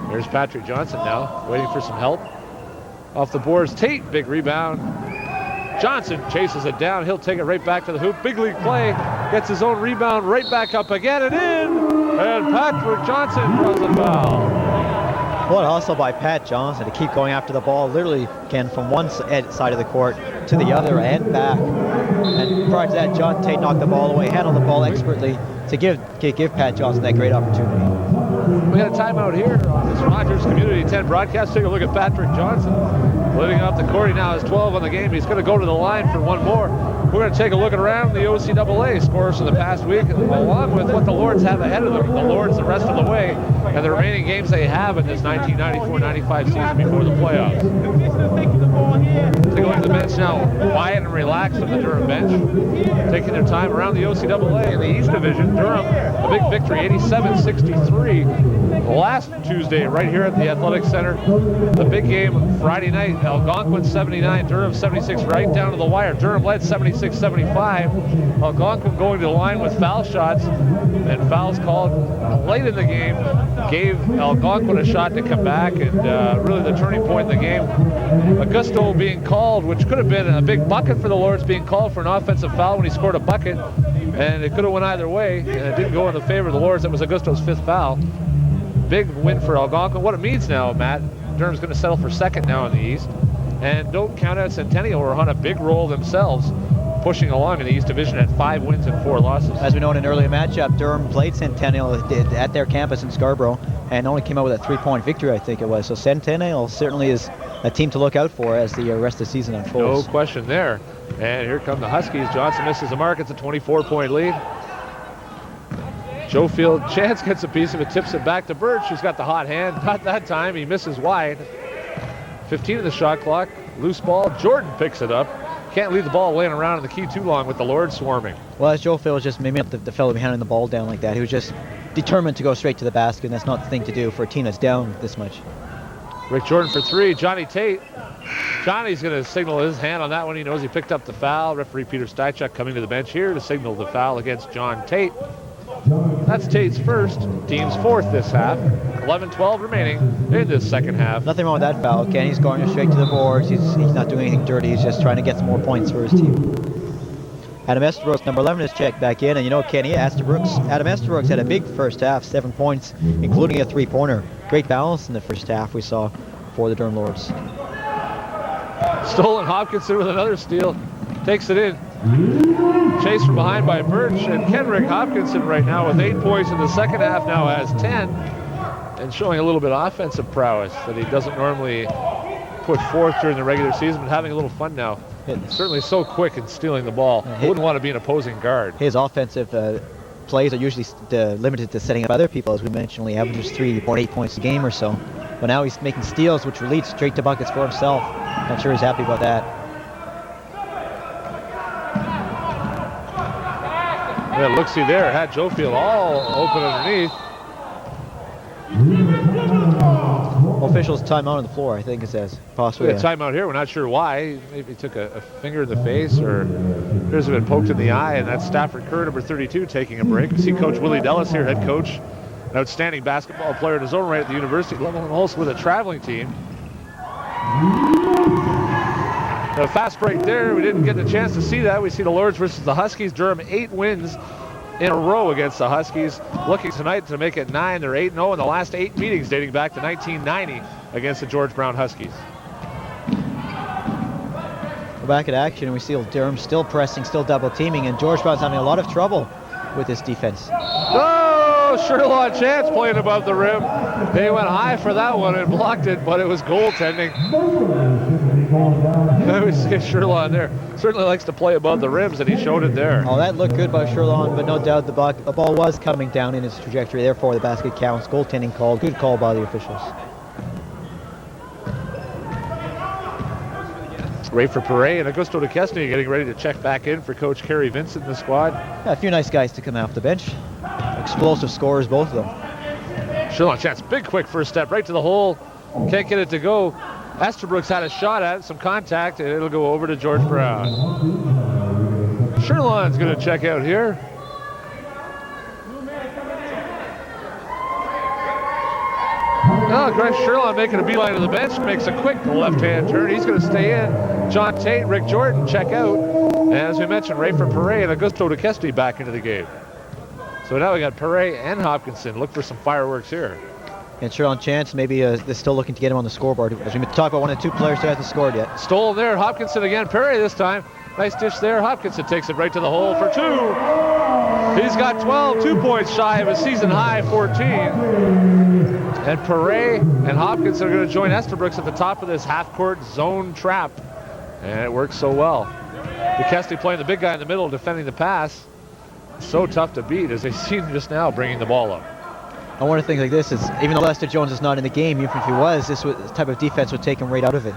A: There's Patrick Johnson now, waiting for some help. Off the boards, Tate, big rebound. Johnson chases it down. He'll take it right back to the hoop. Big league play. Gets his own rebound right back up again and in. And Patrick Johnson draws a foul.
B: What a hustle by Pat Johnson to keep going after the ball, literally, Ken, from one side of the court to the other and back. And prior to that, John Tate knocked the ball away, handled the ball expertly to give Pat Johnson that great opportunity.
A: We got a timeout here on this Rogers Community 10 broadcast. Take a look at Patrick Johnson living off the court. He now has 12 on the game. He's going to go to the line for one more. We're going to take a look around the OCAA scores from the past week, along with what the Lords have ahead of them. The Lords the rest of the way, and the remaining games they have in this 1994-95 season before the playoffs. Take a look at the bench now. Quiet and relaxed on the Durham bench. Taking their time around the OCAA in the East Division. Durham, a big victory, 87-63. Last Tuesday, right here at the Athletic Center. The big game Friday night, Algonquin 79, Durham 76, right down to the wire. Durham led 76-75. Algonquin going to the line with foul shots, and fouls called late in the game gave Algonquin a shot to come back, and really the turning point in the game. Augusto being called, which could have been a big bucket for the Lords, being called for an offensive foul when he scored a bucket. And it could have went either way, and it didn't go in the favor of the Lords. That was Augusto's 5th foul. Big win for Algonquin. What it means now, Matt, Durham's going to settle for 2nd now in the East. And don't count out Centennial, who are on a big roll themselves, pushing along in the East Division at 5 wins and 4 losses.
B: As we know in an earlier matchup, Durham played Centennial at their campus in Scarborough and only came out with a 3-point victory, I think it was. So Centennial certainly is a team to look out for as the rest of the season unfolds.
A: No question there. And here come the Huskies. Johnson misses the mark. It's a 24-point lead. Joe Field, Chance gets a piece of it, tips it back to Birch, who's got the hot hand. Not that time. He misses wide. 15 in the shot clock. Loose ball. Jordan picks it up. Can't leave the ball laying around in the key too long with the Lords swarming.
B: Well, as Joe Field was just miming up the fellow behind the ball down like that. He was just determined to go straight to the basket, and that's not the thing to do for a team that's down this much.
A: Rick Jordan for 3. Johnny Tate. Johnny's going to signal his hand on that one. He knows he picked up the foul. Referee Peter Stychuk coming to the bench here to signal the foul against John Tate. That's Tate's first, team's 4th this half. 11-12 remaining in this second half.
B: Nothing wrong with that foul, Ken. He's going straight to the boards. He's not doing anything dirty. He's just trying to get some more points for his team. Adam Estabrooks, number 11, is checked back in. And you know, Kenny, Adam Estabrooks had a big first half, 7 points, including a 3-pointer. Great balance in the first half we saw for the Durham Lords.
A: Stolen Hopkinson with another steal. Takes it in. Chased from behind by Birch, and Kenrick Hopkinson right now with 8 points in the second half now has 10, and showing a little bit of offensive prowess that he doesn't normally put forth during the regular season, but having a little fun now. Certainly so quick in stealing the ball. Wouldn't want to be an opposing guard.
B: His offensive plays are usually limited to setting up other people. As we mentioned, he averages 8 points a game or so. But now he's making steals, which will lead straight to buckets for himself. Not sure he's happy about that.
A: Yeah, look-see there. Had Joe Field all open underneath.
B: Officials timeout on the floor, I think it says. Possibly.
A: A timeout here. We're not sure why. Maybe he took a finger in the face, or appears to have been poked in the eye, and that's Stafford Kerr, number 32, taking a break. We see Coach Willie Dellis here, head coach, an outstanding basketball player in his own right at the university level, and also with a traveling team. A fast break there. We didn't get the chance to see that. We see the Lords versus the Huskies. Durham 8 wins in a row against the Huskies. Looking tonight to make it 9. They're 8-0 in the last 8 meetings dating back to 1990 against the George Brown Huskies.
B: We're back at action, and we see Durham still pressing, still double teaming, and George Brown's having a lot of trouble with his defense.
A: Oh, Sherlock Chance playing above the rim. They went high for that one and blocked it, but it was goaltending. I would say Sherlock there certainly likes to play above the rims, and he showed it there.
B: Oh, that looked good by Sherlock, but no doubt the ball was coming down in its trajectory. Therefore, the basket counts. Goaltending called. Good call by the officials.
A: Rayford Perret and Augusto DeKesney getting ready to check back in for Coach Kerry Vincent in the squad.
B: Yeah, a few nice guys to come off the bench. Explosive scorers, both of them.
A: Sherlock Chance, big quick first step right to the hole. Can't get it to go. Estabrooks had a shot at it, some contact, and it'll go over to George Brown. Sherlock's going to check out here. Oh, Greg Sherlock making a beeline to the bench, makes a quick left-hand turn. He's going to stay in. John Tate, Rick Jordan check out. And as we mentioned, Rayford Perret and Augusto DeKesney back into the game. So now we got Perret and Hopkinson. Look for some fireworks here.
B: And Sherlock Chance, maybe they're still looking to get him on the scoreboard. As we talk about one of the 2 players who hasn't scored yet.
A: Stolen there, Hopkinson again. Perret this time. Nice dish there. Hopkinson takes it right to the hole for 2. He's got 12, 2 points shy of a season high 14. And Perret and Hopkinson are going to join Estabrooks at the top of this half-court zone trap. And it works so well. DeKesney playing the big guy in the middle, defending the pass. So tough to beat, as they seem just now bringing the ball up.
B: And one of the things like this is, even though Lester Jones is not in the game, even if he was, this type of defense would take him right out of it.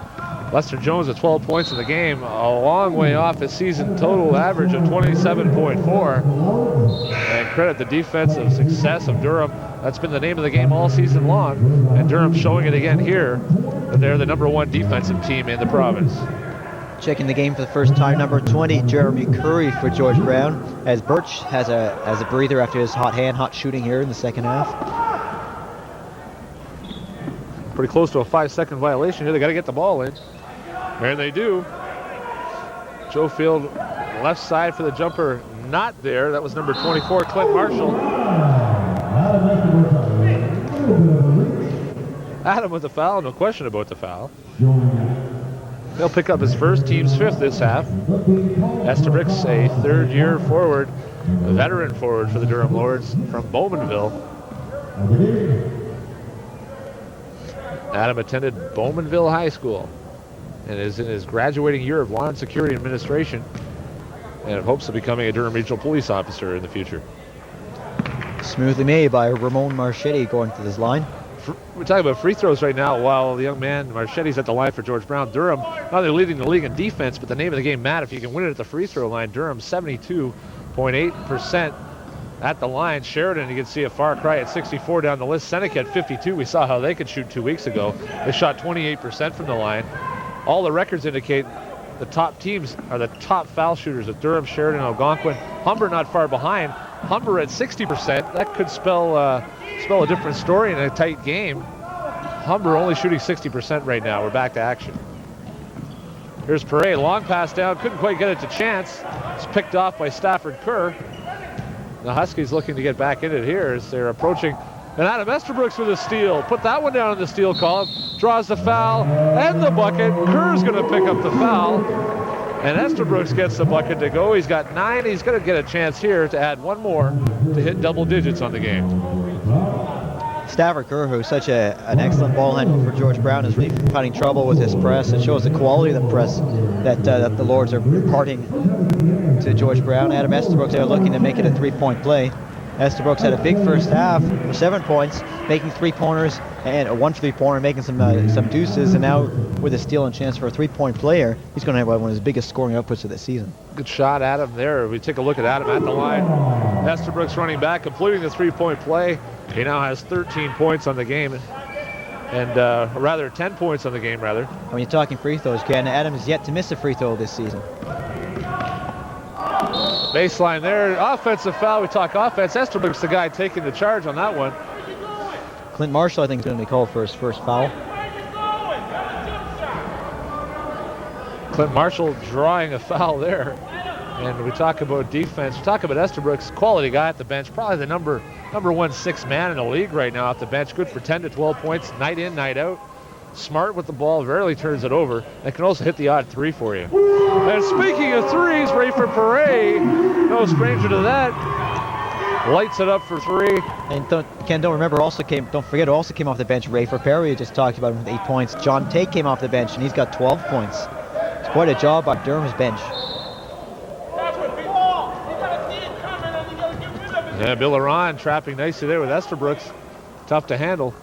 A: Lester Jones with 12 points in the game, a long way off his season total average of 27.4. And credit the defensive success of Durham. That's been the name of the game all season long. And Durham showing it again here, that they're the #1 defensive team in the province.
B: Checking the game for the first time, number 20, Jeremy Curry for George Brown, as Birch has a breather after his hot shooting here in the second half.
A: Pretty close to a 5-second violation here. They got to get the ball in. And they do. Joe Field left side for the jumper, not there. That was number 24, Clint Marshall. Adam with the foul, no question about the foul. He'll pick up his first, team's 5th this half. Estabrooks, a third-year forward, a veteran forward for the Durham Lords from Bowmanville. Adam attended Bowmanville High School and is in his graduating year of Law and Security Administration and hopes of becoming a Durham Regional Police Officer in the future.
B: Smoothly made by Ramon Marchetti going to this line.
A: We're talking about free throws right now while the young man Marchetti's at the line for George Brown. Durham, not only leading the league in defense, but the name of the game, Matt, if you can win it at the free throw line, Durham 72.8% at the line. Sheridan, you can see a far cry at 64 down the list. Seneca at 52. We saw how they could shoot 2 weeks ago. They shot 28% from the line. All the records indicate the top teams are the top foul shooters of Durham, Sheridan, Algonquin. Humber not far behind. Humber at 60%. That could spell a different story in a tight game. Humber only shooting 60% right now. We're back to action. Here's Perret, long pass down, couldn't quite get it to Chance. It's picked off by Stafford Kerr. The Huskies looking to get back in it here as they're approaching. And Adam Estabrooks with a steal. Put that one down in the steal column. Draws the foul and the bucket. Kerr's going to pick up the foul. And Estabrooks gets the bucket to go. He's got 9. He's going to get a chance here to add one more to hit double digits on the game.
B: Stafford Kerr, who's such an excellent ball handler for George Brown, is really finding trouble with his press. It shows the quality of the press that the Lords are imparting to George Brown. Adam Estabrooks there looking to make it a 3-point play. Estabrooks had a big first half for 7 points, making 3-pointers and a 1 3-pointer, making some deuces, and now with a steal and chance for a 3-point player, he's going to have one of his biggest scoring outputs of the season.
A: Good shot, Adam, there. We take a look at Adam at the line. Estabrooks running back, completing the 3-point play. He now has 13 points on the game, and rather 10 points on the game, rather.
B: When you're talking free throws, Ken, Adam has yet to miss a free throw this season.
A: Baseline there, offensive foul. We talk offense. Estabrooks the guy taking the charge on that one.
B: Clint Marshall, I think, is going to be called for his first foul.
A: Clint Marshall drawing a foul there. And we talk about defense. We talk about Estabrooks, quality guy at the bench, probably the number 1 6 man in the league right now at the bench. Good for 10 to 12 points, night in, night out. Smart with the ball, rarely turns it over. And can also hit the odd 3 for you. And speaking of threes, Rayford Perret, no stranger to that. Lights it up for 3.
B: And don't forget, also came off the bench. Rayford Perret, we just talked about him with 8 points. John Tate came off the bench and he's got 12 points. It's quite a job by Durham's bench.
A: Yeah, Bill Aron trapping nicely there with Estabrooks. Tough to handle.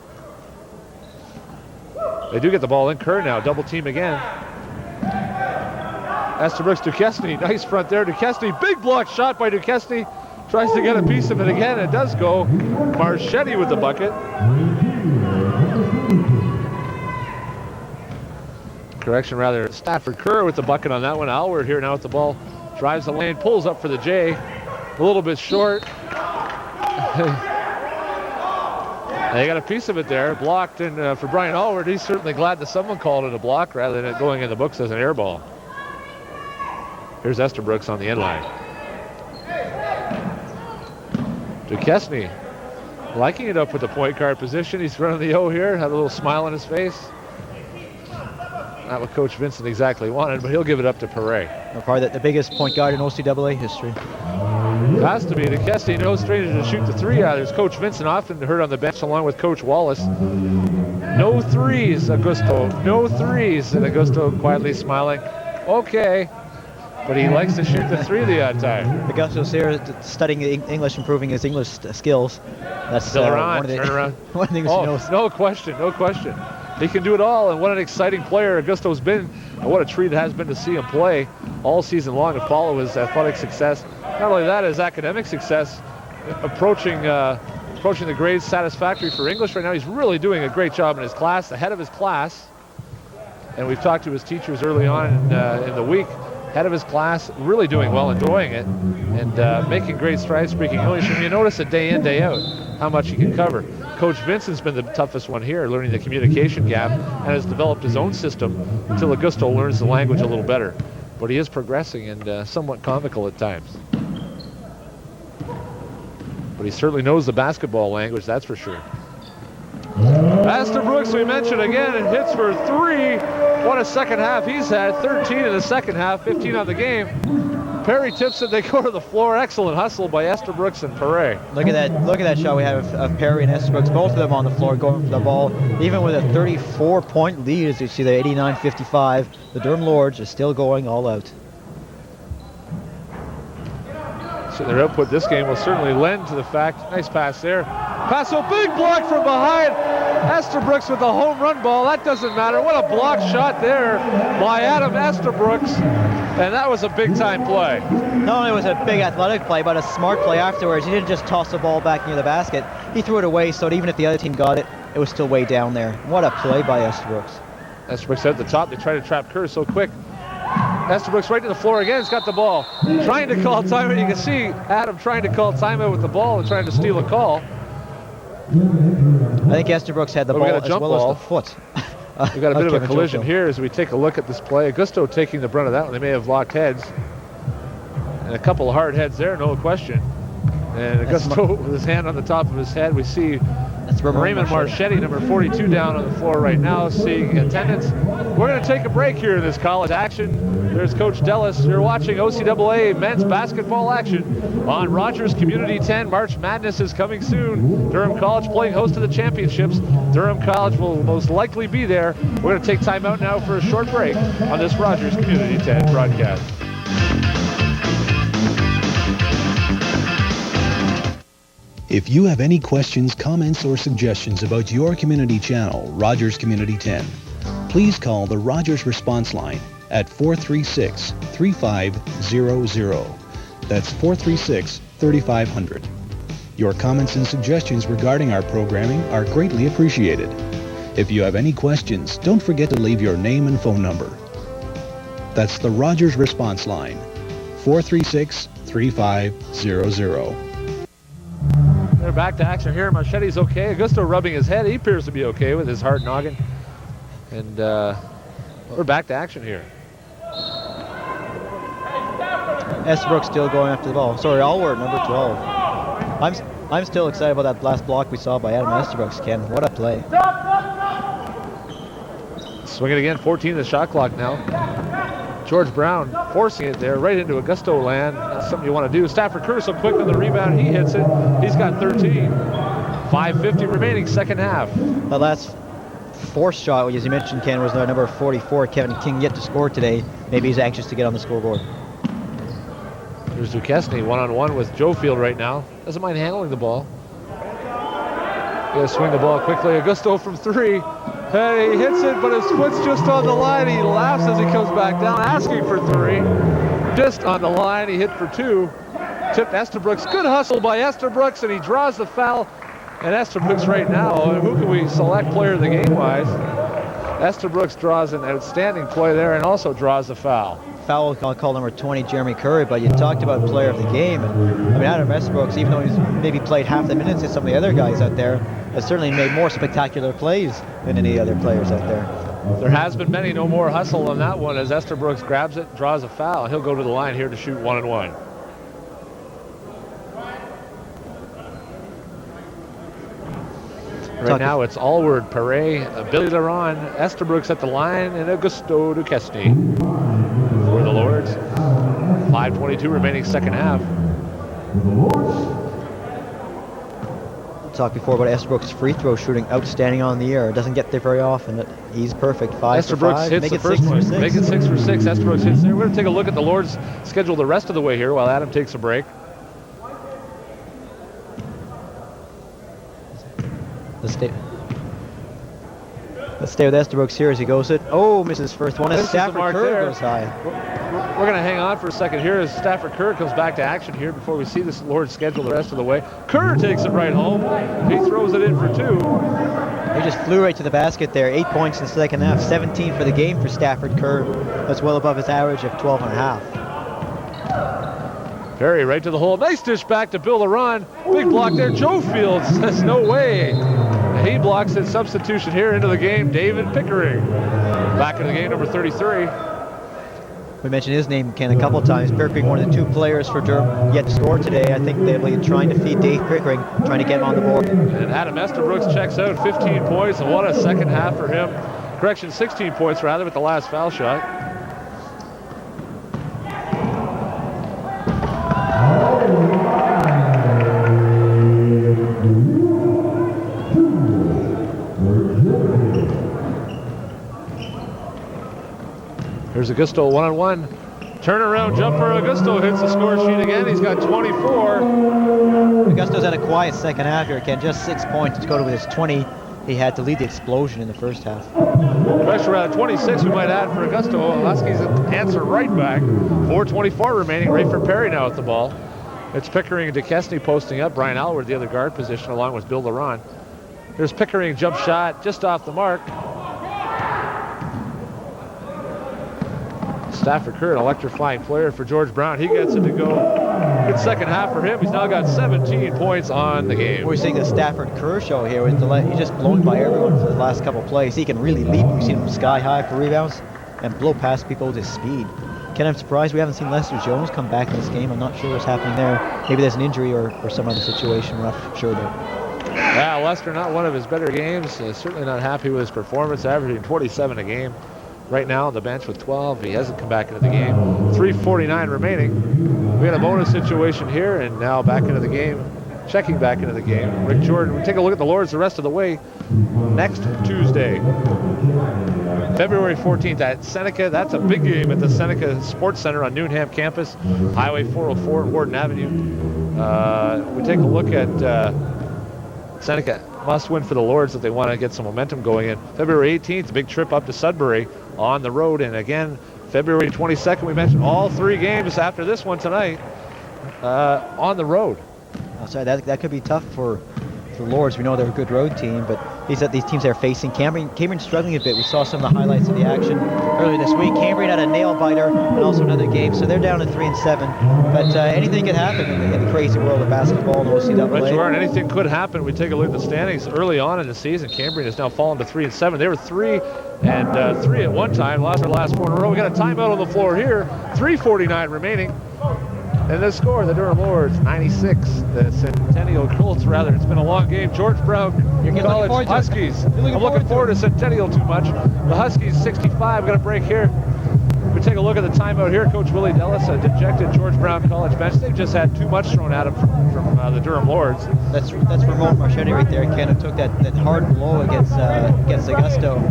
A: They do get the ball in. Kerr now, double team again. Estabrooks, Duquesne, nice front there. Duquesne, big block shot by Duquesne. Tries to get a piece of it again. It does go. Marchetti with the bucket. Correction, rather. Stafford Kerr with the bucket on that one. Alward here now with the ball. Drives the lane, pulls up for the J. A little bit short. They got a piece of it there, blocked, and for Brian Alward, he's certainly glad that someone called it a block rather than it going in the books as an air ball. Here's Estabrooks on the end line. Duquesne liking it up with the point guard position. He's running the O here, had a little smile on his face. Not what Coach Vincent exactly wanted, but he'll give it up to Perret.
B: Probably the biggest point guard in OCAA history.
A: Has to be. Duquesne, no stranger to shoot the 3 out. There's Coach Vincent, often heard on the bench along with Coach Wallace. No threes, Augusto. No threes. And Augusto quietly smiling. Okay. But he likes to shoot the 3 the odd time.
B: Augusto's here studying English, improving his English skills. That's
A: still around.
B: Turn around.
A: One of the things he knows. No question. No question. He can do it all, and what an exciting player Augusto's been, and what a treat it has been to see him play all season long and follow his athletic success. Not only that, his academic success, approaching the grades satisfactory for English right now. He's really doing a great job in his class, ahead of his class. And we've talked to his teachers early on in the week, head of his class, really doing well, enjoying it, and making great strides speaking English. And you notice it day in, day out, how much he can cover. Coach Vincent's been the toughest one here, learning the communication gap, and has developed his own system until Augusto learns the language a little better. But he is progressing and somewhat comical at times. But he certainly knows the basketball language, that's for sure. Brooks, we mentioned again, and hits for 3. What a second half he's had. 13 in the second half, 15 on the game. Perry tips it, they go to the floor. Excellent hustle by Brooks and Perret.
B: Look at that shot we have of Perry and Brooks, both of them on the floor going for the ball. Even with a 34-point lead, as you see there, 89-55, the Durham Lords are still going all out.
A: So their output this game will certainly lend to the fact. Nice pass there. Pass, a big block from behind. Brooks with the home run ball. That doesn't matter. What a block shot there by Adam Brooks. And that was a big time play.
B: Not only was it a big athletic play, but a smart play afterwards. He didn't just toss the ball back near the basket. He threw it away so that even if the other team got it, it was still way down there. What a play by Brooks.
A: Brooks at the top. They try to trap Kerr so quick. Brooks right to the floor again. He's got the ball. Trying to call timeout. You can see Adam trying to call timeout with the ball and trying to steal a call.
B: I think Brooks had the ball as well as the foot.
A: We've got a bit of a collision here as we take a look at this play. Augusto taking the brunt of that one. They may have locked heads. And a couple of hard heads there, no question. And Augusto with his hand on the top of his head. We see Raymond Marchetti, number 42, down on the floor right now, seeing attendance. We're going to take a break here in this college action. There's Coach Dellis. You're watching OCAA men's basketball action on Rogers Community 10. March Madness is coming soon. Durham College playing host to the championships. Durham College will most likely be there. We're going to take time out now for a short break on this Rogers Community 10 broadcast.
C: If you have any questions, comments, or suggestions about your community channel, Rogers Community 10, please call the Rogers response line at 436-3500. That's 436-3500. Your comments and suggestions regarding our programming are greatly appreciated. If you have any questions, don't forget to leave your name and phone number. That's the Rogers response line, 436-3500.
A: They're back to action here. Marchetti's okay. Augusto rubbing his head. He appears to be okay with his hard noggin. And we're back to action here.
B: Brooks still going after the ball. Sorry, Allward, number 12. I'm still excited about that last block we saw by Adam Brooks, Ken. What a play.
A: Swinging again, 14 to the shot clock now. George Brown forcing it there right into Augusto land. That's something you want to do. Stafford Kerr so quick on the rebound. He hits it. He's got 13. 5:50 remaining, second half.
B: The last forced shot, as you mentioned, Ken, was number 44, Kevin King, yet to score today. Maybe he's anxious to get on the scoreboard.
A: There's Duquesne one-on-one with Jofield right now. Doesn't mind handling the ball. Gonna swing the ball quickly. Augusto from 3. Hey, he hits it, but his foot's just on the line. He laughs as he comes back down, asking for 3. Just on the line, he hit for 2. Tipped Brooks. Good hustle by Brooks, and he draws the foul. And Brooks right now, who can we select player of the game-wise? Brooks draws an outstanding play there and also draws the foul.
B: Foul call number 20, Jeremy Curry, but you talked about player of the game. And I mean, Adam Brooks, even though he's maybe played half the minutes as some of the other guys out there, has certainly made more spectacular plays than any other players out there.
A: There has been many, no more hustle on that one as Brooks grabs it, draws a foul. He'll go to the line here to shoot 1-and-1. Right now it's Allward, Perret, Billy Laron, Brooks at the line, and Augusto Duquesne for the Lords. 5:22 remaining, second half.
B: Talked before about Brooks' free throw shooting, outstanding on the air. Doesn't get there very often, but he's perfect. 5 for 5.
A: Brooks hits the first one. Make it 6 for 6. Brooks hits there. We're going to take a look at the Lords' schedule the rest of the way here while Adam takes a break.
B: Let's stay with Brooks here as he goes it. Oh, misses first one. As Stafford Kerr goes high.
A: We're going to hang on for a second here as Stafford Kerr comes back to action here before we see this Lord's schedule the rest of the way. Kerr takes it right home. He throws it in for 2.
B: He just flew right to the basket there. 8 points in the second half. 17 for the game for Stafford Kerr. That's well above his average of 12.5.
A: Perry right to the hole. Nice dish back to Bill Laron. Big block there. Jofield says no way. He blocks it. Substitution here into the game. David Pickering back in the game, number 33.
B: We mentioned his name, Ken, a couple of times. Pickering, one of the 2 players for Durham yet to score today. I think they'll be trying to feed Dave Pickering, trying to get him on the board.
A: And Adam Estabrooks checks out, 15 points, and what a second half for him. Correction, 16 points rather with the last foul shot. Here's Augusto one-on-one. Turnaround jumper. Augusto hits the score sheet again. He's got 24.
B: Augusto's had a quiet second half here, Ken. Just 6 points to go to with his 20. He had to lead the explosion in the first half.
A: Pressure around 26 we might add for Augusto. Huskies answer right back. 4:24 remaining. Rayford Perry now at the ball. It's Pickering and DeKesney posting up. Brian Alward, the other guard position, along with Bill Laron. There's Pickering, jump shot just off the mark. Stafford Kerr, an electrifying player for George Brown. He gets it to go. Good second half for him. He's now got 17 points on the game.
B: We're seeing the Stafford Kerr show here. He's just blown by everyone for the last couple of plays. He can really leap. We've seen him sky high for rebounds and blow past people with his speed. Ken, I'm surprised we haven't seen Lester Jones come back in this game. I'm not sure what's happening there. Maybe there's an injury or some other situation. We're not sure though.
A: Yeah, Lester, not one of his better games. Certainly not happy with his performance, averaging 27 a game. Right now on the bench with 12. He hasn't come back into the game. 3:49 remaining. We got a bonus situation here, and now back into the game. Checking back into the game. Rick Jordan. We take a look at the Lords the rest of the way. Next Tuesday, February 14th at Seneca. That's a big game at the Seneca Sports Center on Newnham campus. Highway 404 and Warden Avenue. We take a look at Seneca. Must win for the Lords if they want to get some momentum going in. February 18th, big trip up to Sudbury on the road. And again, February 22nd, we mentioned all 3 games after this one tonight on the road.
B: Oh, sorry, that could be tough for the Lords. We know they're a good road team, but these teams they're facing. Cambrian struggling a bit. We saw some of the highlights of the action earlier this week. Cambrian had a nail biter and also another game, so they're down to 3-7. But anything could happen in the crazy world of basketball and OCAA.
A: Right, Jordan, anything could happen. We take a look at the standings early on in the season. Cambrian has now fallen to 3-7. They were 3 and 3 at one time. Lost their last 4 in a row. We got a timeout on the floor here. 3:49 remaining. And the score, the Durham Lords, 96. The Centennial Colts, rather. It's been a long game. George Brown College Huskies. I'm looking forward to Centennial too much. The Huskies, 65. We're going to break here. We take a look at the timeout here. Coach Willie Dellis, a dejected George Brown College bench. They've just had too much thrown at them from the Durham Lords.
B: That's Ramon Marchetti right there, Ken, who took that hard blow against Augusto.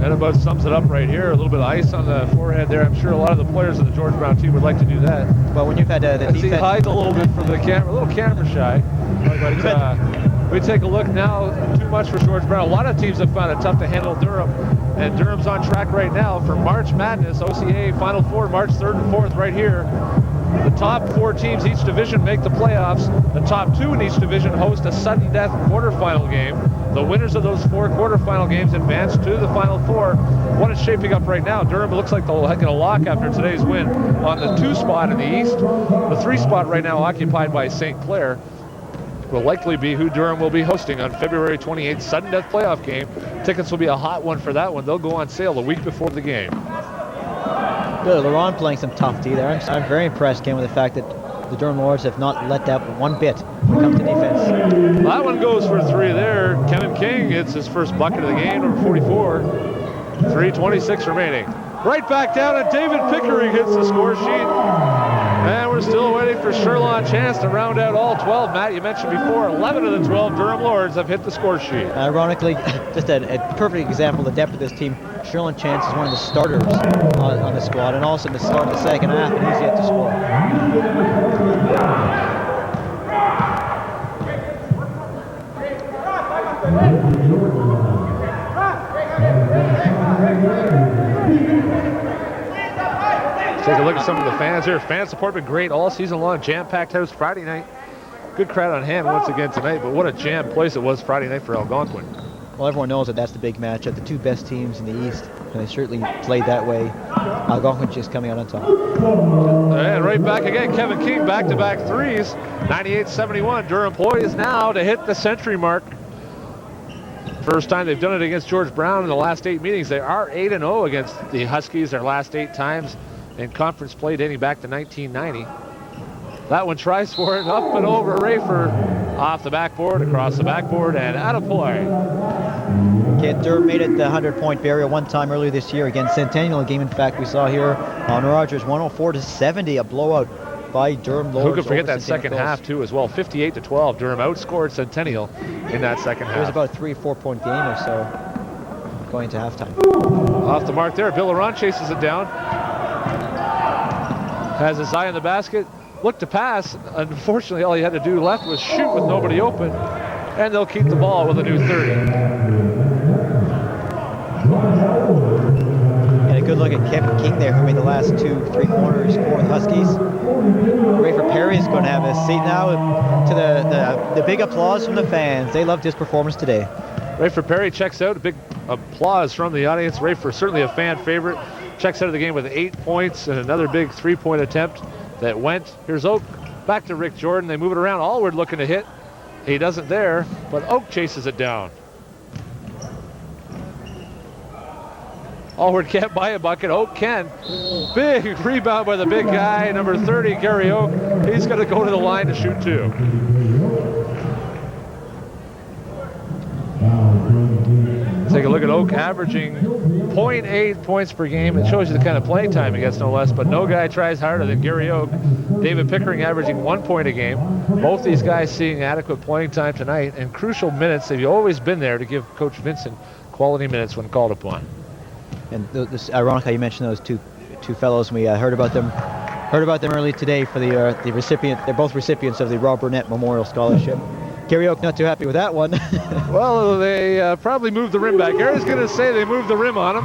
A: That about sums it up right here. A little bit of ice on the forehead there. I'm sure a lot of the players of the George Brown team would like to do that.
B: But when you've had the defense...
A: He hides a little bit from the camera, a little camera shy. But we take a look now. Too much for George Brown. A lot of teams have found it tough to handle Durham. And Durham's on track right now for March Madness. OCAA Final Four, March 3rd and 4th right here. The top 4 teams each division make the playoffs. The top 2 in each division host a sudden death quarterfinal game. The winners of those 4 quarterfinal games advance to the Final Four. What is shaping up right now? Durham looks like they'll get a lock after today's win on the 2 spot in the East. The 3 spot right now occupied by St. Clair will likely be who Durham will be hosting on February 28th, sudden death playoff game. Tickets will be a hot one for that one. They'll go on sale the week before the game.
B: Good, Laurent playing some tough D there. I'm very impressed, Ken, with the fact that the Durham Lords have not let that one bit when it comes to defense.
A: That one goes for 3 there. Kevin King hits his first bucket of the game, number 44. 3:26 remaining. Right back down, and David Pickering hits the score sheet. And we're still waiting for Sherlon Chance to round out all 12. Matt, you mentioned before, 11 of the 12 Durham Lords have hit the score sheet.
B: Ironically, just a perfect example of the depth of this team. Sherlon Chance is one of the starters on the squad, and also in the start of the second half, and he's yet to score.
A: Take a look at some of the fans here. Fan support been great all season long. Jam-packed house Friday night. Good crowd on hand once again tonight, but what a jam place it was Friday night for Algonquin.
B: Well, everyone knows that that's the big matchup. The 2 best teams in the East, and they certainly played that way. Algonquin just coming out on top.
A: And right back again, Kevin King, back-to-back 3s. 98-71. Durham poised now to hit the century mark. First time they've done it against George Brown in the last 8 meetings. They are 8-0 against the Huskies their last 8 times. in conference play dating back to 1990. That one tries for it, up and over Rafer, off the backboard, across the backboard, and out of play.
B: Kid Durham made it the 100-point barrier one time earlier this year against Centennial, a game in fact we saw here on Rogers, 104-70, a blowout by Durham Lords.
A: Who could forget
B: over
A: that second
B: Centennial
A: half too as well, 58-12. Durham outscored Centennial in that second half.
B: It was about a 3-4 point game or so going to halftime.
A: Off the mark there, Bill Laurent chases it down. Has his eye on the basket, looked to pass. Unfortunately, all he had to do left was shoot with nobody open, and they'll keep the ball with a new 30.
B: And a good look at Kevin King there, who made the last 2-3 corners for the Huskies. Rafer Perry is going to have a seat now to the big applause from the fans. They loved his performance today.
A: Rafer Perry checks out. A big applause from the audience. Rafer, certainly a fan favorite, checks out of the game with 8 points and another big 3-point attempt that went. Here's Oak back to Rick Jordan. They move it around. Allward looking to hit. He doesn't there, but Oak chases it down. Allward can't buy a bucket. Oak can. Big rebound by the big guy, number 30, Gary Oak. He's going to go to the line to shoot 2. Take a look at Oak averaging 0.8 points per game. It shows you the kind of playing time he gets, no less, but no guy tries harder than Gary Oak. David Pickering averaging 1 point a game. Both these guys seeing adequate playing time tonight and crucial minutes. They've always been there to give Coach Vincent quality minutes when called upon. And
B: this ironic how you mentioned those two fellows. We heard about them early today for the recipient. They're both recipients of the Rob Burnett Memorial Scholarship. Gary Oak not too happy with that one.
A: Well, they probably moved the rim back. Gary's going to say they moved the rim on him.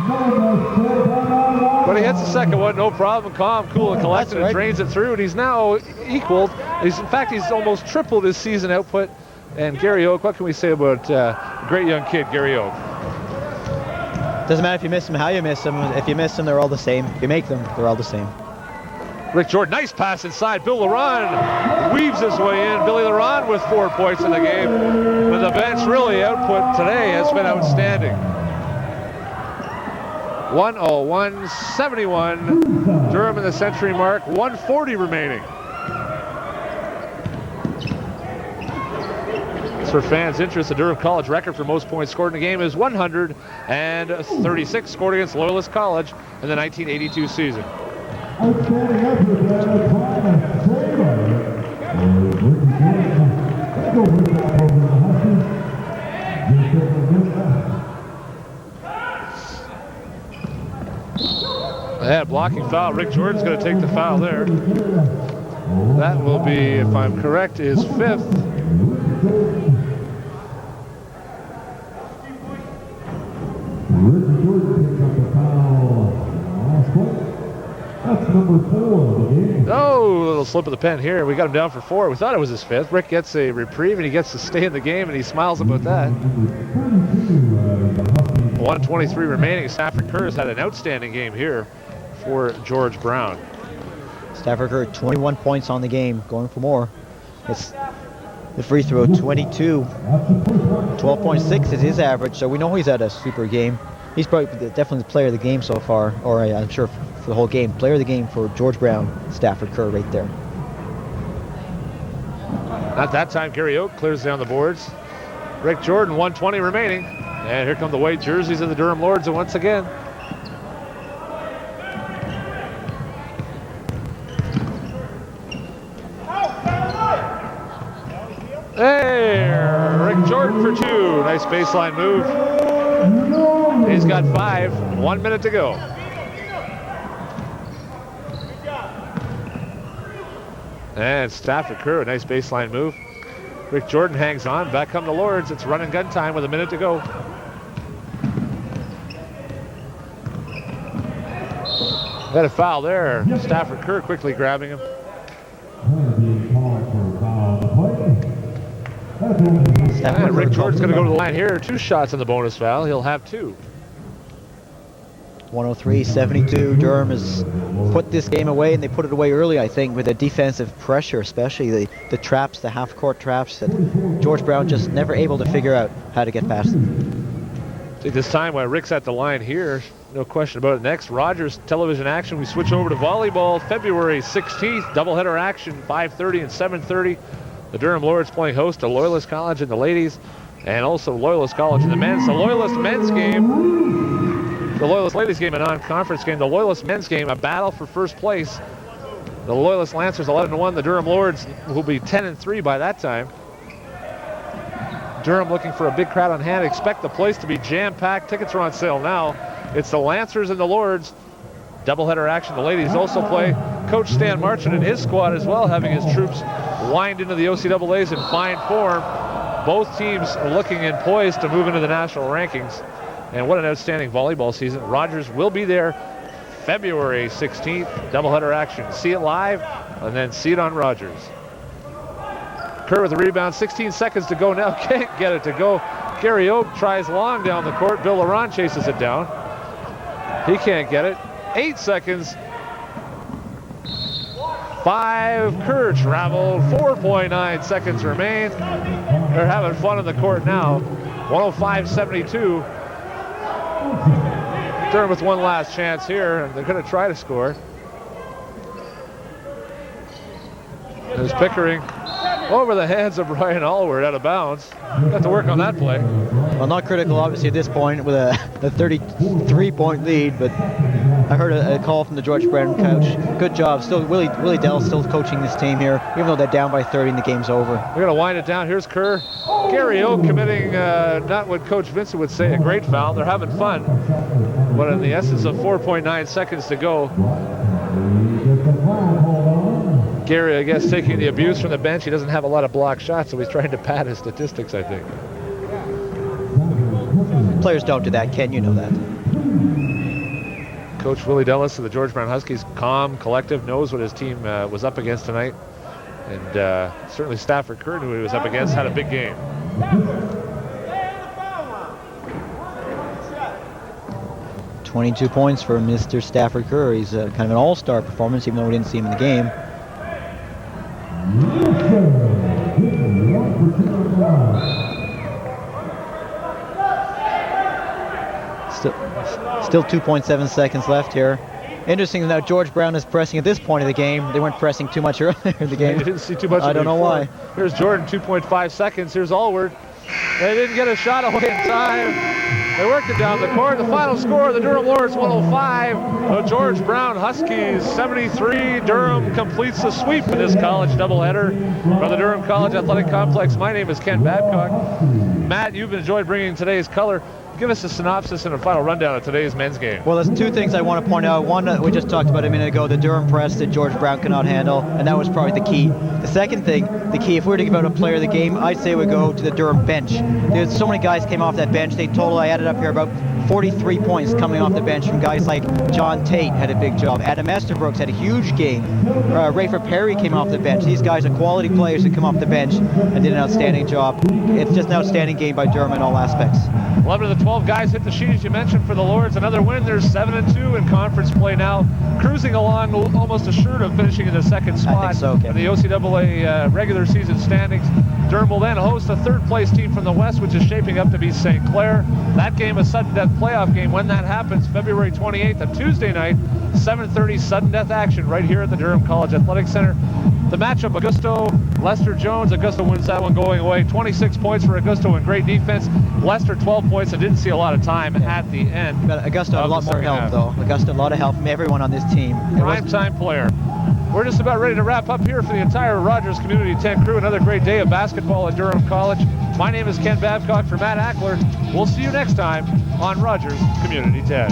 A: But he hits the second one, no problem. Calm, cool, and collected, and drains it through. And he's now equaled. In fact, he's almost tripled his season output. And Gary Oak, what can we say about a great young kid, Gary Oak?
B: Doesn't matter if you miss them, how you miss them. If you miss them, they're all the same. If you make them, they're all the same.
A: Rick Jordan, nice pass inside. Bill Laurent weaves his way in. Billy Laurent with 4 points in the game. But the bench really output today has been outstanding. 101-71. Durham in the century mark. 140 remaining. For fans' interest, the Durham College record for most points scored in a game is 136, scored against Loyalist College in the 1982 season.
E: Outstanding effort there, Brian Traylor.
A: Yeah, blocking foul. Rick Jordan's going to take the foul there. That will be, if I'm correct, his 5th.
E: That's number 4 of the game.
A: Oh, a little slip of the pen here. We got him down for 4. We thought it was his 5th. Rick gets a reprieve and he gets to stay in the game, and he smiles about that. 1:23 remaining. Stafford Kerr has had an outstanding game here for George Brown.
B: Stafford Kerr, 21 points on the game, going for more. It's the free throw, 22. 12.6 is his average, so we know he's had a super game. He's probably definitely the player of the game so far, or I'm sure for the whole game. Player of the game for George Brown, Stafford Kerr right there.
A: At that time, Gary Oak clears down the boards. Rick Jordan, 1:20 remaining. And here come the white jerseys of the Durham Lords once again. There, Rick Jordan for 2. Nice baseline move. He's got 5. 1 minute to go. And Stafford Kerr, a nice baseline move. Rick Jordan hangs on. Back come the Lords. It's run and gun time with a minute to go. Got a foul there. Stafford Kerr quickly grabbing him. And Rick Jordan's going to go to the line here. 2 shots on the bonus foul. He'll have 2.
B: 103-72. Durham has put this game away, and they put it away early, I think, with the defensive pressure, especially the traps, the half-court traps that George Brown just never able to figure out how to get past them.
A: Take this time while Rick's at the line here. No question about it. Next, Rogers television action. We switch over to volleyball. February 16th, doubleheader action, 5:30 and 7:30. The Durham Lords playing host to Loyalist College in the ladies, and also Loyalist College in the men's. The Loyalist men's game, the Loyalist ladies game, a non-conference game. The Loyalist men's game, a battle for first place. The Loyalist Lancers 11-1. The Durham Lords will be 10-3 by that time. Durham looking for a big crowd on hand. Expect the place to be jam-packed. Tickets are on sale now. It's the Lancers and the Lords. Doubleheader action. The ladies also play. Coach Stan Marchand and his squad as well, having his troops wind into the OCAAs in fine form. Both teams are looking and poised to move into the national rankings. And what an outstanding volleyball season. Rogers will be there February 16th. Doubleheader action. See it live and then see it on Rogers. Kerr with the rebound. 16 seconds to go now. Can't get it to go. Gary Oak tries long down the court. Bill Laurent chases it down. He can't get it. 8 seconds. 5. Kerr traveled. 4.9 seconds remain. They're having fun on the court now. 105-72. Durham with one last chance here, and they're going to try to score. There's Pickering over the hands of Brian Allward, out of bounds. Got to work on that play.
B: Well, not critical, obviously, at this point with a 33-point lead, but I heard a call from the George Brown coach. Good job. Still, Willie Dell's still coaching this team here, even though they're down by 30 and the game's over.
A: We're going to wind it down. Here's Kerr. Gary Oak committing not what Coach Vincent would say, a great foul. They're having fun. But in the essence of 4.9 seconds to go, Gary, I guess, taking the abuse from the bench. He doesn't have a lot of block shots, so he's trying to pad his statistics, I think.
B: Players don't do that, Ken. You know that.
A: Coach Willie Dellis of the George Brown Huskies, calm, collective, knows what his team was up against tonight. And certainly Stafford Kerr knew what he was up against, had a big game.
B: 22 points for Mr. Stafford Kerr. He's kind of an all-star performance, even though we didn't see him in the game. Still 2.7 seconds left here. Interesting that George Brown is pressing at this point of the game. They weren't pressing too much earlier in the game.
A: You didn't see too much.
B: I don't know why.
A: Here's Jordan, 2.5 seconds. Here's Allward. They didn't get a shot away in time. They worked it down the court. The final score, the Durham Lords 105. The George Brown Huskies 73. Durham completes the sweep in this college doubleheader from the Durham College Athletic Complex. My name is Ken Babcock. Matt, you've enjoyed bringing today's color. Give us a synopsis and a final rundown of today's men's game.
B: Well, there's two things I want to point out. One, we just talked about a minute ago, the Durham press that George Brown cannot handle, and that was probably the key. The second thing, the key, if we were to give out a player of the game, I'd say we go to the Durham bench. There's so many guys came off that bench. They total, I added up here, about 43 points coming off the bench from guys like John Tate had a big job. Adam Esterbrooks had a huge game. Rayford Perry came off the bench. These guys are quality players who come off the bench and did an outstanding job. It's just an outstanding game by Durham in all aspects.
A: 11 of the 12 guys hit the sheet, as you mentioned, for the Lords. Another win. They're 7-2 in conference play now, cruising along, almost assured of finishing in the second spot
B: I think so, okay.
A: in the OCAA regular season standings. Durham will then host a third-place team from the West, which is shaping up to be St. Clair. That game, a sudden death playoff game. When that happens, February 28th, a Tuesday night, 7:30 sudden death action right here at the Durham College Athletic Center. The matchup, Augusto, Lester Jones. Augusto wins that one going away. 26 points for Augusto and great defense. Lester 12 points and didn't see a lot of time at the end.
B: But Augusto had a lot more help, though. Augusto, a lot of help from everyone on this team.
A: Prime-time player. We're just about ready to wrap up here for the entire Rogers Community 10 crew. Another great day of basketball at Durham College. My name is Ken Babcock for Matt Ackler. We'll see you next time on Rogers Community 10.